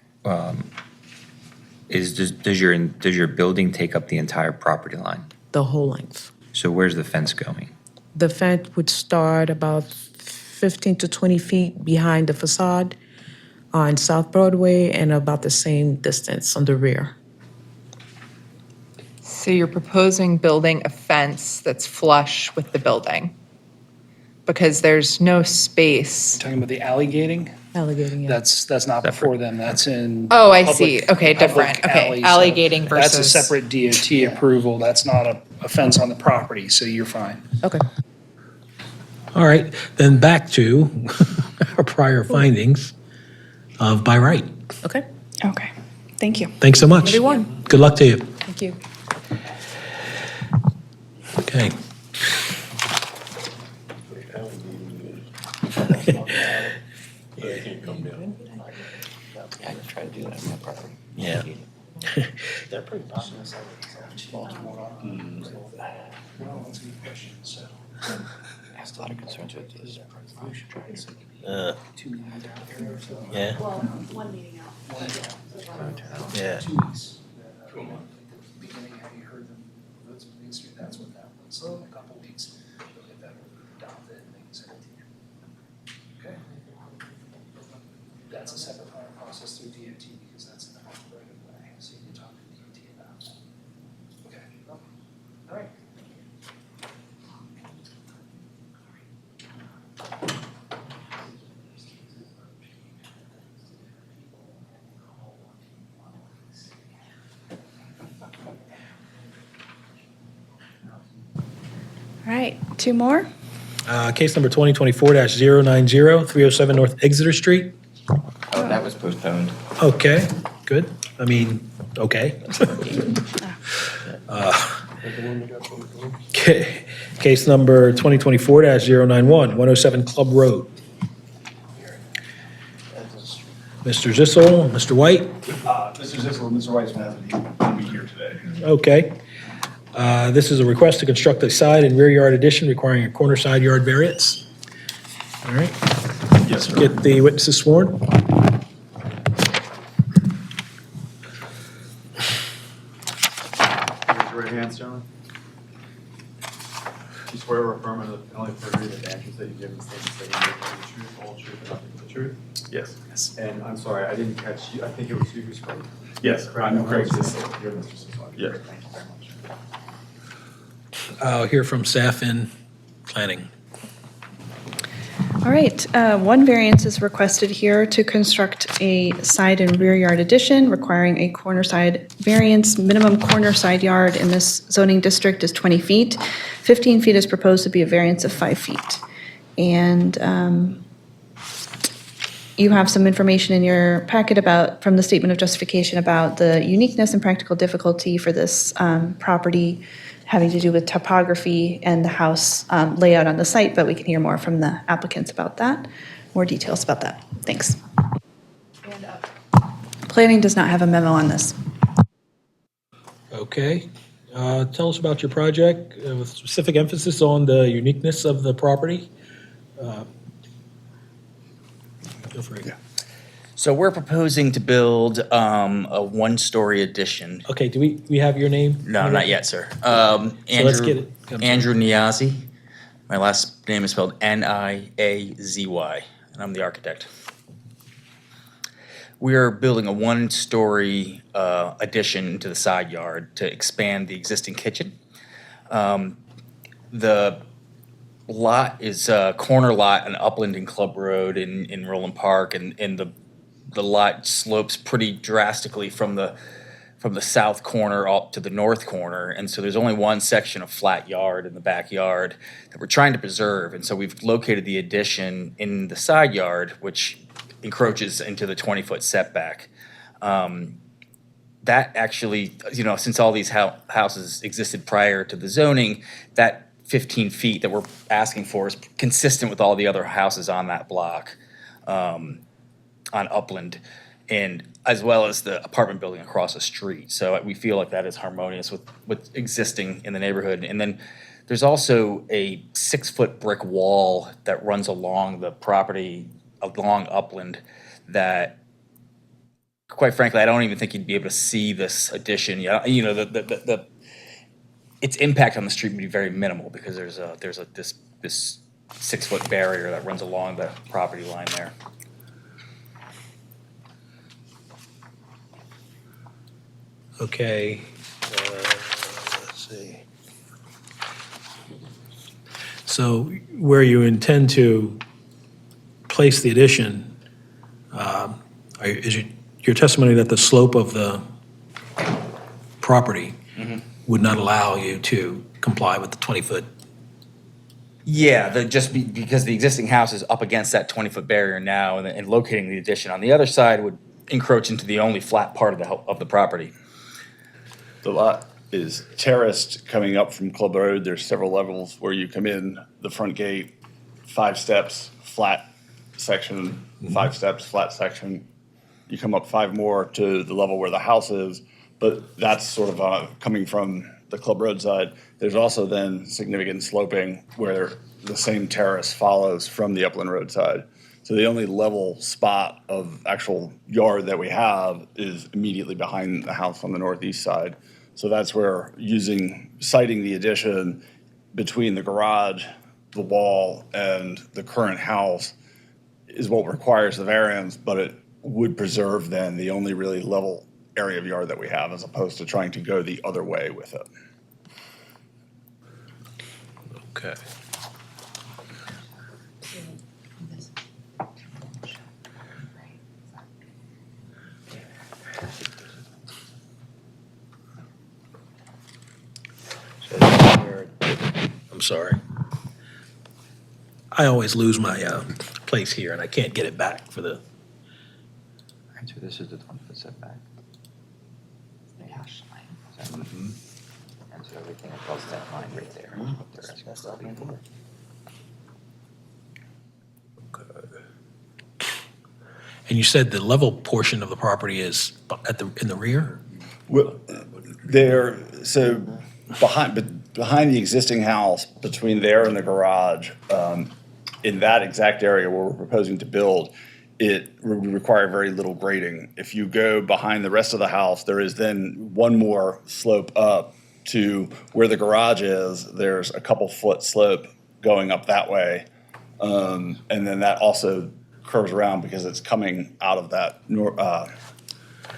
Does your building take up the entire property line? The whole length. So where's the fence going? The fence would start about 15 to 20 feet behind the facade on South Broadway and about the same distance on the rear. So you're proposing building a fence that's flush with the building? Because there's no space. Talking about the alley gating? Alligating, yeah. That's not before them, that's in. Oh, I see. Okay, public different. Okay, alley, alley so gating That's a versus- separate DOT approval, that's not a fence on the property, so you're fine. Okay. All right, then back to our prior findings of by right. Okay. Okay, thank you. Thanks so much. Everyone. Good luck to you. Thank you. Okay. I can try to do that on my property. Yeah. They're pretty popular. Has a lot of concerns with this. We should try and see. Yeah. Well, one meeting out. Yeah. 2 weeks. Beginning, have you heard them? That's what that was. So in a couple weeks, they'll get that adopted and they can send it to you. Okay? That's a separate process through DOT because that's in the right of way. So you can talk to DOT about that. Okay. All right. All right, two more? Case number 2024-090, 307 North Exeter Street. Oh, that was postponed. Okay, good. I mean, okay. Case number 2024-091, 107 Club Road. Mr. Zissel, Mr. White? Mr. Zissel and Mr. Weissman will be here today. Okay. This is a request to construct a side and rear yard addition requiring a corner side yard variance. All right. Yes, sir. Get the witnesses sworn. Raise your right hands, gentlemen. Do you swear or affirm under the penalty of perjury that the answers that you give in the statements that you make are the truth, the whole truth, and nothing but the truth? Yes. Yes. And I'm sorry, I didn't catch you. I think it was you who spoke. Yes, I'm Craig Zissel. You're Mr. Zissel. Yes. Great, thank you very much. I'll hear from staff in planning. All right, one variance is requested here to construct a side and rear yard addition requiring a corner side variance. Minimum corner side yard in this zoning district is 20 feet. 15 feet is proposed to be a variance of 5 feet. And you have some information in your packet from the statement of justification about the uniqueness and practical difficulty for this property having to do with topography and the house layout on the site, but we can hear more from the applicants about that, more details about that. Thanks. Planning does not have a memo on this. Okay. Tell us about your project with specific emphasis on the uniqueness of the property. Feel free. So we're proposing to build a one-story addition. Okay, do we have your name? No, not yet, sir. let's get it. Andrew Niazi. My last name is spelled Niazy, and I'm the architect. We are building a one-story addition to the side yard to expand the existing kitchen. The lot is a corner lot on Upland and Club Road in Roland Park, and the lot slopes pretty drastically from the south corner up to the north corner, and so there's only one section of flat yard in the backyard that we're trying to preserve, and so we've located the addition in the side yard, which encroaches into the 20-foot setback. That actually, since all these houses existed prior to the zoning, that 15 feet that we're asking for is consistent with all the other houses on that block, on Upland, and as well as the apartment building across the street. So we feel like that is harmonious with what's existing in the neighborhood. And then there's also a 6-foot brick wall that runs along the property, along Upland, that, quite frankly, I don't even think you'd be able to see this addition. Its impact on the street would be very minimal because there's this 6-foot barrier that runs along the property line there. Okay, let's see. So where you intend to place the addition, is your testimony that the slope of the property would not allow you to comply with the 20-foot? Yeah, because the existing house is up against that 20-foot barrier now, and locating the addition on the other side would encroach into the only flat part of the property. The lot is terraced coming up from Club Road. There's several levels where you come in the front gate, 5 steps, flat section, 5 steps, flat section. You come up 5 more to the level where the house is, but that's sort of coming from the Club Road side. There's also then significant sloping where the same terrace follows from the Upland Road side. So the only level spot of actual yard that we have is immediately behind the house on the northeast side. So that's where siting the addition between the garage, the wall, and the current house is what requires the variance, but it would preserve then the only really level area of yard that we have, as opposed to trying to go the other way with it. Okay. I'm sorry. I always lose my place here, and I can't get it back for the. So this is the 20-foot setback. The hash line. And so everything across that line right there. That's the upland. And you said the level portion of the property is in the rear? Well, so behind the existing house, between there and the garage, in that exact area where we're proposing to build, it would require very little grading. If you go behind the rest of the house, there is then one more slope up to where the garage is. There's a couple foot slope going up that way. And then that also curves around because it's coming out of that I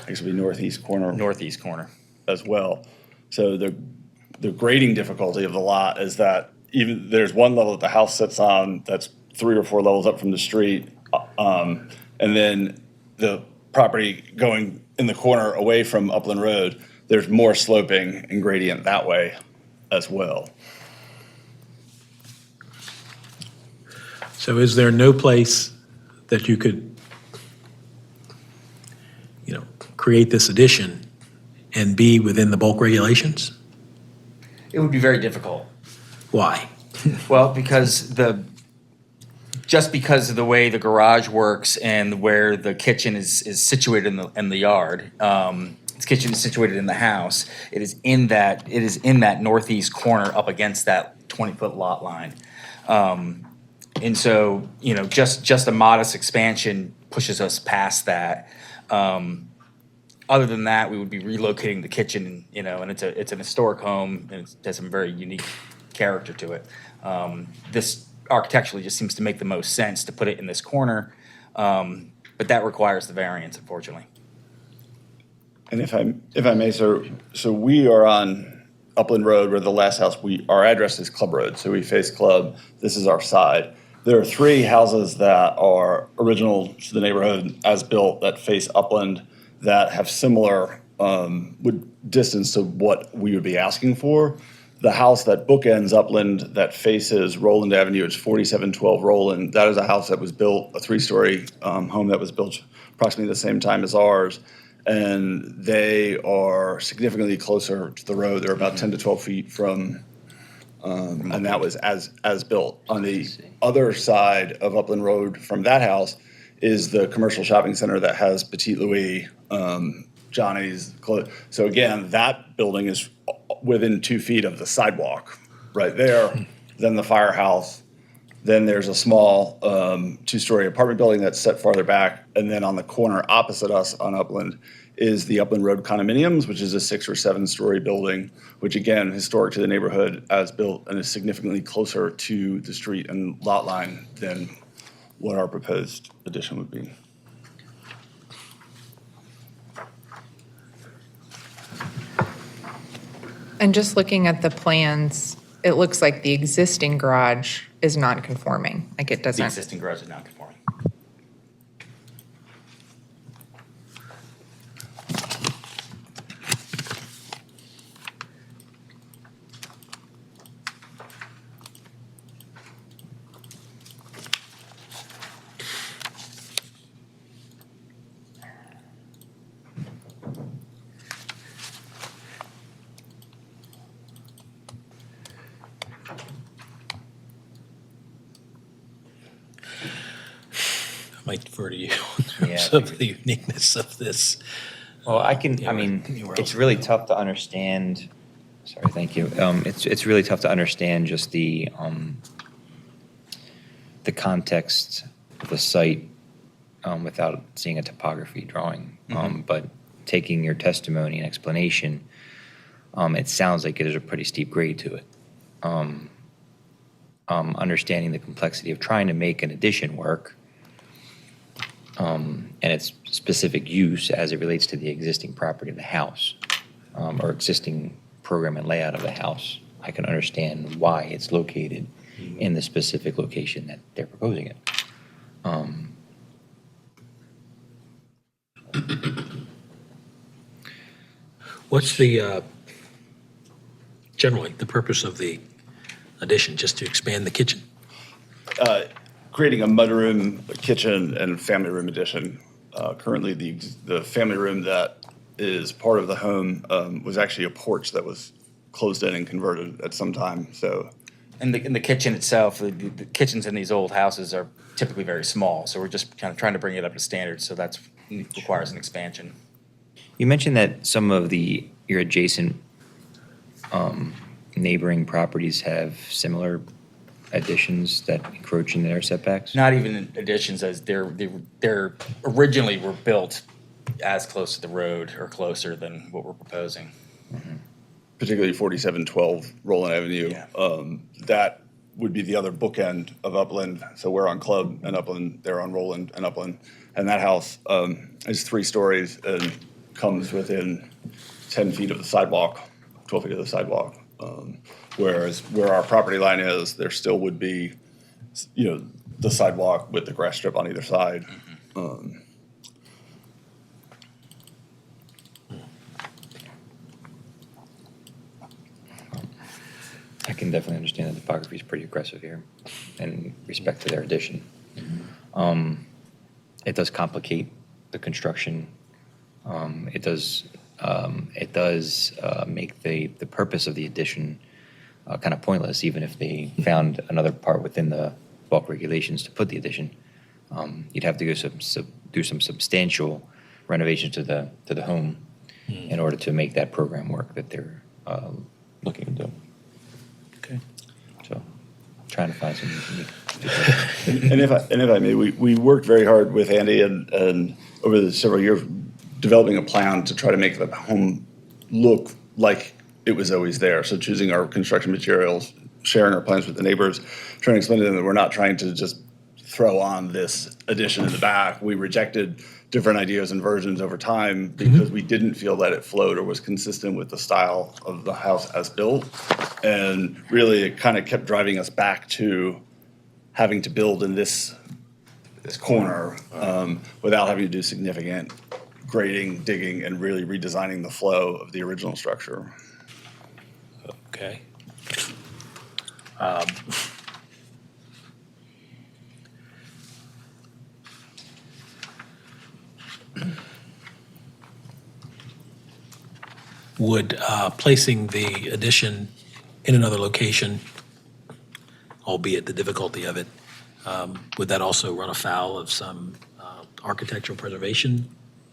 guess it'd be northeast corner as well. So the grading difficulty of the lot is that even there's one level that the house sits on that's 3 or 4 levels up from the street, and then the property going in the corner away from Upland Road, there's more sloping and gradient that way as well. So is there no place that you could, create this addition and be within the bulk regulations? It would be very difficult. Why? Well, because just because of the way the garage works and where the kitchen is situated in the yard, its kitchen is situated in the house. It is in that northeast corner up against that 20-foot lot line. And so, just a modest expansion pushes us past that. Other than that, we would be relocating the kitchen, and it's an historic home, and it has some very unique character to it. This architecturally just seems to make the most sense to put it in this corner, but that requires the variance, unfortunately. And if I may, so we are on Upland Road, where the last house, our address is Club Road, so we face Club. This is our side. There are 3 houses that are original to the neighborhood as built that face Upland that have similar distance to what we would be asking for. The house that bookends Upland that faces Roland Avenue, it's 4712 Roland. That is a house that was built, a three-story home that was built approximately the same time as ours. And they are significantly closer to the road. They're about 10 to 12 feet from, and that was as built. On the other side of Upland Road from that house is the commercial shopping center that has Petit Louis, Johnny's. So again, that building is within 2 feet of the sidewalk right there. Then the firehouse. Then there's a small two-story apartment building that's set farther back. And then on the corner opposite us on Upland is the Upland Road condominiums, which is a 6 or 7-story building, which again, historic to the neighborhood as built and is significantly closer to the street and lot line than what our proposed addition would be. And just looking at the plans, it looks like the existing garage is non-conforming, like it The doesn't. existing garage is non-conforming. I might defer to you in terms of the uniqueness of this. Well, I mean, it's really tough to understand, sorry, thank you. It's really tough to understand just the context of the site without seeing a topography drawing. But taking your testimony and explanation, it sounds like there's a pretty steep grade to it. Understanding the complexity of trying to make an addition work, and its specific use as it relates to the existing property of the house, or existing program and layout of the house. I can understand why it's located in the specific location that they're proposing it. What's the, generally, the purpose of the addition, just to expand the kitchen? Creating a mudroom, a kitchen, and family room addition. Currently, the family room that is part of the home was actually a porch that was closed in and converted at some time, so. And the kitchen itself, the kitchens in these old houses are typically very small, so we're just kind of trying to bring it up to standard, so that's requires an expansion. You mentioned that some of your adjacent neighboring properties have similar additions that encroach into their setbacks? Not even additions, as they're originally were built as close to the road or closer than what we're proposing. Particularly 4712 Roland Avenue. That would be the other bookend of Upland. So we're on Club and Upland, they're on Roland and Upland. And that house is 3 stories and comes within 10 feet of the sidewalk, 12 feet of the sidewalk. Whereas where our property line is, there still would be, the sidewalk with the grass strip on either side. I can definitely understand the topography is pretty aggressive here in respect to their addition. It does complicate the construction. It does make the purpose of the addition kind of pointless, even if they found another part within the bulk regulations to put the addition. You'd have to do some substantial renovations to the home in order to make that program work that they're looking to do. Okay. So, trying to find some unique. And if I may, we worked very hard with Andy and over the several years developing a plan to try to make the home look like it was always there. So choosing our construction materials, sharing our plans with the neighbors, trying to explain to them that we're not trying to just throw on this addition in the back. We rejected different ideas and versions over time because we didn't feel that it flowed or was consistent with the style of the house as built. And really, it kind of kept driving us back to having to build in this corner without having to do significant grading, digging, and really redesigning the flow of the original structure. Okay. Would placing the addition in another location, albeit the difficulty of it, would that also run afoul of some architectural preservation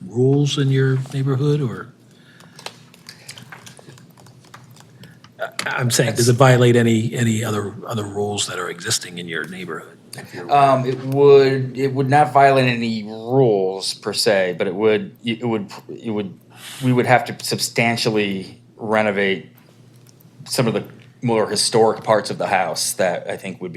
rules in your neighborhood, or? I'm saying, does it violate any other rules that are existing in your neighborhood? It would not violate any rules per se, but we would have to substantially renovate some of the more historic parts of the house that I think would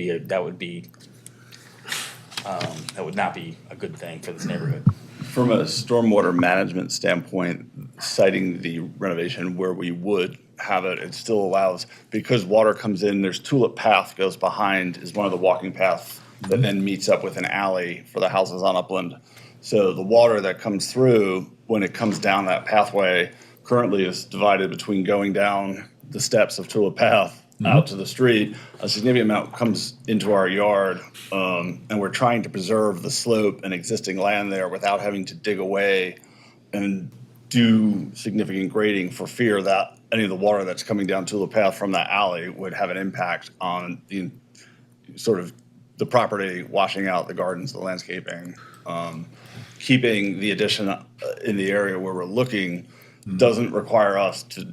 not be a good thing for this neighborhood. From a stormwater management standpoint, citing the renovation where we would have it, it still allows, because water comes in, there's Tulip Path goes behind, is one of the walking paths that then meets up with an alley for the houses on Upland. So the water that comes through, when it comes down that pathway, currently is divided between going down the steps of Tulip Path out to the street. A significant amount comes into our yard, and we're trying to preserve the slope and existing land there without having to dig away and do significant grading for fear that any of the water that's coming down Tulip Path from that alley would have an impact on the sort of the property, washing out the gardens, the landscaping. Keeping the addition in the area where we're looking doesn't require us to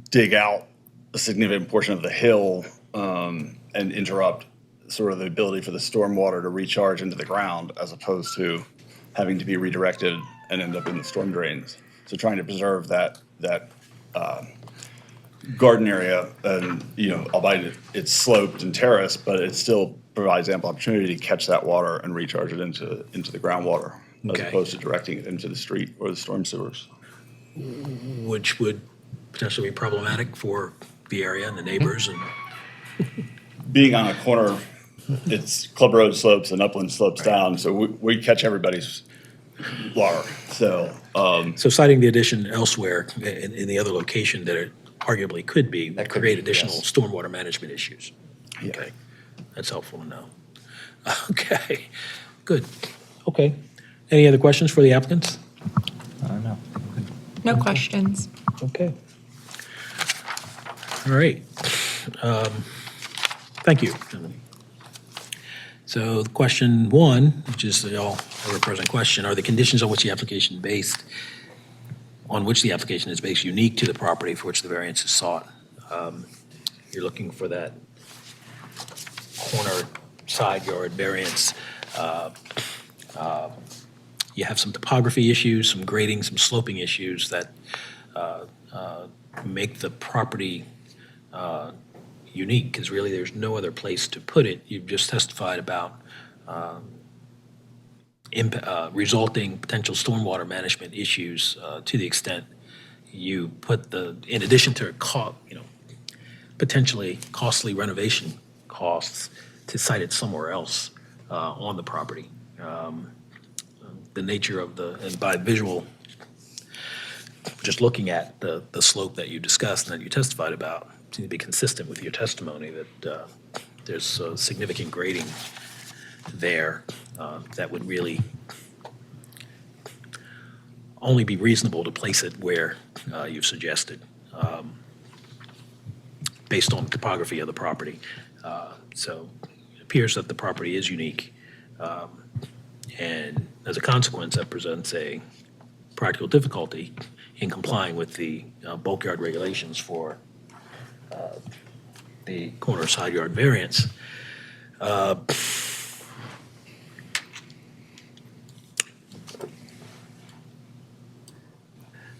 dig out a significant portion of the hill and interrupt sort of the ability for the stormwater to recharge into the ground, as opposed to having to be redirected and end up in the storm drains. So trying to preserve that garden area, and albeit it's sloped and terraced, but it still provides ample opportunity to catch that water and recharge it into the groundwater, as opposed to directing it into the street or the storm sewers. Which would potentially be problematic for the area and the neighbors. And being on a corner, it's Club Road slopes and Upland slopes down, so we catch everybody's water. So citing the addition elsewhere in the other location that it arguably could be, that create additional stormwater management issues. Yeah. Okay, that's helpful to know. Okay, good. Okay, any other questions for the applicants? No. No questions. Okay. All right. Thank you. So question one, which is the all ever-present question, are the conditions on which the application is based unique to the property for which the variance is sought? You're looking for that corner side yard variance. You have some topography issues, some grading, some sloping issues that make the property unique, because really there's no other place to put it. You've just testified about resulting potential stormwater management issues to the extent you put in addition to potentially costly renovation costs, to site it somewhere else on the property. The nature of and by visual, just looking at the slope that you discussed and that you testified about, seems to be consistent with your testimony that there's significant grading there that would really only be reasonable to place it where you've suggested, based on the topography of the property. So it appears that the property is unique. And as a consequence, that presents a practical difficulty in complying with the bulk yard regulations for the corner side yard variance.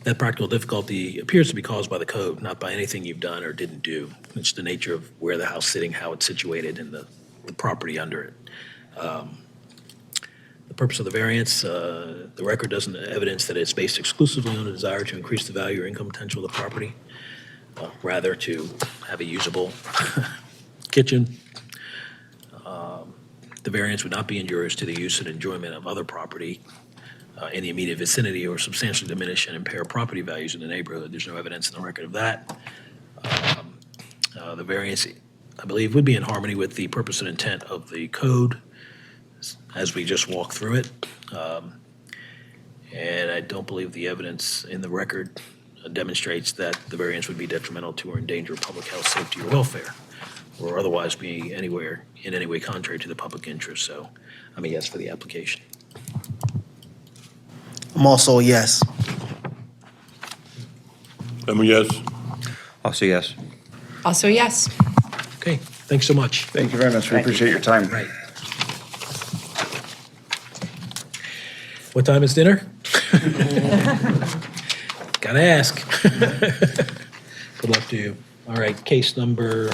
That practical difficulty appears to be caused by the code, not by anything you've done or didn't do. It's the nature of where the house is sitting, how it's situated, and the property under it. The purpose of the variance, the record doesn't evidence that it's based exclusively on a desire to increase the value or income potential of the property, rather to have a usable kitchen. The variance would not be injurious to the use and enjoyment of other property in the immediate vicinity or substantially diminish and impair property values in the neighborhood. There's no evidence in the record of that. The variance I believe, would be in harmony with the purpose and intent of the code as we just walked through it. And I don't believe the evidence in the record demonstrates that the variance would be detrimental to or endanger public health, safety, or welfare, or otherwise be anywhere, in any way contrary to the public interest. So I'm a yes for the application. I'm also a yes. I'm a yes. Also, yes. Also, yes. Okay, thanks so much. Thank you very much. We appreciate your time. Right. What time is dinner? Gotta ask. Good luck to you. All right, case number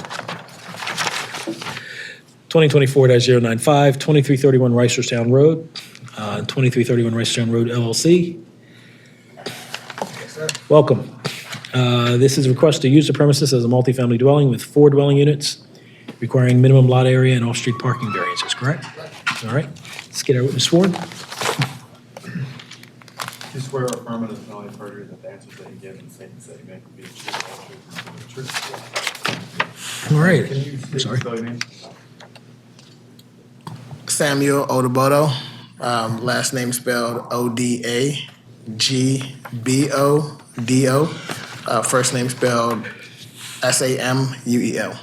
2024-095, 2331 Reisterstown Road, 2331 Reisterstown Road LLC. Welcome. This is a request to use the premises as a multifamily dwelling with 4 dwelling units, requiring minimum lot area and off-street parking variances, correct? All right, let's get our witness sworn. You swear or affirm it as an only perjury that the answers that you give and statements that you make will be the truth, All right. Can you please Sorry. spell your name? Samuel Odabodo, last name spelled Odagbodo, first name spelled Samuel.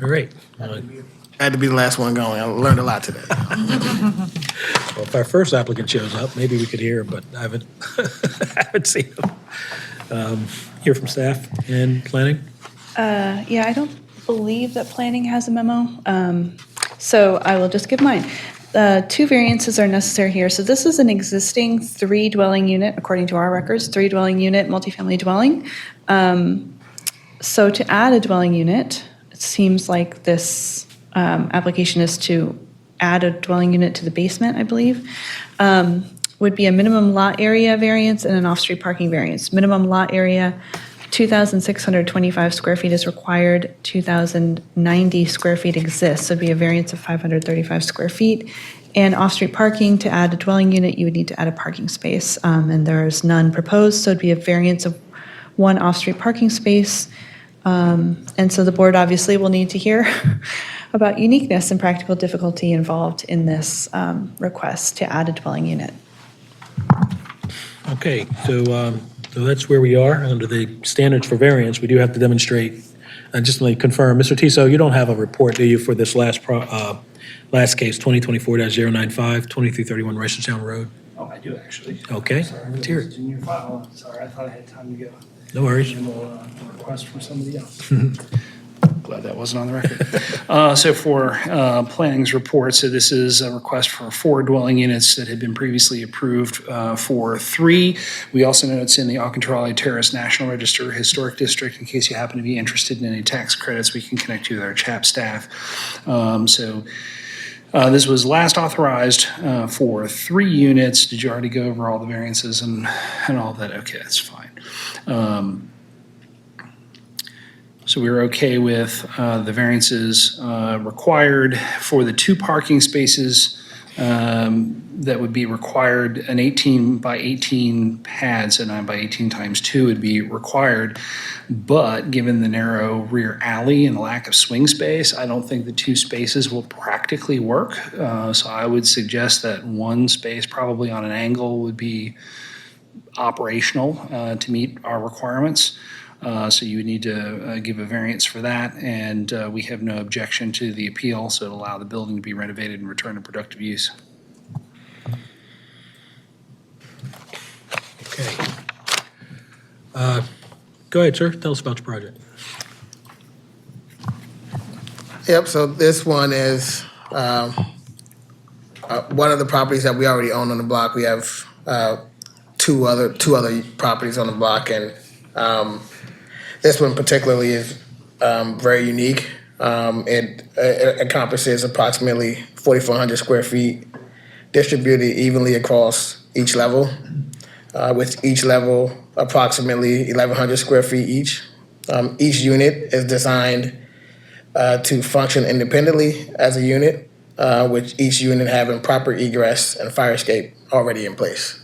All right. I had to be the last one going. I learned a lot today. Well, if our first applicant shows up, maybe we could hear him, but I haven't, haven't seen him. Hear from staff and planning? Yeah, I don't believe that planning has a memo, so I will just give mine. 2 variances are necessary here. So this is an existing 3 dwelling unit, according to our records, 3 dwelling unit, multifamily dwelling. So to add a dwelling unit, it seems like this application is to add a dwelling unit to the basement, I believe, would be a minimum lot area variance and an off-street parking variance. Minimum lot area, 2,625 square feet is required, 2,090 square feet exists, so it'd be a variance of 535 square feet. And off-street parking, to add a dwelling unit, you would need to add a parking space, and there's none proposed, so it'd be a variance of 1 off-street parking space. And so the board obviously will need to hear about uniqueness and practical difficulty involved in this request to add a dwelling unit. Okay, so that's where we are. Under the standards for variance, we do have to demonstrate, and just let me confirm, Mr. Tiso, you don't have a report, do you, for this last case, 2024-095, 2331 Reisterstown Road? Oh, I do actually. Okay, Sorry, let's hear it's in your file. Sorry, I thought I had time to go. No worries. Handle a request from somebody else. Glad that wasn't on the record. So for planning's report, so this is a request for 4 dwelling units that had been previously approved for 3. We also know it's in the Alcantarale Terrace National Register Historic District. In case you happen to be interested in any tax credits, we can connect you with our CHAP staff. This was last authorized for 3 units. Did you already go over all the variances and all that? Okay, that's fine. So we were okay with the variances required for the 2 parking spaces that would be required. An 18 by 18 pad, so 9 by 18 times 2 would be required. But given the narrow rear alley and the lack of swing space, I don't think the 2 spaces will practically work. So I would suggest that 1 space, probably on an angle, would be operational to meet our requirements. So you would need to give a variance for that, and we have no objection to the appeal, so it'll allow the building to be renovated and return to productive use. Okay. Go ahead, sir. Tell us about your project. Yep, so this one is one of the properties that we already own on the block. We have two other properties on the block, and this one particularly is very unique. It encompasses approximately 4,400 square feet distributed evenly across each level, with each level approximately 1,100 square feet each. Each unit is designed to function independently as a unit, with each unit having proper egress and fire escape already in place.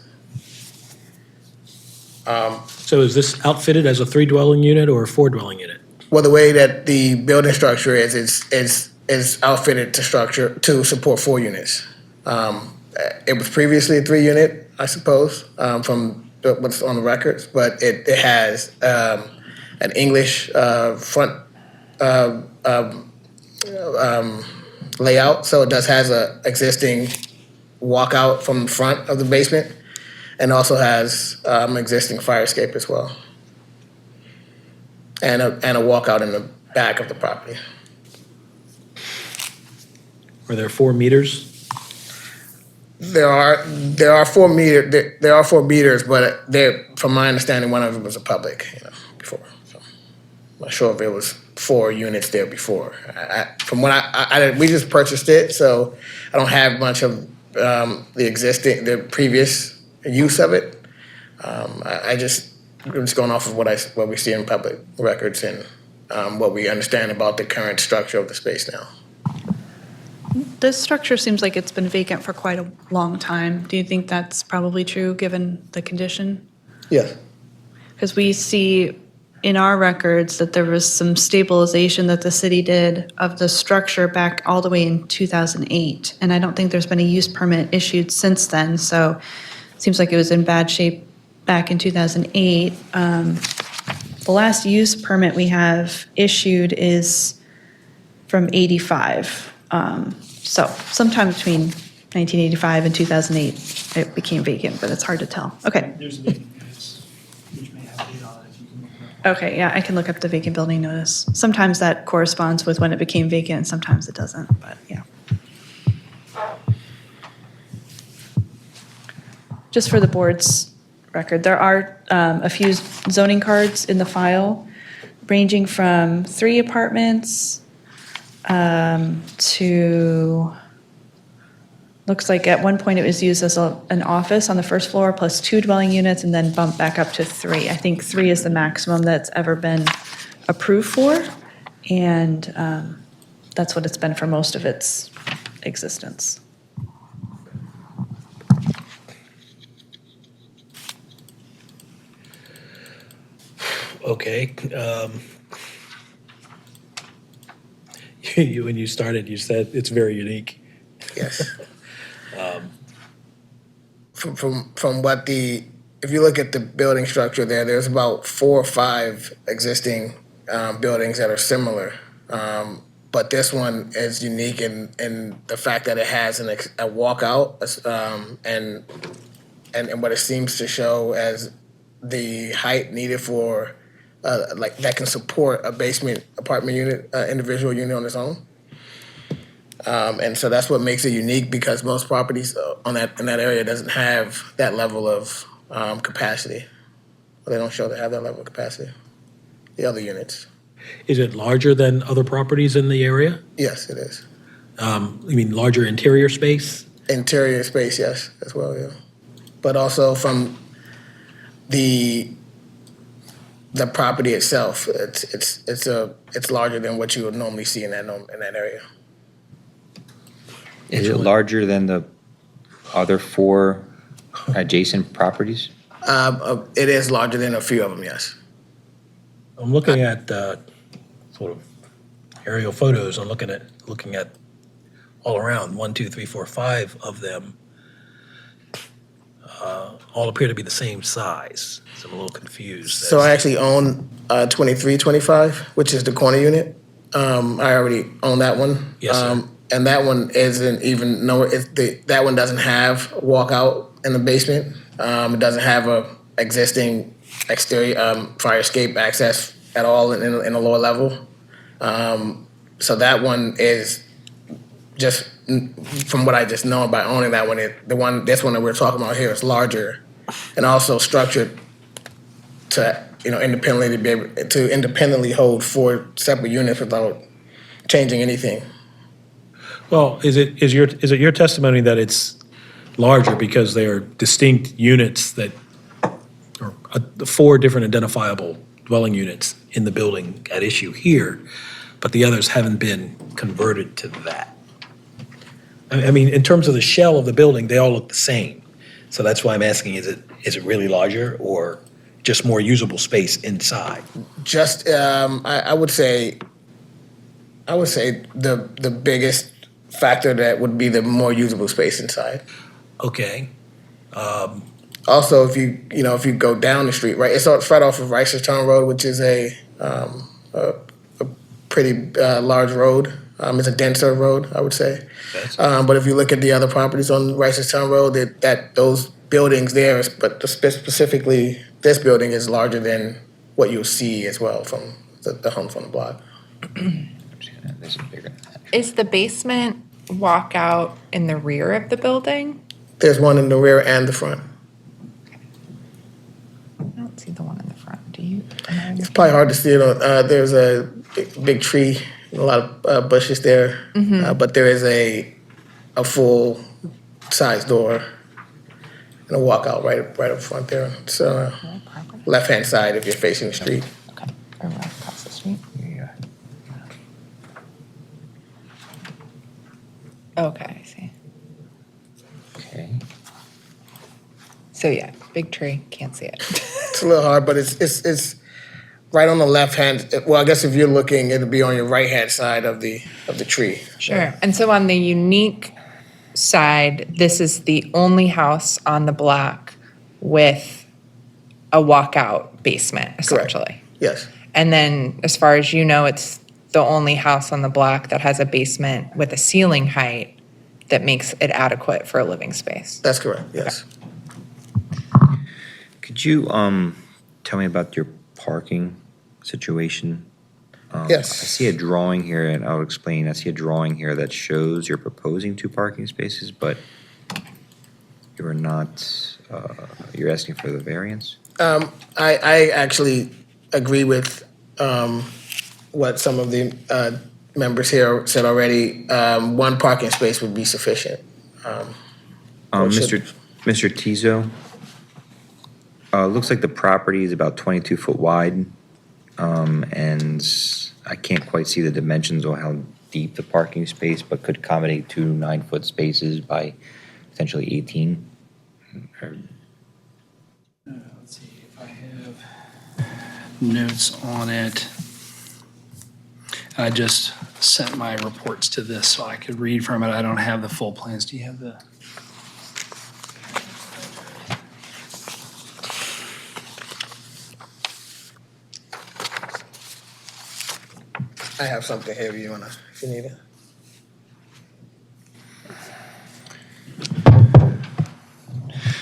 So is this outfitted as a 3-dwelling unit or a 4-dwelling unit? Well, the way that the building structure is outfitted to support 4 units. It was previously a 3-unit, I suppose, from what's on the records, but it has an English front layout, so it does has a existing walkout from the front of the basement, and also has existing fire escape as well, and a walkout in the back of the property. Are there 4 meters? There are 4 meters, but from my understanding, one of them was a public, before. So I'm not sure if it was 4 units there before. From what we just purchased it, so I don't have much of the previous use of it. I'm just going off of what we see in public records and what we understand about the current structure of the space now. This structure seems like it's been vacant for quite a long time. Do you think that's probably true, given the condition? Yes. Because we see in our records that there was some stabilization that the city did of the structure back all the way in 2008. And I don't think there's been a use permit issued since then. So it seems like it was in bad shape back in 2008. The last use permit we have issued is from 85. So sometime between 1985 and 2008, it became vacant, but it's hard to tell. Okay. There's a vacant notice, which may have a date on it if you can look it up. Okay, yeah, I can look up the vacant building notice. Sometimes that corresponds with when it became vacant, and sometimes it doesn't, but yeah. Just for the board's record, there are a few zoning cards in the file, ranging from 3 apartments to, looks like at one point it was used as an office on the first floor, plus 2 dwelling units, and then bumped back up to 3. I think 3 is the maximum that's ever been approved for, and that's what it's been for most of its existence. Okay. When you started, you said it's very unique. Yes. From what if you look at the building structure there's about 4 or 5 existing buildings that are similar. But this one is unique in the fact that it has a walkout and what it seems to show as the height needed for that can support a basement apartment unit, individual unit on its own. And so that's what makes it unique, because most properties in that area doesn't have that level of capacity. They don't show they have that level of capacity, the other units. Is it larger than other properties in the area? Yes, it is. You mean larger interior space? Interior space, yes, as well, yeah. But also from the property itself, it's larger than what you would normally see in that area. Is it larger than the other 4 adjacent properties? It is larger than a few of them, yes. I'm looking at sort of aerial photos. I'm looking at all around 1, 2, 3, 4, 5 of them. All appear to be the same size. So I'm a little confused. So I actually own 2325, which is the corner unit. I already own that one. Yes, sir. And that one isn't even that one doesn't have walkout in the basement. It doesn't have a existing exterior fire escape access at all in the lower level. So that one is just from what I just know by owning that one. This one that we're talking about here is larger, and also structured to independently be able to independently hold 4 separate units without changing anything. Well, is it your testimony that it's larger because they are distinct units that are 4 different identifiable dwelling units in the building at issue here, but the others haven't been converted to that? I mean, in terms of the shell of the building, they all look the same. So that's why I'm asking, is it really larger, or just more usable space inside? Just, I would say the biggest factor that would be the more usable space inside. Okay. Also, if you go down the street, right, it's right off of Ricerstown Road, which is a pretty large road. It's a denser road, I would say. But if you look at the other properties on Ricerstown Road, those buildings there, but specifically this building is larger than what you'll see as well from the homes on the block. Is the basement walkout in the rear of the building? There's one in the rear and the front. I don't see the one in the front. Do you? It's probably hard to see it on, there's a big tree, a lot of bushes there, but there is a full size door and a walkout right up front there. It's left-hand side if you're facing the street. Okay, or right across the street. Yeah. Okay, I see. Okay. So yeah, big tree, can't see it. It's a little hard, but it's right on the left hand. Well, I guess if you're looking, it'll be on your right hand side of the tree. Sure. And so on the unique side, this is the only house on the block with a walkout basement, essentially. Yes. And then, as far as you know, it's the only house on the block that has a basement with a ceiling height that makes it adequate for a living space. That's correct. Yes. Could you tell me about your parking situation? Yes. I see a drawing here, and I'll explain. I see a drawing here that shows you're proposing 2 parking spaces, but you're not, you're asking for the variance? I actually agree with what some of the members here said already. 1 parking space would be sufficient. Mr. Tizo, looks like the property is about 22 foot wide, and I can't quite see the dimensions or how deep the parking space, but could accommodate 2 9-foot spaces by potentially 18. Let's see if I have notes on it. I just sent my reports to this so I could read from it. I don't have the full plans. Do you have the? I have something here if you need it.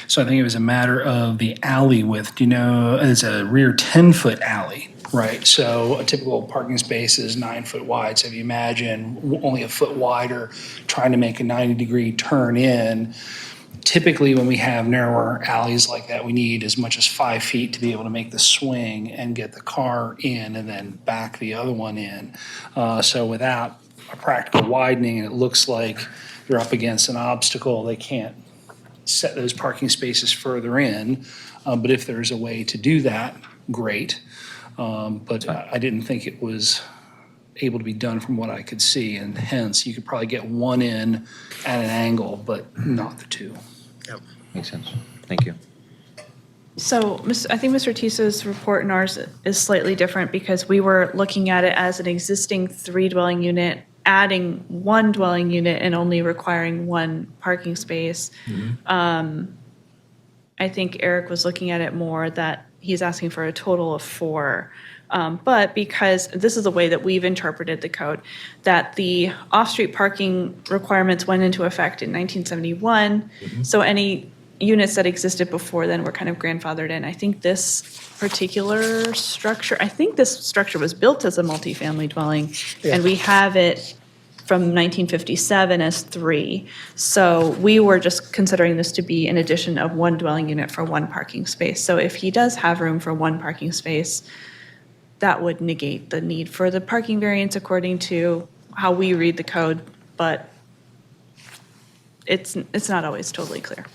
So I think it was a matter of the alley width. Do you know, it's a rear 10-foot alley, right? So a typical parking space is 9 foot wide. So if you imagine only a foot wider, trying to make a 90-degree turn in, typically when we have narrower alleys like that, we need as much as 5 feet to be able to make the swing and get the car in and then back the other one in. So without a practical widening, and it looks like you're up against an obstacle, they can't set those parking spaces further in. But if there's a way to do that, great. But I didn't think it was able to be done from what I could see, and hence you could probably get 1 in at an angle, but not the 2. Yep. Makes sense. Thank you. So I think Mr. Tisa's report and ours is slightly different because we were looking at it as an existing 3-dwelling unit, adding 1 dwelling unit and only requiring 1 parking space. I think Eric was looking at it more that he's asking for a total of 4. But because this is the way that we've interpreted the code, that the off-street parking requirements went into effect in 1971. So any units that existed before then were kind of grandfathered in. I think this particular structure, was built as a multifamily dwelling, and we have it from 1957 as 3. So we were just considering this to be an addition of 1 dwelling unit for 1 parking space. So if he does have room for 1 parking space, that would negate the need for the parking variance according to how we read the code, but it's not always totally clear.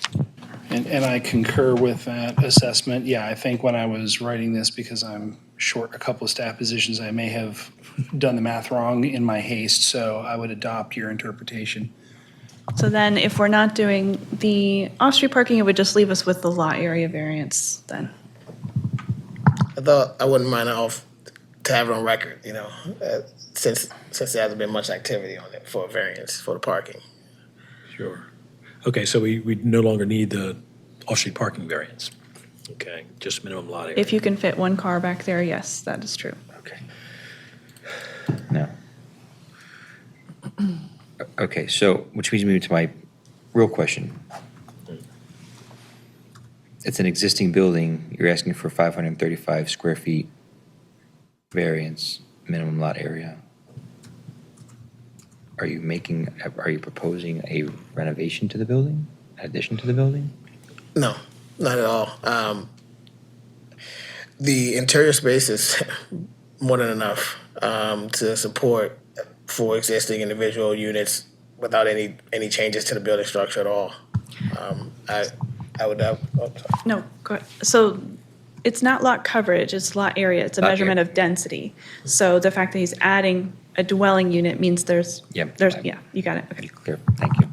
And I concur with that assessment. Yeah, I think when I was writing this, because I'm short a couple of staff positions, I may have done the math wrong in my haste, so I would adopt your interpretation. So then if we're not doing the off-street parking, it would just leave us with the lot area variance then. thought I wouldn't mind it off to have it on record, since there hasn't been much activity on it for a variance for the parking. Sure. Okay, so we no longer need the off-street parking variance. Okay, just minimum lot area. If you can fit one car back there, yes, that is true. Okay. No. Okay, so, which leads me to my real question. It's an existing building, you're asking for 535 square feet variance, minimum lot area. Are you proposing a renovation to the building, addition to the building? No, not at all. The interior space is more than enough to support 4 existing individual units without any changes to the building structure at all. I would have. No, go ahead. So it's not lot coverage, it's lot area. It's a Lot measurement area. of density. So the fact that he's adding a dwelling unit means there's, yeah, you got it. Okay. Clear, thank you.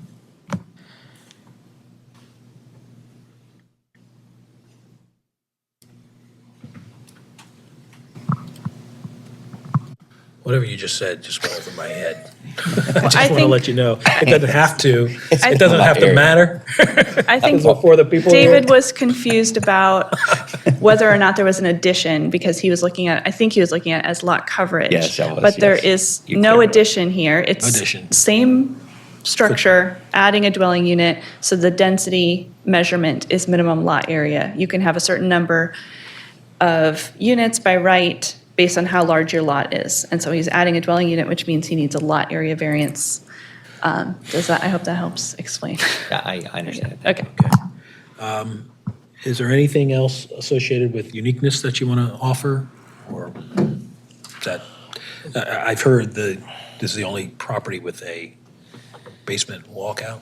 Whatever you just said just went over my head. I just I want to think- let you know, it doesn't have to. I- It doesn't have to matter. I think For the people. David was confused about whether or not there was an addition because he was looking at, I think he was looking at it as lot coverage. Yes, that was, But there yes. is You no cleared it up. addition here. It's Addition. same structure, adding a dwelling unit, so the density measurement is minimum lot area. You can have a certain number of units by right based on how large your lot is. And so he's adding a dwelling unit, which means he needs a lot area variance. I hope that helps explain. Yeah, I understand. Okay. Is there anything else associated with uniqueness that you want to offer? Or that, I've heard this is the only property with a basement walkout.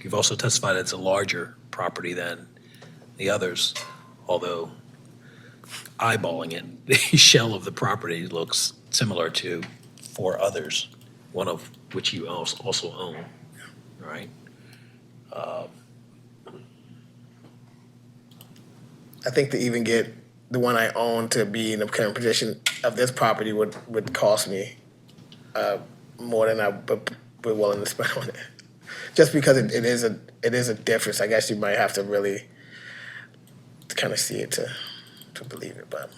You've also testified it's a larger property than the others, although eyeballing it, the shell of the property looks similar to 4 others, one of which you also own, right? I think to even get the one I own to be in the current position of this property would cost me more than I would be willing to spend on it. Just because it is a difference. I guess you might have to really kind of see it to believe it, but.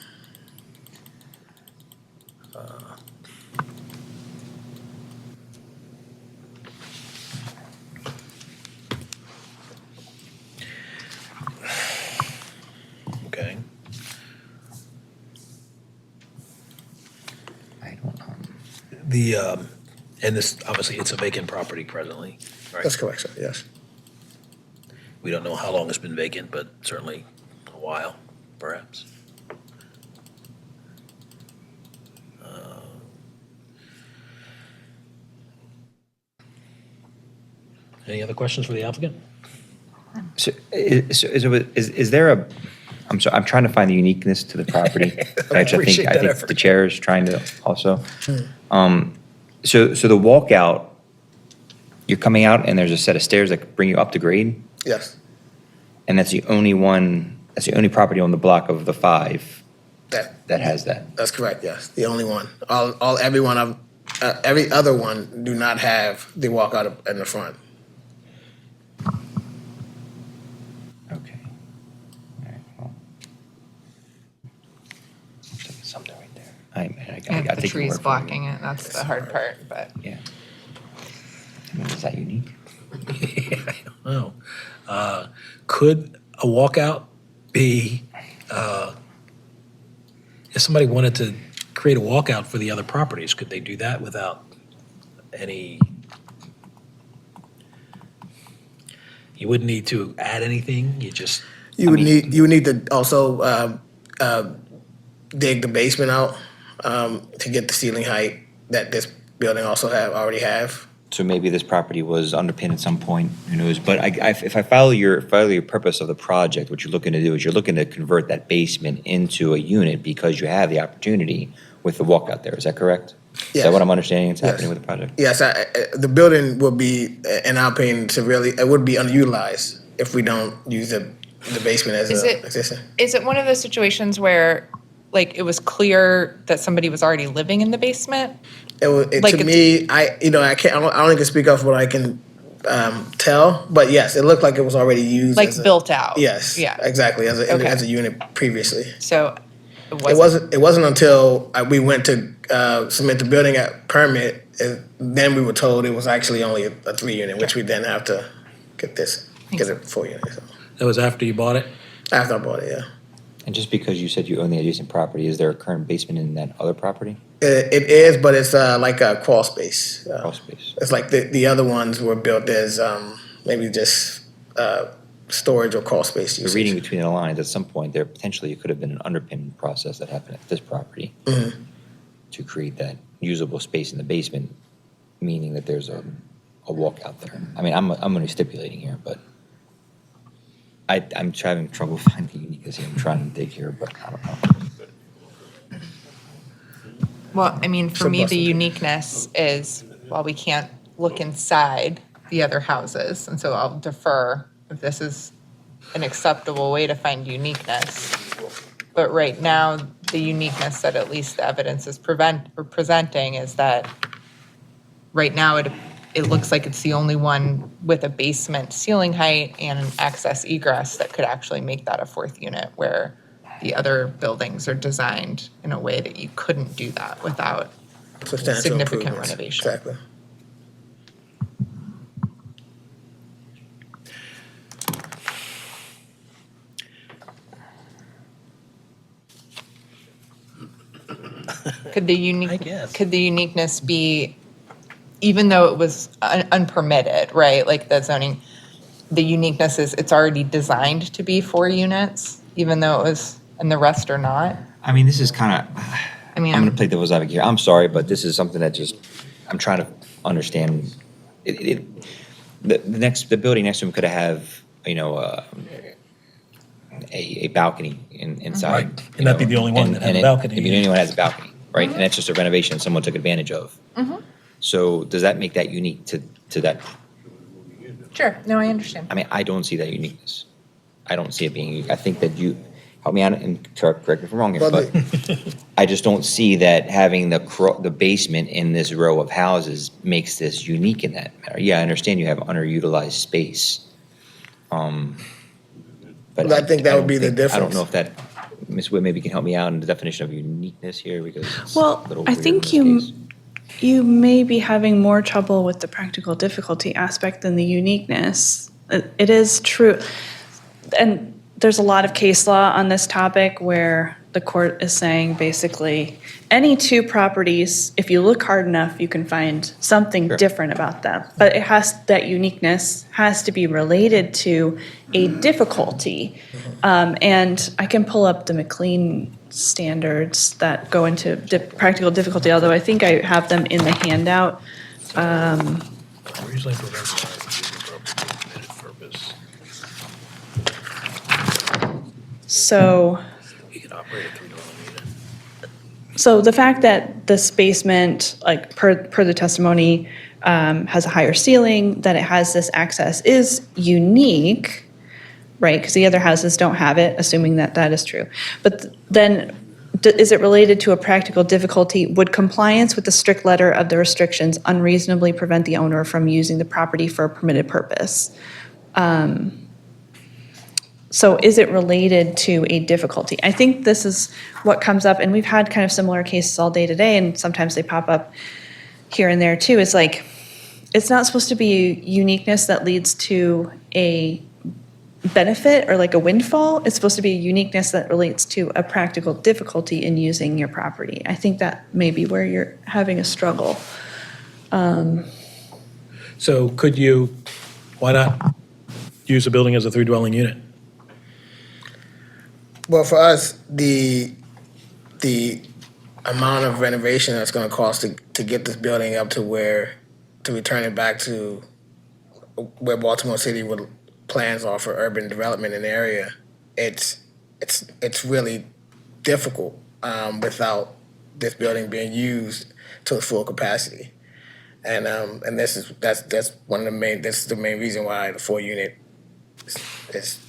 Okay. And this, obviously, it's a vacant property presently, right? That's correct, sir, yes. We don't know how long it's been vacant, but certainly a while, perhaps. Any other questions for the applicant? So is there a, I'm sorry, I'm trying to find the uniqueness to the property. I Actually, appreciate I that think effort. the chair is trying to also. So the walkout, you're coming out and there's a set of stairs that bring you up to grade? Yes. And that's the only property on the block of the 5 that has that? That's correct, yes, the only one. Every other one do not have the walkout in the front. Okay. All right, well. Looks like something right there. I And think the you trees work for me. blocking it, that's the hard part, but. Yeah. I mean, is that unique? I don't know. Could a walkout be, if somebody wanted to create a walkout for the other properties, could they do that without any, you wouldn't need to add anything, you just. You would need to also dig the basement out to get the ceiling height that this building already have. So maybe this property was underpinned at some point, who knows? But if I follow your purpose of the project, what you're looking to do is you're looking to convert that basement into a unit because you have the opportunity with the walkout there. Is that correct? Is Yes. that what I'm understanding is Yes. happening with the project? Yes, the building will be, in our opinion, it would be underutilized if we don't use the basement as Is a it- existing. Is it one of those situations where, like, it was clear that somebody was already living in the basement? Like To me, I can't. I only can speak off what I can tell. But yes, it looked like it was already used, Like as a, built out? Yes, Yeah. exactly, as a Okay. as a unit previously. So It wasn't. It wasn't until we went to submit the building permit, and then we were told it was actually only a 3-unit, which we then have to get a 4-unit. So. That was after you bought it? After I bought it, yeah. And just because you said you own the adjacent property, is there a current basement in that other property? It is, but it's like a crawl space. Crawl space. It's like the other ones were built as maybe just storage or crawl space So usage. reading between the lines, at some point there potentially could have been an underpin process that happened at this property to create that usable space in the basement, meaning that there's a walkout there. I mean, I'm only stipulating here, but I'm having trouble finding uniqueness here. I'm trying to dig here, but I don't know. Well, I mean, for me, the uniqueness is, while we can't look inside the other houses, and so I'll defer if this is an acceptable way to find uniqueness. But right now, the uniqueness that at least the evidence is presenting is that right now it looks like it's the only one with a basement ceiling height and an access egress that could actually make that a 4th unit, where the other buildings are designed in a way that you couldn't do that without Substantial significant improvements. renovation. Exactly. Could the uniqueness be, even though it was unpermitted, right? Like the zoning, the uniqueness is it's already designed to be 4 units, even though it was, and the rest are not. I mean, this is kind of, I mean, I'm going to play devil's advocate here. I'm sorry, but this is something that just, I'm trying to understand. The building next to him could have, a balcony inside. Right. And that'd be the only one that had a balcony. It'd be the only one that has a balcony, right? And that's just a renovation someone took advantage of. So does that make that unique to that? Sure, no, I understand. I mean, I don't see that uniqueness. I don't see it being unique. I think that you, help me out and correct me if I'm wrong here, but I just don't see that having the basement in this row of houses makes this unique in that matter. Yeah, I understand you have underutilized space. But I think that would be the difference. I don't know if that, Ms. Witt maybe can help me out in the definition of uniqueness here, because it's a Well, little I weird in think this you case. you may be having more trouble with the practical difficulty aspect than the uniqueness. It is true, and there's a lot of case law on this topic where the court is saying basically any 2 properties, if you look hard enough, you can find something different about them. But that uniqueness has to be related to a difficulty. And I can pull up the McLean standards that go into practical difficulty, although I think I have them in the handout. Usually prevents permitted purpose. So You can operate a 3-dwelling unit. So the fact that this basement, like per the testimony, has a higher ceiling, that it has this access is unique, right? Because the other houses don't have it, assuming that that is true. But then, is it related to a practical difficulty? Would compliance with the strict letter of the restrictions unreasonably prevent the owner from using the property for a permitted purpose? So is it related to a difficulty? I think this is what comes up, and we've had kind of similar cases all day today, and sometimes they pop up here and there too. It's like, it's not supposed to be uniqueness that leads to a benefit or like a windfall. It's supposed to be a uniqueness that relates to a practical difficulty in using your property. I think that may be where you're having a struggle. So could you, why not use a building as a 3-dwelling unit? Well, for us, the amount of renovation that's going to cost to get this building up to return it back to where Baltimore City would plans are for urban development in the area, it's really difficult without this building being used to its full capacity, and that's one of the main. This is the main reason why the 4-unit is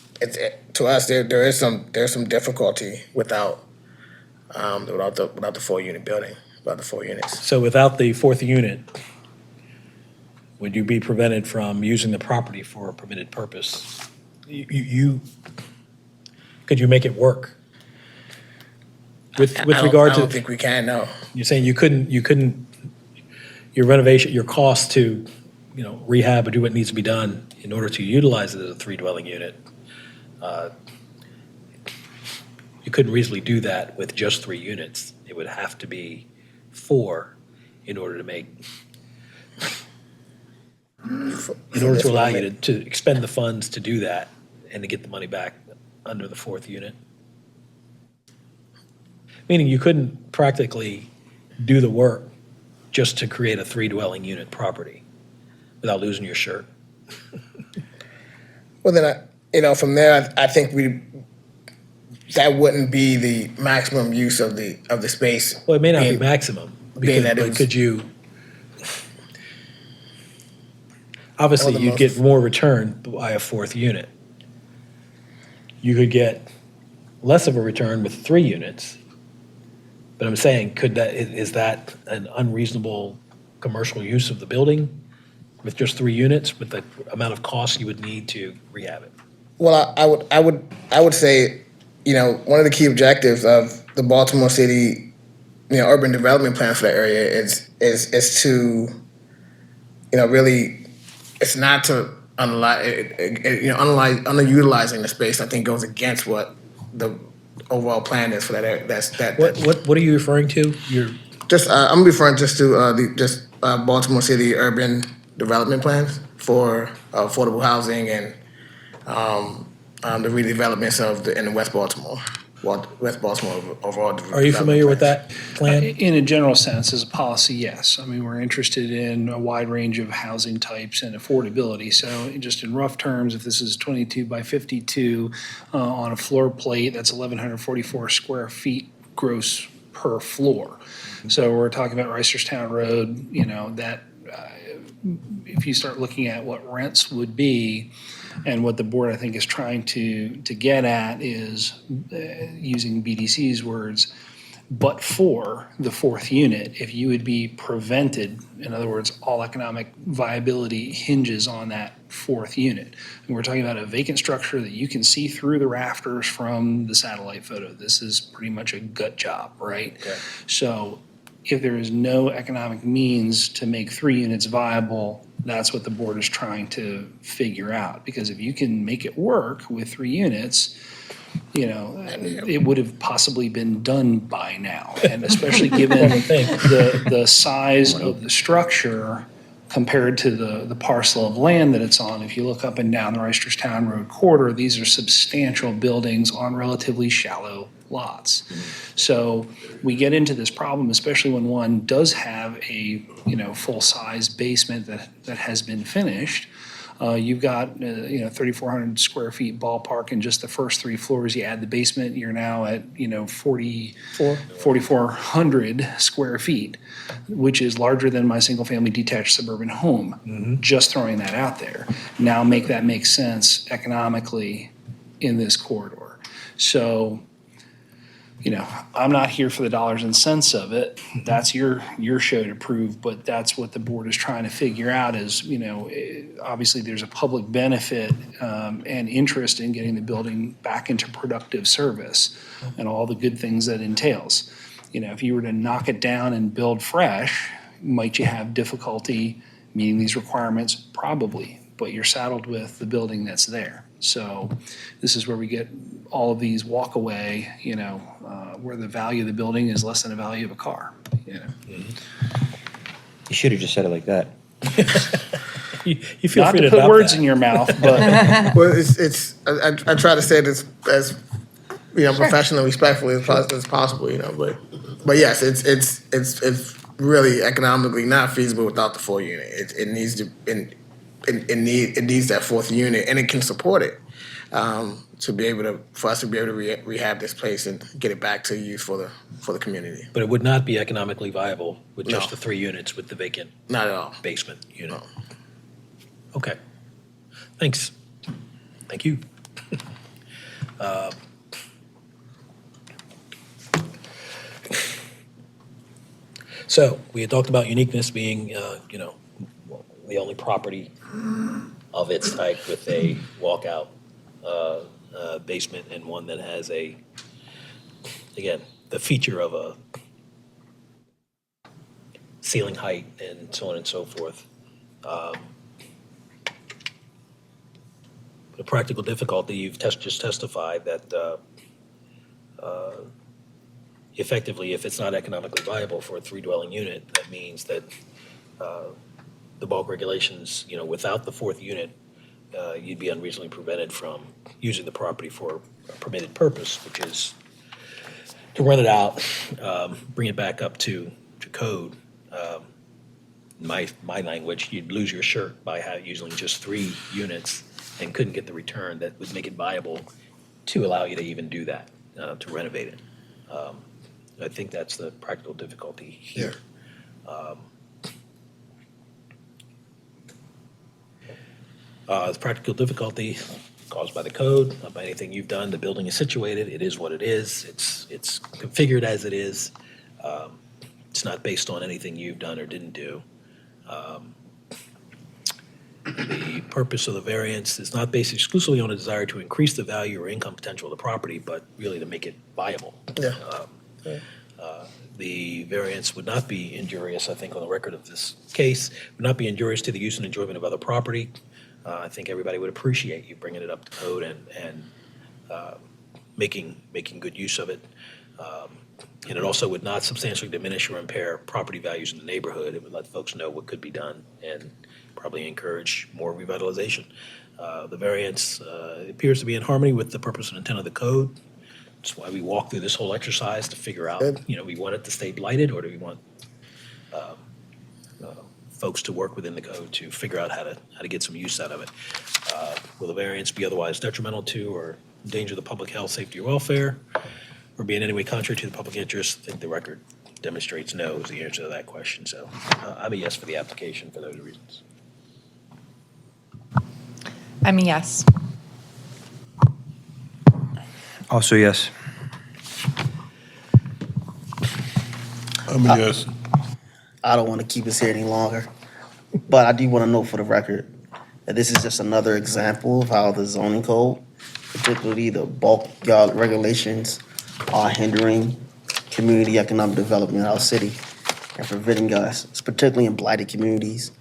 to us, there's some difficulty without the 4-unit building, without the 4 units. So without the fourth unit, would you be prevented from using the property for a permitted purpose? Could you make it work? With regard I to, don't think we can, no. you're saying you couldn't, your renovation, your cost to, rehab or do what needs to be done in order to utilize it as a 3-dwelling unit, you couldn't reasonably do that with just 3 units. It would have to be 4 in order to make, in order to allow you to expend the funds to do that and to get the money back under the 4th unit. Meaning you couldn't practically do the work just to create a 3-dwelling unit property without losing your shirt. Well, then, from there, I think that wouldn't be the maximum use of the space. Well, it may not be maximum, being that it but was- could you, obviously, you'd get more return by a 4th unit. You could get less of a return with 3 units. But I'm saying, is that an unreasonable commercial use of the building with just 3 units, with the amount of cost you would need to rehab it? Well, I would say, one of the key objectives of the Baltimore City, urban development plan for that area is to, really, it's not to underutilizing the space. I think goes against what the overall plan is for that area. What are you referring to? I'm referring just to Baltimore City urban development plans for affordable housing and the redevelopments in the West Baltimore overall. Are you familiar with that plan? In a general sense, as a policy, yes. I mean, we're interested in a wide range of housing types and affordability. So just in rough terms, if this is 22 by 52 on a floor plate, that's 1,144 square feet gross per floor. So we're talking about Reisterstown Road, that if you start looking at what rents would be, and what the board, I think, is trying to get at is, using BDC's words, but for the 4th unit, if you would be prevented, in other words, all economic viability hinges on that 4th unit. And we're talking about a vacant structure that you can see through the rafters from the satellite photo. This is pretty much a gut job, right? Okay. So if there is no economic means to make 3 units viable, that's what the board is trying to figure out. Because if you can make it work with 3 units, it would have possibly been done by now. And especially given the size of the structure compared to the parcel of land that it's on. If you look up and down the Reisterstown Road corridor, these are substantial buildings on relatively shallow lots. So we get into this problem, especially when one does have a full-size basement that has been finished. You've got 3,400 square feet ballpark in just the first 3 floors. You add the basement, you're now at 4,400 square feet, which is larger than my single-family detached suburban home. Mm-hmm. Just throwing that out there. Now make that make sense economically in this corridor. So, I'm not here for the dollars and cents of it. That's your show to prove, but that's what the board is trying to figure out is, obviously there's a public benefit and interest in getting the building back into productive service and all the good things that entails. If you were to knock it down and build fresh, might you have difficulty meeting these requirements? Probably, but you're saddled with the building that's there. So this is where we get all of these walk away, where the value of the building is less than the value of a car. You should have just said it like that. You feel Not free to to put adopt words that. in your mouth, but Well, I try to say it as professionally, respectfully as possible, but yes, it's really economically not feasible without the 4 unit. It needs to it needs that 4th unit, and it can support it for us to be able to rehab this place and get it back to use for the community. But it would not be economically viable with just No. the 3 units with the vacant Not at all. basement unit. Okay. Thanks. Thank you. So we had talked about uniqueness being, the only property of its type with a walkout basement and one that has again, the feature of a ceiling height and so on and so forth. The practical difficulty, you've just testified that effectively, if it's not economically viable for a three-dwelling unit, that means that the bulk regulations, without the fourth unit, you'd be unreasonably prevented from using the property for a permitted purpose, which is to rent it out, bring it back up to code. My language, you'd lose your shirt by using just 3 units and couldn't get the return that would make it viable to allow you to even do that, to renovate it. I think that's the practical difficulty here. The practical difficulty caused by the code, not by anything you've done. The building is situated. It is what it is. It's configured as it is. It's not based on anything you've done or didn't do. The purpose of the variance is not based exclusively on a desire to increase the value or income potential of the property, but really to make it viable. The variance would not be injurious, I think, on the record of this case, would not be injurious to the use and enjoyment of other property. I think everybody would appreciate you bringing it up to code and making good use of it. And it also would not substantially diminish or impair property values in the neighborhood. It would let folks know what could be done and probably encourage more revitalization. The variance appears to be in harmony with the purpose and intent of the code. That's why we walk through this whole exercise to figure out, we want it to stay blighted, or do we want folks to work within the code to figure out how to get some use out of it. Will the variance be otherwise detrimental to or endanger the public health, safety, or welfare, or be in any way contrary to the public interest? I think the record demonstrates no is the answer to that question. So I'm a yes for the application for those reasons. I'm a yes. Also, yes. I'm a yes. I don't want to keep us here any longer, but I do want to note for the record that this is just another example of how the zoning code, particularly the bulk yard regulations, are hindering community economic development in our city and preventing us, particularly in blighted communities,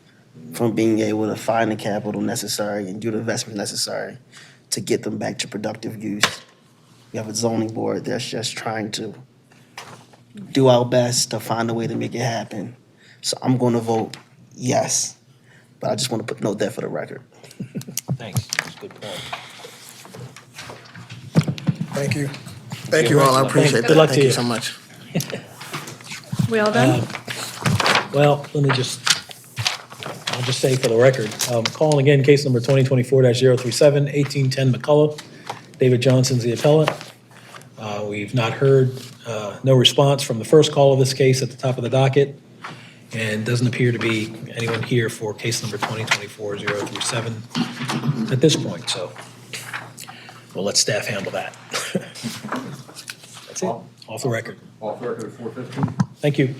from being able to find the capital necessary and do the investment necessary to get them back to productive use. We have a zoning board that's just trying to do our best to find a way to make it happen. So I'm going to vote yes, but I just want to note that for the record. Thanks. That's a good point. Thank you. Thank you all. I appreciate that. Good luck to Thank you. you so much. We all done? Well, I'll just say for the record, calling again case number 2024-037, 1810 McCullough. David Johnson's the appellant. We've not heard no response from the first call of this case at the top of the docket, and doesn't appear to be anyone here for case number 2024-037 at this point, so we'll let staff handle that. That's it, off the record. Off the record at 4:15. Thank you.